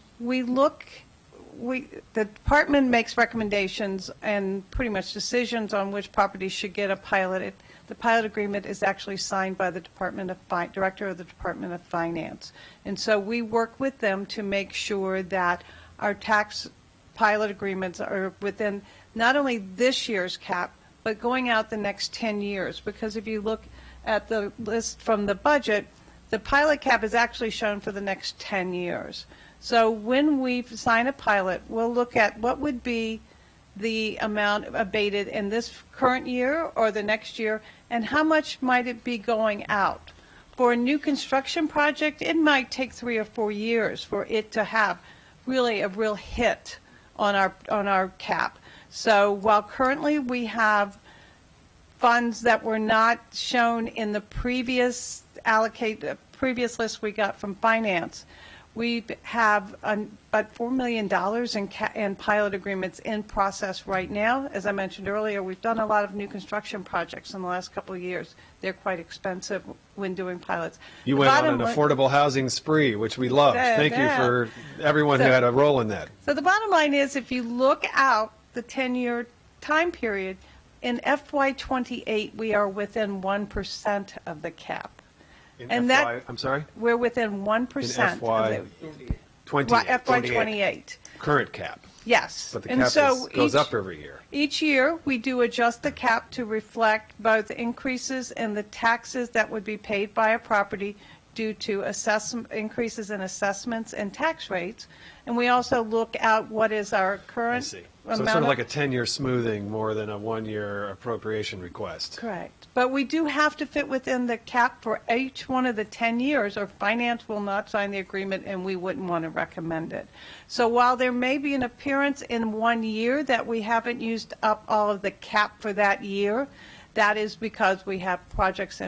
[SPEAKER 4] department makes recommendations and pretty much decisions on which properties should get a pilot. The pilot agreement is actually signed by the Director of the Department of Finance. And so we work with them to make sure that our tax pilot agreements are within not only this year's cap, but going out the next 10 years. Because if you look at the list from the budget, the pilot cap is actually shown for the next 10 years. So when we sign a pilot, we'll look at what would be the amount abated in this current year or the next year, and how much might it be going out. For a new construction project, it might take 3 or 4 years for it to have really a real hit on our cap. So while currently we have funds that were not shown in the previous list we got from finance, we have about $4 million in pilot agreements in process right now. As I mentioned earlier, we've done a lot of new construction projects in the last couple of years. They're quite expensive when doing pilots.
[SPEAKER 1] You
[SPEAKER 4] The
[SPEAKER 1] went on
[SPEAKER 4] bottom
[SPEAKER 1] an
[SPEAKER 4] line-
[SPEAKER 1] affordable housing spree, which we loved. Thank you for everyone who had a role in that.
[SPEAKER 4] So the bottom line is, if you look out the 10-year time period, in FY28, we are within 1% of the cap.
[SPEAKER 1] In
[SPEAKER 4] And
[SPEAKER 1] FY,
[SPEAKER 4] that-
[SPEAKER 1] I'm sorry?
[SPEAKER 4] We're within 1%
[SPEAKER 1] In FY
[SPEAKER 4] of the
[SPEAKER 1] 28.
[SPEAKER 4] FY28.
[SPEAKER 1] Current cap.
[SPEAKER 4] Yes.
[SPEAKER 1] But the
[SPEAKER 4] And
[SPEAKER 1] cap
[SPEAKER 4] so
[SPEAKER 1] goes
[SPEAKER 4] each-
[SPEAKER 1] up every year.
[SPEAKER 4] Each year, we do adjust the cap to reflect both increases in the taxes that would be paid by a property due to increases in assessments and tax rates. And we also look at what is our
[SPEAKER 1] I
[SPEAKER 4] current
[SPEAKER 1] see.
[SPEAKER 4] amount
[SPEAKER 1] So it's sort of like a 10-year smoothing more than a 1-year appropriation request.
[SPEAKER 4] Correct. But we do have to fit within the cap for each one of the 10 years, or finance will not sign the agreement and we wouldn't want to recommend it. So while there may be an appearance in 1 year that we haven't used up all of the cap for that year, that is because we have projects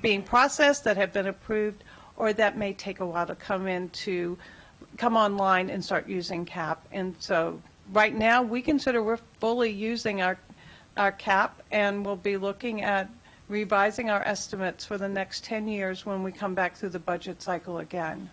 [SPEAKER 4] being processed that have been approved, or that may take a while to come online and start using cap. And so right now, we consider we're fully using our cap, and we'll be looking at revising our estimates for the next 10 years when we come back through the budget cycle again.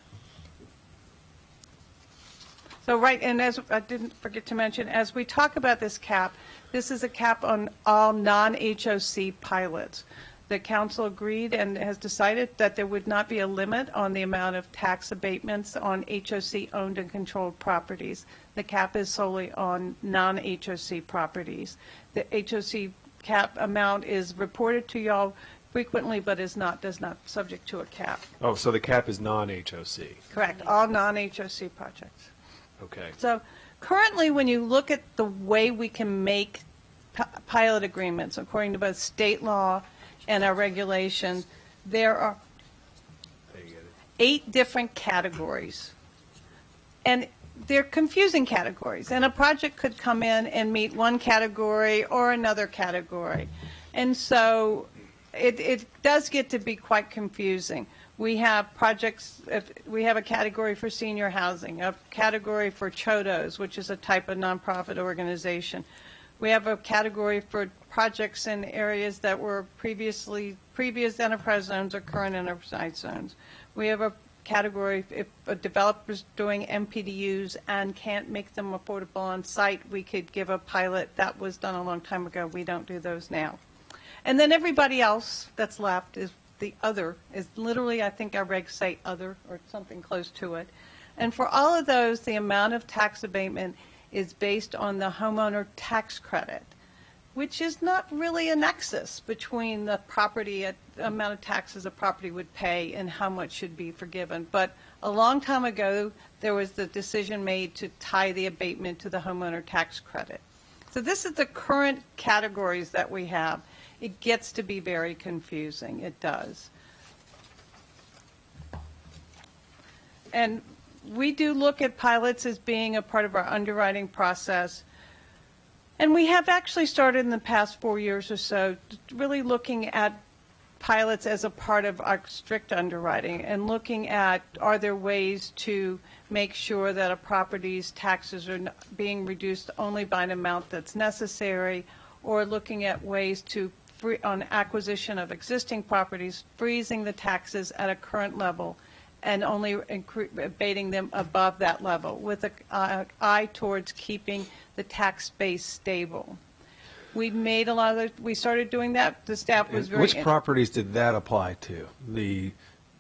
[SPEAKER 4] So and as I didn't forget to mention, as we talk about this cap, this is a cap on all non-HOC pilots. The council agreed and has decided that there would not be a limit on the amount of tax abatements on HOC owned and controlled properties. The cap is solely on non-HOC properties. The HOC cap amount is reported to y'all frequently, but does not subject to a cap.
[SPEAKER 1] Oh, so the cap is non-HOC.
[SPEAKER 4] Correct, all non-HOC projects.
[SPEAKER 1] Okay.
[SPEAKER 4] So currently, when you look at the way we can make pilot agreements, according to both state law and our regulations, there are 8 different categories. And they're confusing categories. And a project could come in and meet one category or another category. And so it does get to be quite confusing. We have projects, we have a category for senior housing, a category for CHODOs, which is a type of nonprofit organization. We have a category for projects in areas that were previous enterprise zones or current enterprise zones. We have a category if a developer's doing MPDUs and can't make them affordable on site, we could give a pilot. That was done a long time ago. We don't do those now. And then everybody else that's left is the other, is literally, I think our regs say other or something close to it. And for all of those, the amount of tax abatement is based on the homeowner tax credit. which is not really a nexus between the property, the amount of taxes a property would pay and how much should be forgiven. But a long time ago, there was the decision made to tie the abatement to the homeowner tax credit. So this is the current categories that we have. It gets to be very confusing. It does. And we do look at pilots as being a part of our underwriting process. And we have actually started in the past 4 years or so really looking at pilots as a part of our strict underwriting and looking at, are there ways to make sure that a property's taxes are being reduced only by an amount that's necessary, or looking at ways to, on acquisition of existing properties, freezing the taxes at a current level and only abating them above that level with an eye towards keeping the tax base stable. We made a lot of, we started doing that. The staff was very.
[SPEAKER 1] Which properties did that apply to?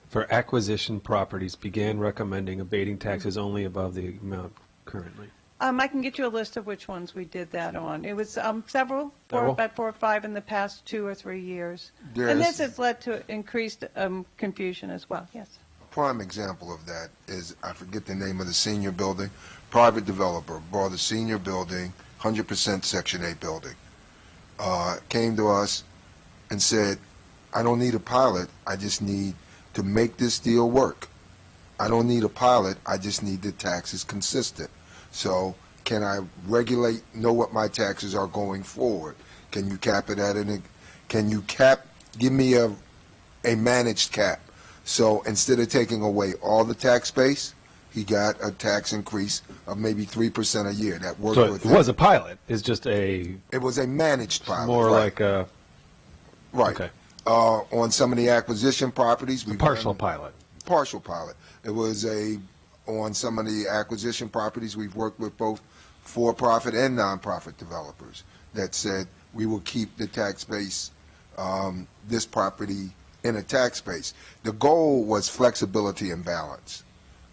[SPEAKER 1] For acquisition properties, began recommending abating taxes only above the amount currently.
[SPEAKER 4] I can get you a list of which ones we did that on. It was several,
[SPEAKER 1] Several?
[SPEAKER 4] about 4 or 5 in the past 2 or 3 years.
[SPEAKER 7] There
[SPEAKER 4] And
[SPEAKER 7] is-
[SPEAKER 4] this has led to increased confusion as well, yes.
[SPEAKER 7] Prime example of that is, I forget the name of the senior building, private developer bought a senior building, 100% Section 8 building, came to us and said, I don't need a pilot, I just need to make this deal work. I don't need a pilot, I just need the taxes consistent. So can I regulate, know what my taxes are going forward? Can you cap it at give me a managed cap? So instead of taking away all the tax base, he got a tax increase of maybe 3% a year. That worked
[SPEAKER 1] So
[SPEAKER 7] with
[SPEAKER 1] it was a pilot, it's just a,
[SPEAKER 7] It was a managed pilot.
[SPEAKER 1] more
[SPEAKER 7] right,
[SPEAKER 1] like a,
[SPEAKER 7] right.
[SPEAKER 1] okay.
[SPEAKER 7] On some of the acquisition properties, we
[SPEAKER 1] partial pilot.
[SPEAKER 7] partial pilot. It was on some of the acquisition properties, we've worked with both for-profit and nonprofit developers that said we will keep the tax base, this property in a tax base. The goal was flexibility and balance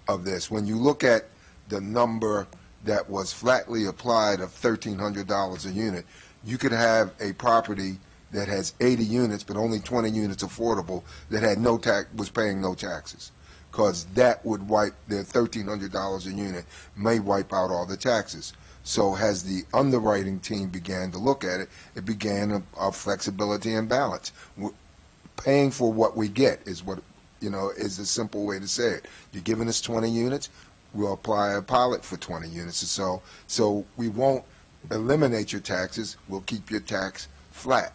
[SPEAKER 7] of this. When you look at the number that was flatly applied of $1,300 a unit, you could have a property that has 80 units, but only 20 units affordable, that had no tax, was paying no taxes, because that would wipe the $1,300 a unit, may wipe out all the taxes. So as the underwriting team began to look at it, it began a flexibility and balance. Paying for what we get is what, is a simple way to say it. You're giving us 20 units, we'll apply a pilot for 20 units or so. So we won't eliminate your taxes, we'll keep your tax flat.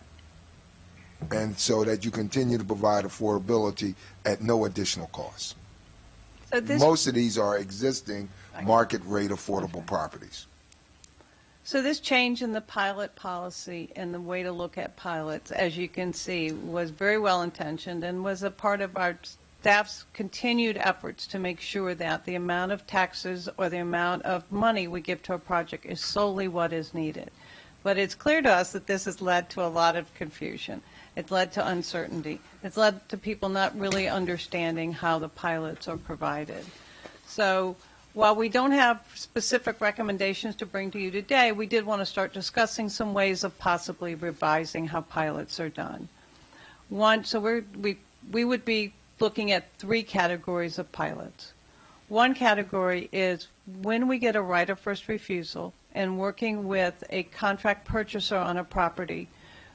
[SPEAKER 7] And so that you continue to provide affordability at no additional cost.
[SPEAKER 4] So this,
[SPEAKER 7] Most of these are existing market rate affordable properties.
[SPEAKER 4] so this change in the pilot policy and the way to look at pilots, as you can see, was very well intentioned and was a part of our staff's continued efforts to make sure that the amount of taxes or the amount of money we give to a project is solely what is needed. But it's clear to us that this has led to a lot of confusion. It's led to uncertainty. It's led to people not really understanding how the pilots are provided. So while we don't have specific recommendations to bring to you today, we did want to start discussing some ways of possibly revising how pilots are done. One, so we would be looking at 3 categories of pilots. One category is when we get a right of first refusal and working with a contract purchaser on a property,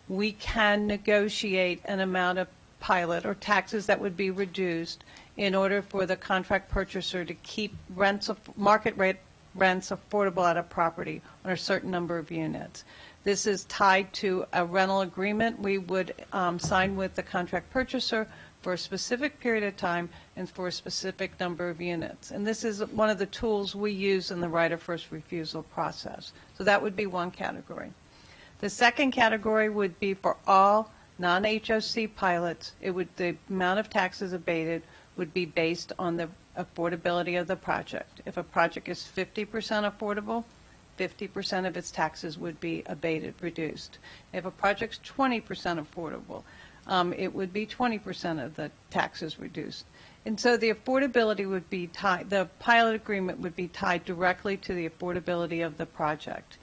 [SPEAKER 4] we can negotiate an amount of pilot or taxes that would be reduced in order for the contract purchaser to keep rents of market rate rents affordable at a property on a certain number of units. This is tied to a rental agreement we would sign with the contract purchaser for a specific period of time and for a specific number of units. And this is one of the tools we use in the right of first refusal process. So that would be one category. The second category would be for all non-HOC pilots. The amount of taxes abated would be based on the affordability of the project. If a project is 50% affordable, 50% of its taxes would be abated, reduced. If a project's 20% affordable, it would be 20% of the taxes reduced. And so the affordability would be tied, the pilot agreement would be tied directly to the affordability of the project.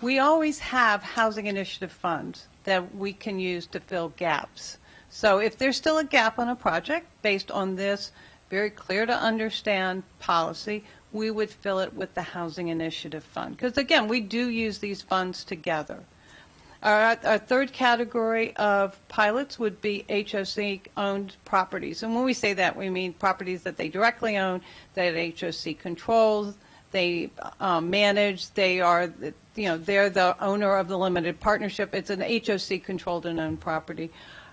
[SPEAKER 4] we always have housing initiative funds that we can use to fill gaps. So if there's still a gap on a project based on this very clear to understand policy, we would fill it with the housing initiative fund. Because again, we do use these funds together. Our third category of pilots would be HOC-owned properties. And when we say that, we mean properties that they directly own, that HOC controls, they manage, they are, they're the owner of the limited partnership. It's an HOC-controlled and owned property.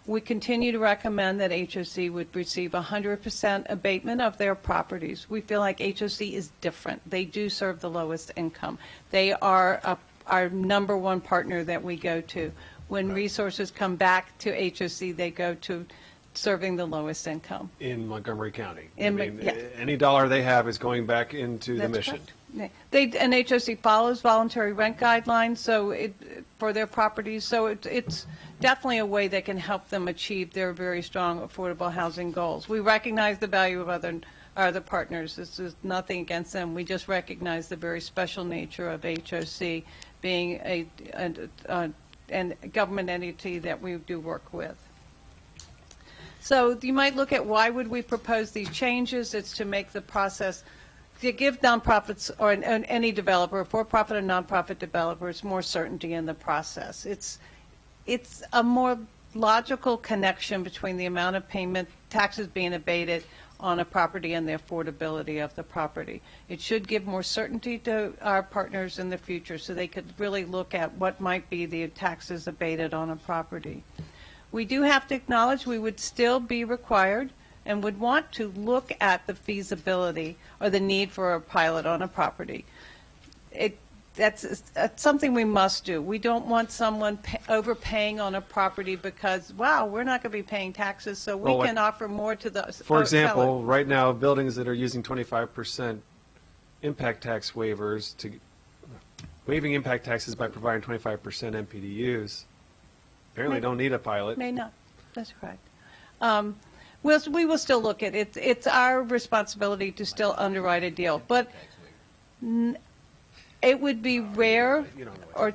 [SPEAKER 4] We continue to recommend that HOC would receive 100% abatement of their properties. We feel like HOC is different. They do serve the lowest income. They are our number one partner that we go to. When resources come back to HOC, they go to serving the lowest income.
[SPEAKER 1] In Montgomery County.
[SPEAKER 4] Yeah.
[SPEAKER 1] Any dollar they have is going back into the
[SPEAKER 4] That's
[SPEAKER 1] mission.
[SPEAKER 4] correct. And HOC follows voluntary rent guidelines for their properties, so it's definitely a way that can help them achieve their very strong affordable housing goals. We recognize the value of other partners. This is nothing against them. We just recognize the very special nature of HOC being a government entity that we do work with. So you might look at why would we propose these changes? It's to make the process, to give nonprofits or any developer, for-profit or nonprofit developers, more certainty in the process. It's a more logical connection between the amount of payment, taxes being abated on a property and the affordability of the property. It should give more certainty to our partners in the future so they could really look at what might be the taxes abated on a property. We do have to acknowledge we would still be required and would want to look at the feasibility or the need for a pilot on a property. That's something we must do. We don't want someone overpaying on a property because, wow, we're not going to be paying taxes, so we can offer more to the
[SPEAKER 1] For example, right now, buildings that are using 25% impact tax waivers waiving impact taxes by providing 25% MPDUs, apparently don't need a pilot.
[SPEAKER 4] May not. That's correct. We will still look at it. It's our responsibility to still underwrite a deal, but it would be rare, or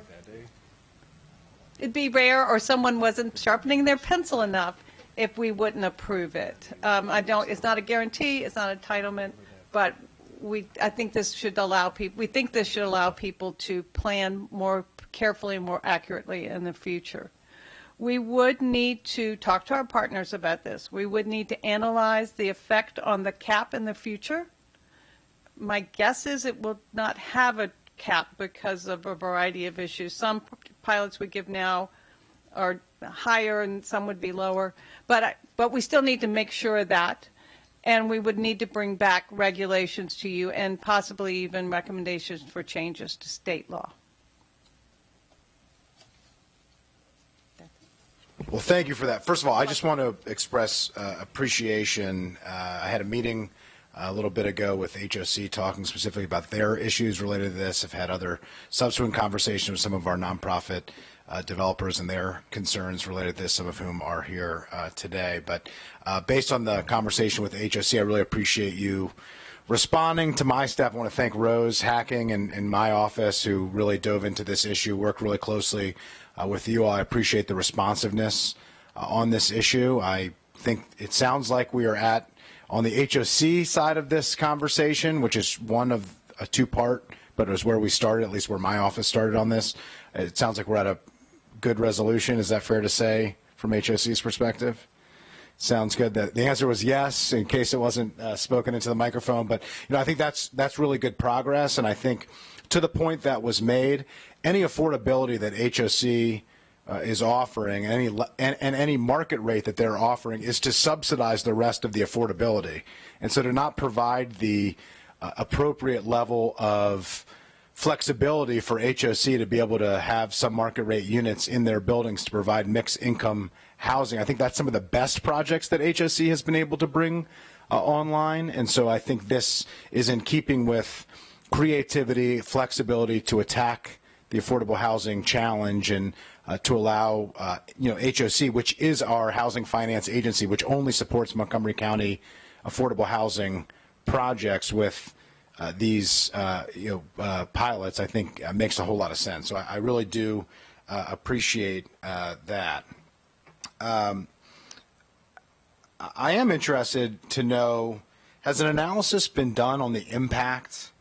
[SPEAKER 4] someone wasn't sharpening their pencil enough if we wouldn't approve it. It's not a guarantee, it's not entitlement, but I think this should allow people. We think this should allow people to plan more carefully and more accurately in the future. We would need to talk to our partners about this. We would need to analyze the effect on the cap in the future. My guess is it will not have a cap because of a variety of issues. Some pilots we give now are higher and some would be lower, but we still need to make sure of that, and we would need to bring back regulations to you and possibly even recommendations for changes to state law.
[SPEAKER 6] Well, thank you for that. First of all, I just want to express appreciation. I had a meeting a little bit ago with HOC talking specifically about their issues related to this. I've had other subsequent conversations with some of our nonprofit developers and their concerns related to this, some of whom are here today. But based on the conversation with HOC, I really appreciate you responding to my staff. I want to thank Rose Hacking and my office who really dove into this issue, worked really closely with you all. I appreciate the responsiveness on this issue. I think it sounds like we are on the HOC side of this conversation, which is one of a two-part, but it was where we started, at least where my office started on this. It sounds like we're at a good resolution. Is that fair to say from HOC's perspective? Sounds good. The answer was yes, in case it wasn't spoken into the microphone. But I think that's really good progress. And I think to the point that was made, any affordability that HOC is offering, and any market rate that they're offering, is to subsidize the rest of the affordability, and so to not provide the appropriate level of flexibility for HOC to be able to have some market rate units in their buildings to provide mixed income housing. I think that's some of the best projects that HOC has been able to bring online, and so I think this is in keeping with creativity, flexibility to attack the affordable housing challenge, and to allow HOC, which is our housing finance agency, which only supports Montgomery County affordable housing projects, with these pilots, I think makes a whole lot of sense. So I really do appreciate that. I am interested to know, has an analysis been done on the impact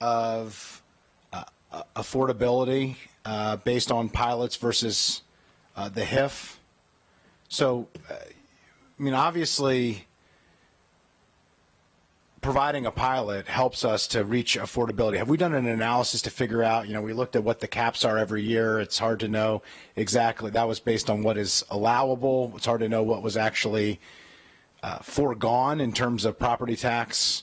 [SPEAKER 6] of affordability based on pilots versus the HIF? So, I mean, obviously, providing a pilot helps us to reach affordability. Have we done an analysis to figure out, we looked at what the caps are every year. It's hard to know exactly. That was based on what is allowable. It's hard to know what was actually foregone in terms of property tax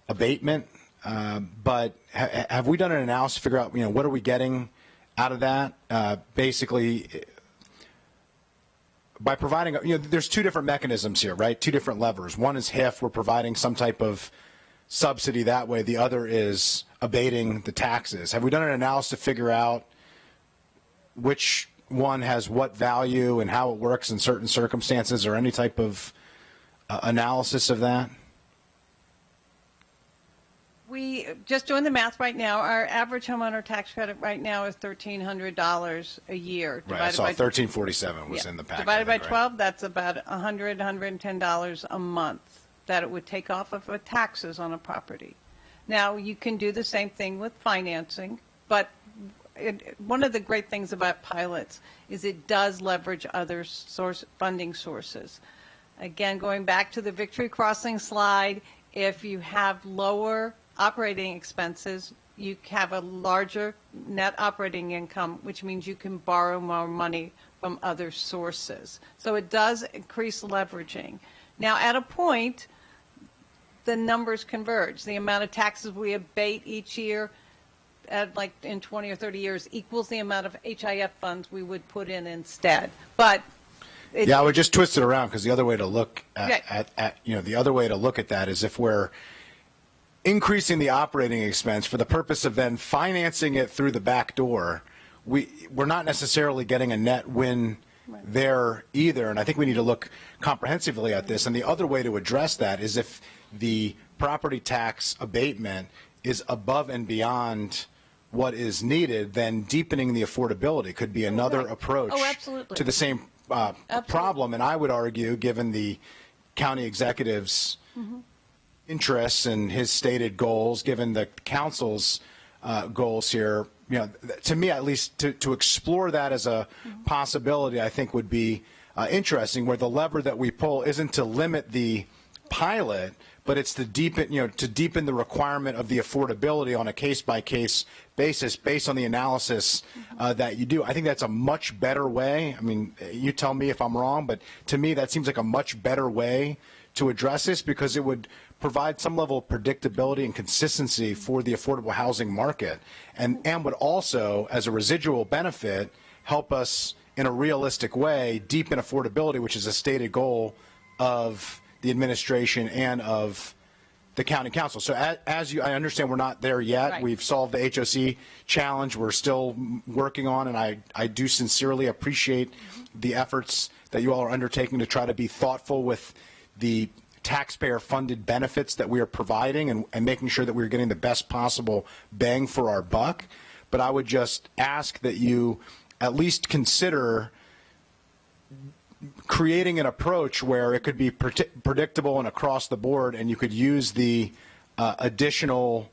[SPEAKER 6] abatement. But have we done an analysis to figure out, what are we getting out of that? Basically, by providing, there's two different mechanisms here, right? Two different levers. One is HIF, we're providing some type of subsidy that way. The other is abating the taxes. Have we done an analysis to figure out which one has what value and how it works in certain circumstances, or any type of analysis of that?
[SPEAKER 4] We just doing the math right now. Our average homeowner tax credit right now is $1,300 a year.
[SPEAKER 6] Right, I saw 1347 was in the packet.
[SPEAKER 4] Divided by
[SPEAKER 6] right?
[SPEAKER 4] 12, that's about $110 a month that it would take off of taxes on a property. Now, you can do the same thing with financing, but one of the great things about pilots is it does leverage other funding sources. Again, going back to the Victory Crossing slide, if you have lower operating expenses, you have a larger net operating income, which means you can borrow more money from other sources. So it does increase leveraging. Now, at a point, the numbers converge. The amount of taxes we abate each year, like in 20 or 30 years, equals the amount of HIF funds we would put in instead. But
[SPEAKER 6] I would just twist it around, because the other way to look at the other way to look at that is if we're increasing the operating expense for the purpose of then financing it through the back door, we're not necessarily getting a net win there either. And I think we need to look comprehensively at this. And the other way to address that is if the property tax abatement is above and beyond what is needed, then deepening the affordability could be another approach to the same problem. And I would argue, given the county executive's interests and his stated goals, given the council's goals here, to me at least, to explore that as a possibility, I think would be interesting, where the lever that we pull isn't to limit the pilot, but it's to deepen the requirement of the affordability on a case-by-case basis based on the analysis that you do. I think that's a much better way. I mean, you tell me if I'm wrong, but to me that seems like a much better way to address this, because it would provide some level of predictability and consistency for the affordable housing market, and would also, as a residual benefit, help us in a realistic way deepen affordability, which is a stated goal of the administration and of the county council. So I understand we're not there yet.
[SPEAKER 4] Right.
[SPEAKER 6] We've solved the HOC challenge. We're still working on, and I do sincerely appreciate the efforts that you all are undertaking to try to be thoughtful with the taxpayer-funded benefits that we are providing, and making sure that we're getting the best possible bang for our buck. But I would just ask that you at least consider creating an approach where it could be predictable and across the board, and you could use the additional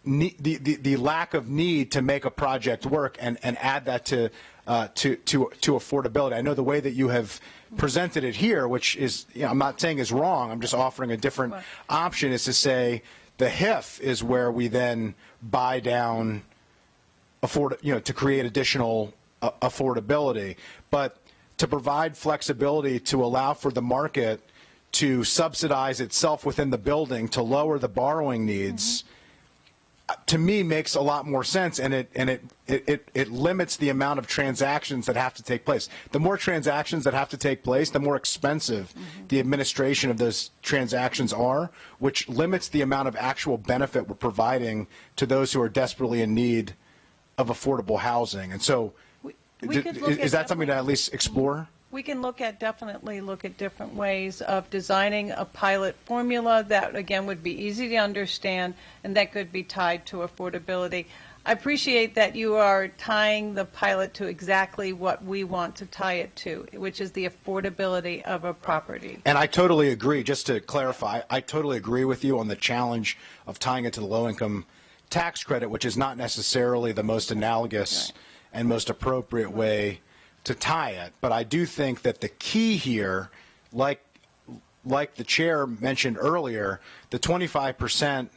[SPEAKER 6] the lack of need to make a project work and add that to affordability. I know the way that you have presented it here, which is, I'm not saying is wrong, I'm just offering a different option, is to say the HIF is where we then buy down to create additional affordability, but to provide flexibility to allow for the market to subsidize itself within the building to lower the borrowing needs, to me makes a lot more sense, and it limits the amount of transactions that have to take place. The more transactions that have to take place, the more expensive the administration of those transactions are, which limits the amount of actual benefit we're providing to those who are desperately in need of affordable housing. And so, is that something to at least explore?
[SPEAKER 4] We can definitely look at different ways of designing a pilot formula that, again, would be easy to understand and that could be tied to affordability. I appreciate that you are tying the pilot to exactly what we want to tie it to, which is the affordability of a property.
[SPEAKER 6] And I totally agree. Just to clarify, I totally agree with you on the challenge of tying it to the low-income tax credit, which is not necessarily the most analogous and most appropriate way to tie it. But I do think that the key here, like the chair mentioned earlier, the 25%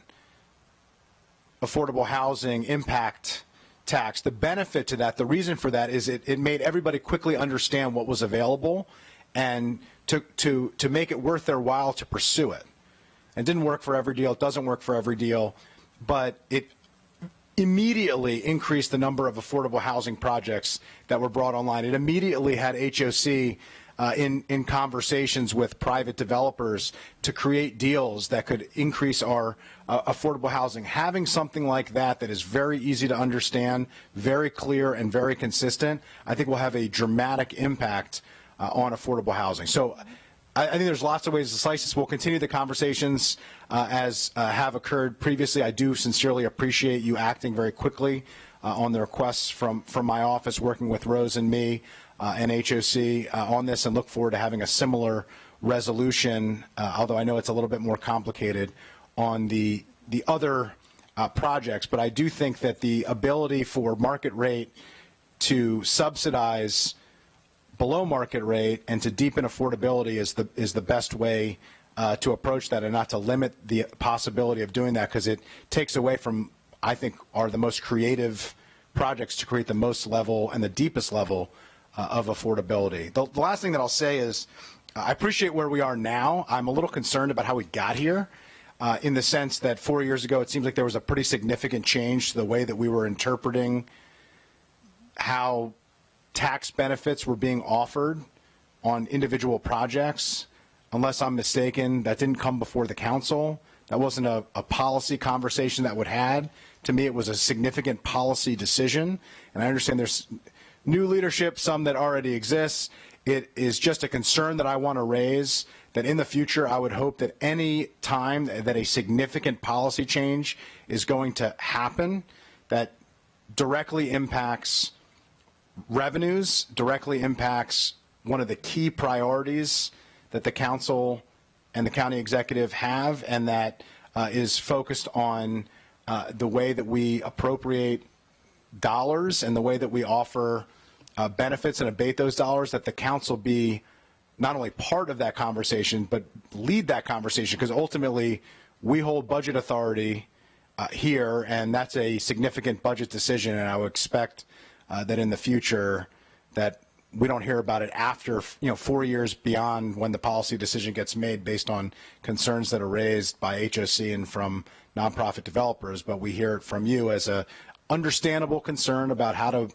[SPEAKER 6] affordable housing impact tax, the benefit to that, the reason for that is it made everybody quickly understand what was available and to make it worth their while to pursue it. It didn't work for every deal. It doesn't work for every deal. But it immediately increased the number of affordable housing projects that were brought online. It immediately had HOC in conversations with private developers to create deals that could increase our affordable housing. Having something like that is very easy to understand, very clear, and very consistent, I think will have a dramatic impact on affordable housing. So I think there's lots of ways to slice this. We'll continue the conversations as have occurred previously. I do sincerely appreciate you acting very quickly on the requests from my office, working with Rose and me and HOC on this, and look forward to having a similar resolution, although I know it's a little bit more complicated on the other projects. But I do think that the ability for market rate to subsidize below market rate and to deepen affordability is the best way to approach that, and not to limit the possibility of doing that, because it takes away from, I think, are the most creative projects to create the most level and the deepest level of affordability. The last thing that I'll say is I appreciate where we are now. I'm a little concerned about how we got here in the sense that 4 years ago it seems like there was a pretty significant change to the way that we were interpreting how tax benefits were being offered on individual projects. Unless I'm mistaken, that didn't come before the council. That wasn't a policy conversation that would had. To me, it was a significant policy decision. And I understand there's new leadership, some that already exists. It is just a concern that I want to raise, that in the future, I would hope that any time that a significant policy change is going to happen, that directly impacts revenues, directly impacts one of the key priorities that the council and the county executive have, and that is focused on the way that we appropriate dollars and the way that we offer benefits and abate those dollars, that the council be not only part of that conversation, but lead that conversation, because ultimately we hold budget authority here, and that's a significant budget decision, and I would expect that in the future that we don't hear about it after 4 years beyond when the policy decision gets made based on concerns that are raised by HOC and from nonprofit developers, but we hear it from you as a understandable concern about how to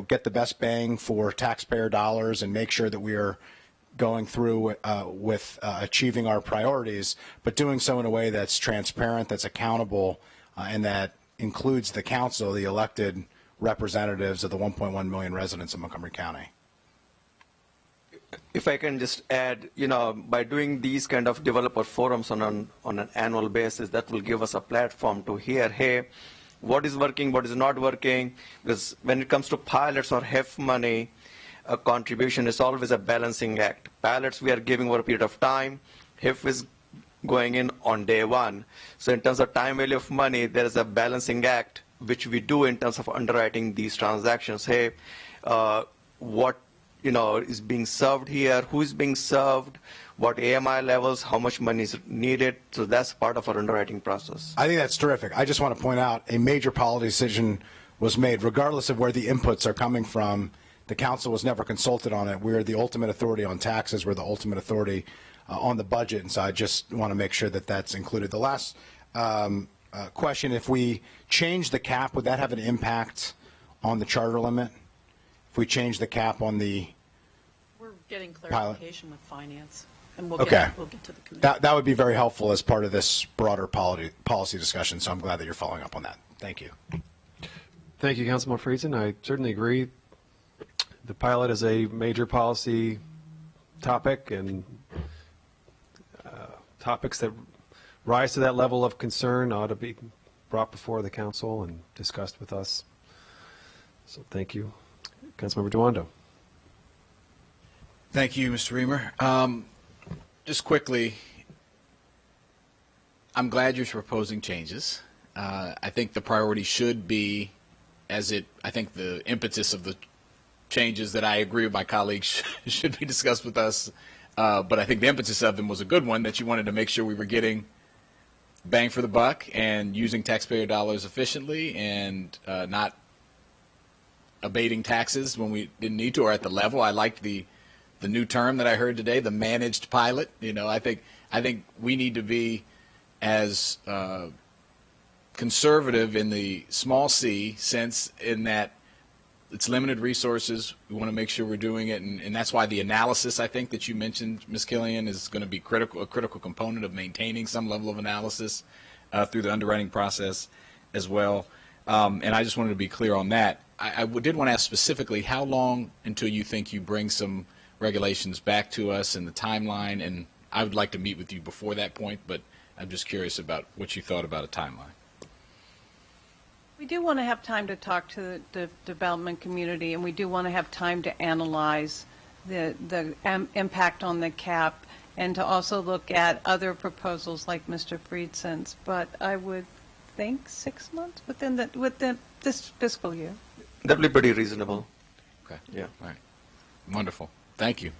[SPEAKER 6] get the best bang for taxpayer dollars and make sure that we are going through with achieving our priorities, but doing so in a way that's transparent, that's accountable, and that includes the council, the elected representatives of the 1.1 million residents of Montgomery County.
[SPEAKER 3] If I can just add, by doing these kind of developer forums on an annual basis, that will give us a platform to hear, hey, what is working, what is not working. Because when it comes to pilots or HEF money, a contribution is always a balancing act. Pilots we are giving over a period of time. HEF is going in on day one. So in terms of time value of money, there is a balancing act which we do in terms of underwriting these transactions. Hey, what is being served here, who is being served, what AMI levels, how much money is needed. So that's part of our underwriting process.
[SPEAKER 6] I think that's terrific. I just want to point out a major policy decision was made, regardless of where the inputs are coming from. The council was never consulted on it. We're the ultimate authority on taxes. We're the ultimate authority on the budget. And so I just want to make sure that that's included. The last question, if we change the cap, would that have an impact on the charter limit? If we change the cap on the
[SPEAKER 2] We're getting clarification with finance, and we'll
[SPEAKER 6] Okay.
[SPEAKER 2] get to the committee.
[SPEAKER 6] that would be very helpful as part of this broader policy discussion. So I'm glad that you're following up on that. Thank you.
[SPEAKER 1] Thank you, Councilman Friesen. I certainly agree. The pilot is a major policy topic, and topics that rise to that level of concern ought to be brought before the council and discussed with us. So thank you. Councilmember Duando.
[SPEAKER 5] Thank you, Mr. Reamer. Just quickly, I'm glad you're proposing changes. I think the priority should be, I think the impetus of the changes that I agree with my colleagues should be discussed with us. But I think the impetus of them was a good one, that you wanted to make sure we were getting bang for the buck and using taxpayer dollars efficiently and not abating taxes when we didn't need to or at the level. I liked the new term that I heard today, the managed pilot. I think we need to be as conservative in the small c sense, in that it's limited resources. We want to make sure we're doing it, and that's why the analysis, I think, that you mentioned, Ms. Killian, is going to be a critical component of maintaining some level of analysis through the underwriting process as well. And I just wanted to be clear on that. I did want to ask specifically, how long until you think you bring some regulations back to us and the timeline? And I would like to meet with you before that point, but I'm just curious about what you thought about a timeline.
[SPEAKER 4] We do want to have time to talk to the development community, and we do want to have time to analyze the impact on the cap and to also look at other proposals like Mr. Friedson's. But I would think 6 months within this fiscal year.
[SPEAKER 3] That would be pretty reasonable.
[SPEAKER 5] Okay.
[SPEAKER 3] Yeah.
[SPEAKER 5] All right. Wonderful. Thank you.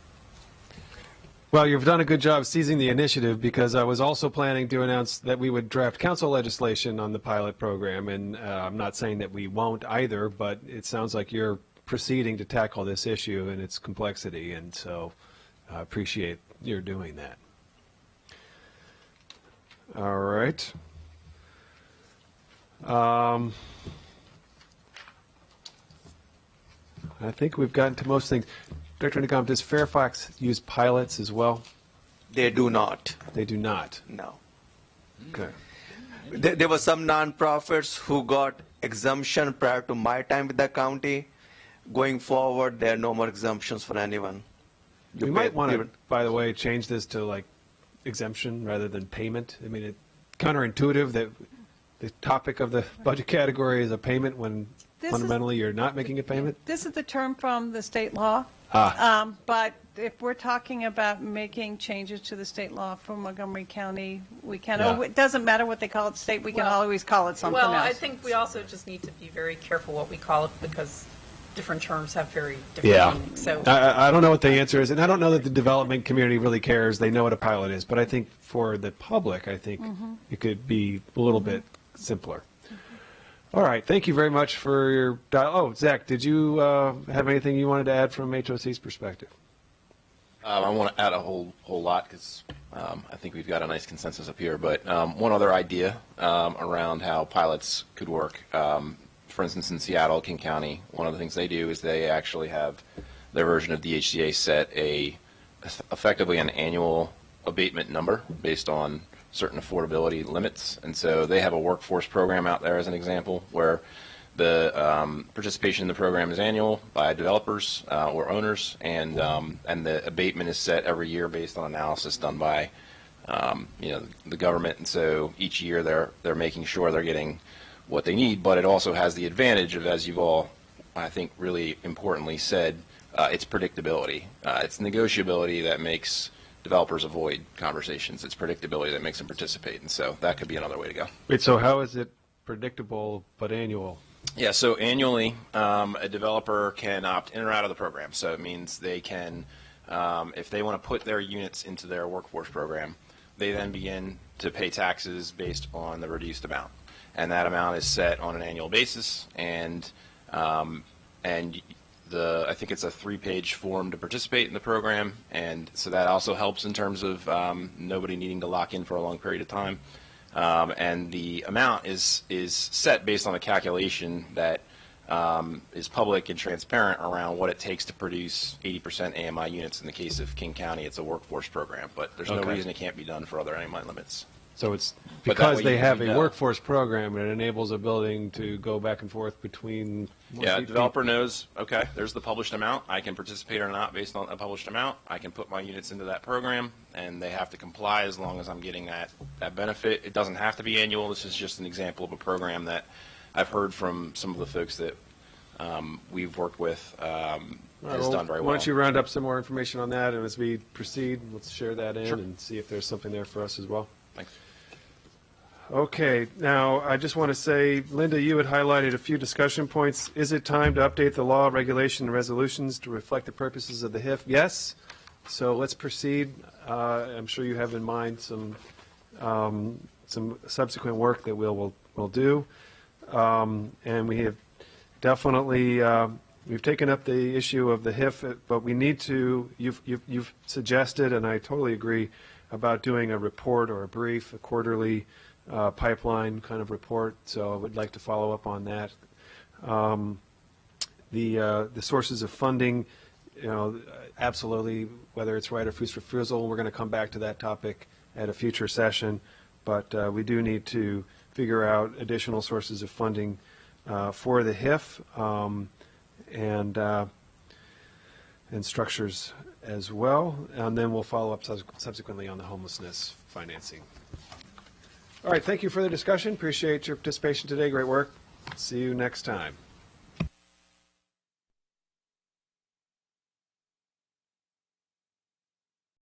[SPEAKER 1] Well, you've done a good job seizing the initiative, because I was also planning to announce that we would draft council legislation on the pilot program, and I'm not saying that we won't either, but it sounds like you're proceeding to tackle this issue and its complexity, and so I appreciate your doing that. All right. I think we've gotten to most things. Director Nagam, does Fairfax use pilots as well?
[SPEAKER 3] They do not.
[SPEAKER 1] They do not.
[SPEAKER 3] No.
[SPEAKER 1] Okay.
[SPEAKER 3] There were some nonprofits who got exemption prior to my time with the county. Going forward, there are no more exemptions for anyone.
[SPEAKER 1] We might want to, by the way, change this to like exemption rather than payment. I mean, it's counterintuitive that the topic of the budget category is a payment when fundamentally you're not making a payment.
[SPEAKER 4] This is the term from the state law. But if we're talking about making changes to the state law for Montgomery County, we can.
[SPEAKER 1] Yeah.
[SPEAKER 4] It doesn't matter what they call it state. We can
[SPEAKER 2] Well,
[SPEAKER 4] always call it something
[SPEAKER 2] Well,
[SPEAKER 4] else.
[SPEAKER 2] I think we also just need to be very careful what we call it, because different terms have very different meanings. So
[SPEAKER 1] I don't know what the answer is, and I don't know that the development community really cares. They know what a pilot is, but I think for the public, I think it could be a little bit simpler. All right, thank you very much for your Oh, Zach, did you have anything you wanted to add from HOC's perspective?
[SPEAKER 11] I want to add a whole lot, because I think we've got a nice consensus up here. But one other idea around how pilots could work. For instance, in Seattle, King County, one of the things they do is they actually have their version of DHCA set effectively an annual abatement number based on certain affordability limits. And so they have a workforce program out there, as an example, where the participation in the program is annual by developers or owners, and the abatement is set every year based on analysis done by the government. And so each year they're making sure they're getting what they need, but it also has the advantage of, as you've all, I think, really importantly said, it's predictability. It's negotiability that makes developers avoid conversations. It's predictability that makes them participate, and so that could be another way to go.
[SPEAKER 1] Wait, so how is it predictable but annual?
[SPEAKER 11] Yeah, so annually, a developer can opt in or out of the program. So it means they can, if they want to put their units into their workforce program, they then begin to pay taxes based on the reduced amount. And that amount is set on an annual basis, and I think it's a 3-page form to participate in the program, and so that also helps in terms of nobody needing to lock in for a long period of time. And the amount is set based on a calculation that is public and transparent around what it takes to produce 80% AMI units. In the case of King County, it's a workforce program, but there's no reason it can't be done for other AMI limits.
[SPEAKER 1] So it's
[SPEAKER 11] But that
[SPEAKER 1] because
[SPEAKER 11] way
[SPEAKER 1] they
[SPEAKER 11] you
[SPEAKER 1] have a
[SPEAKER 11] know.
[SPEAKER 1] workforce program, it enables a building to go back and forth between.
[SPEAKER 11] Yeah, the developer knows, okay, there's the published amount. I can participate or not based on a published amount. I can put my units into that program, and they have to comply as long as I'm getting that benefit. It doesn't have to be annual. This is just an example of a program that I've heard from some of the folks that we've worked with has done very well.
[SPEAKER 1] Why don't you round up some more information on that, and as we proceed, let's share that in
[SPEAKER 11] Sure.
[SPEAKER 1] and see if there's something there for us as well.
[SPEAKER 11] Thanks.
[SPEAKER 1] Okay, now, I just want to say, Linda, you had highlighted a few discussion points. Is it time to update the law, regulation, and resolutions to reflect the purposes of the HIF? Yes. So let's proceed. I'm sure you have in mind some subsequent work that we'll do. And we have definitely, we've taken up the issue of the HIF, but we need to, you've suggested, and I totally agree, about doing a report or a brief, a quarterly pipeline kind of report, so I would like to follow up on that. The sources of funding, absolutely, whether it's right or refusal, we're going to come back to that topic at a future session, but we do need to figure out additional sources of funding for the HIF and structures as well, and then we'll follow up subsequently on the homelessness financing. All right, thank you for the discussion. Appreciate your participation today. Great work. See you next time.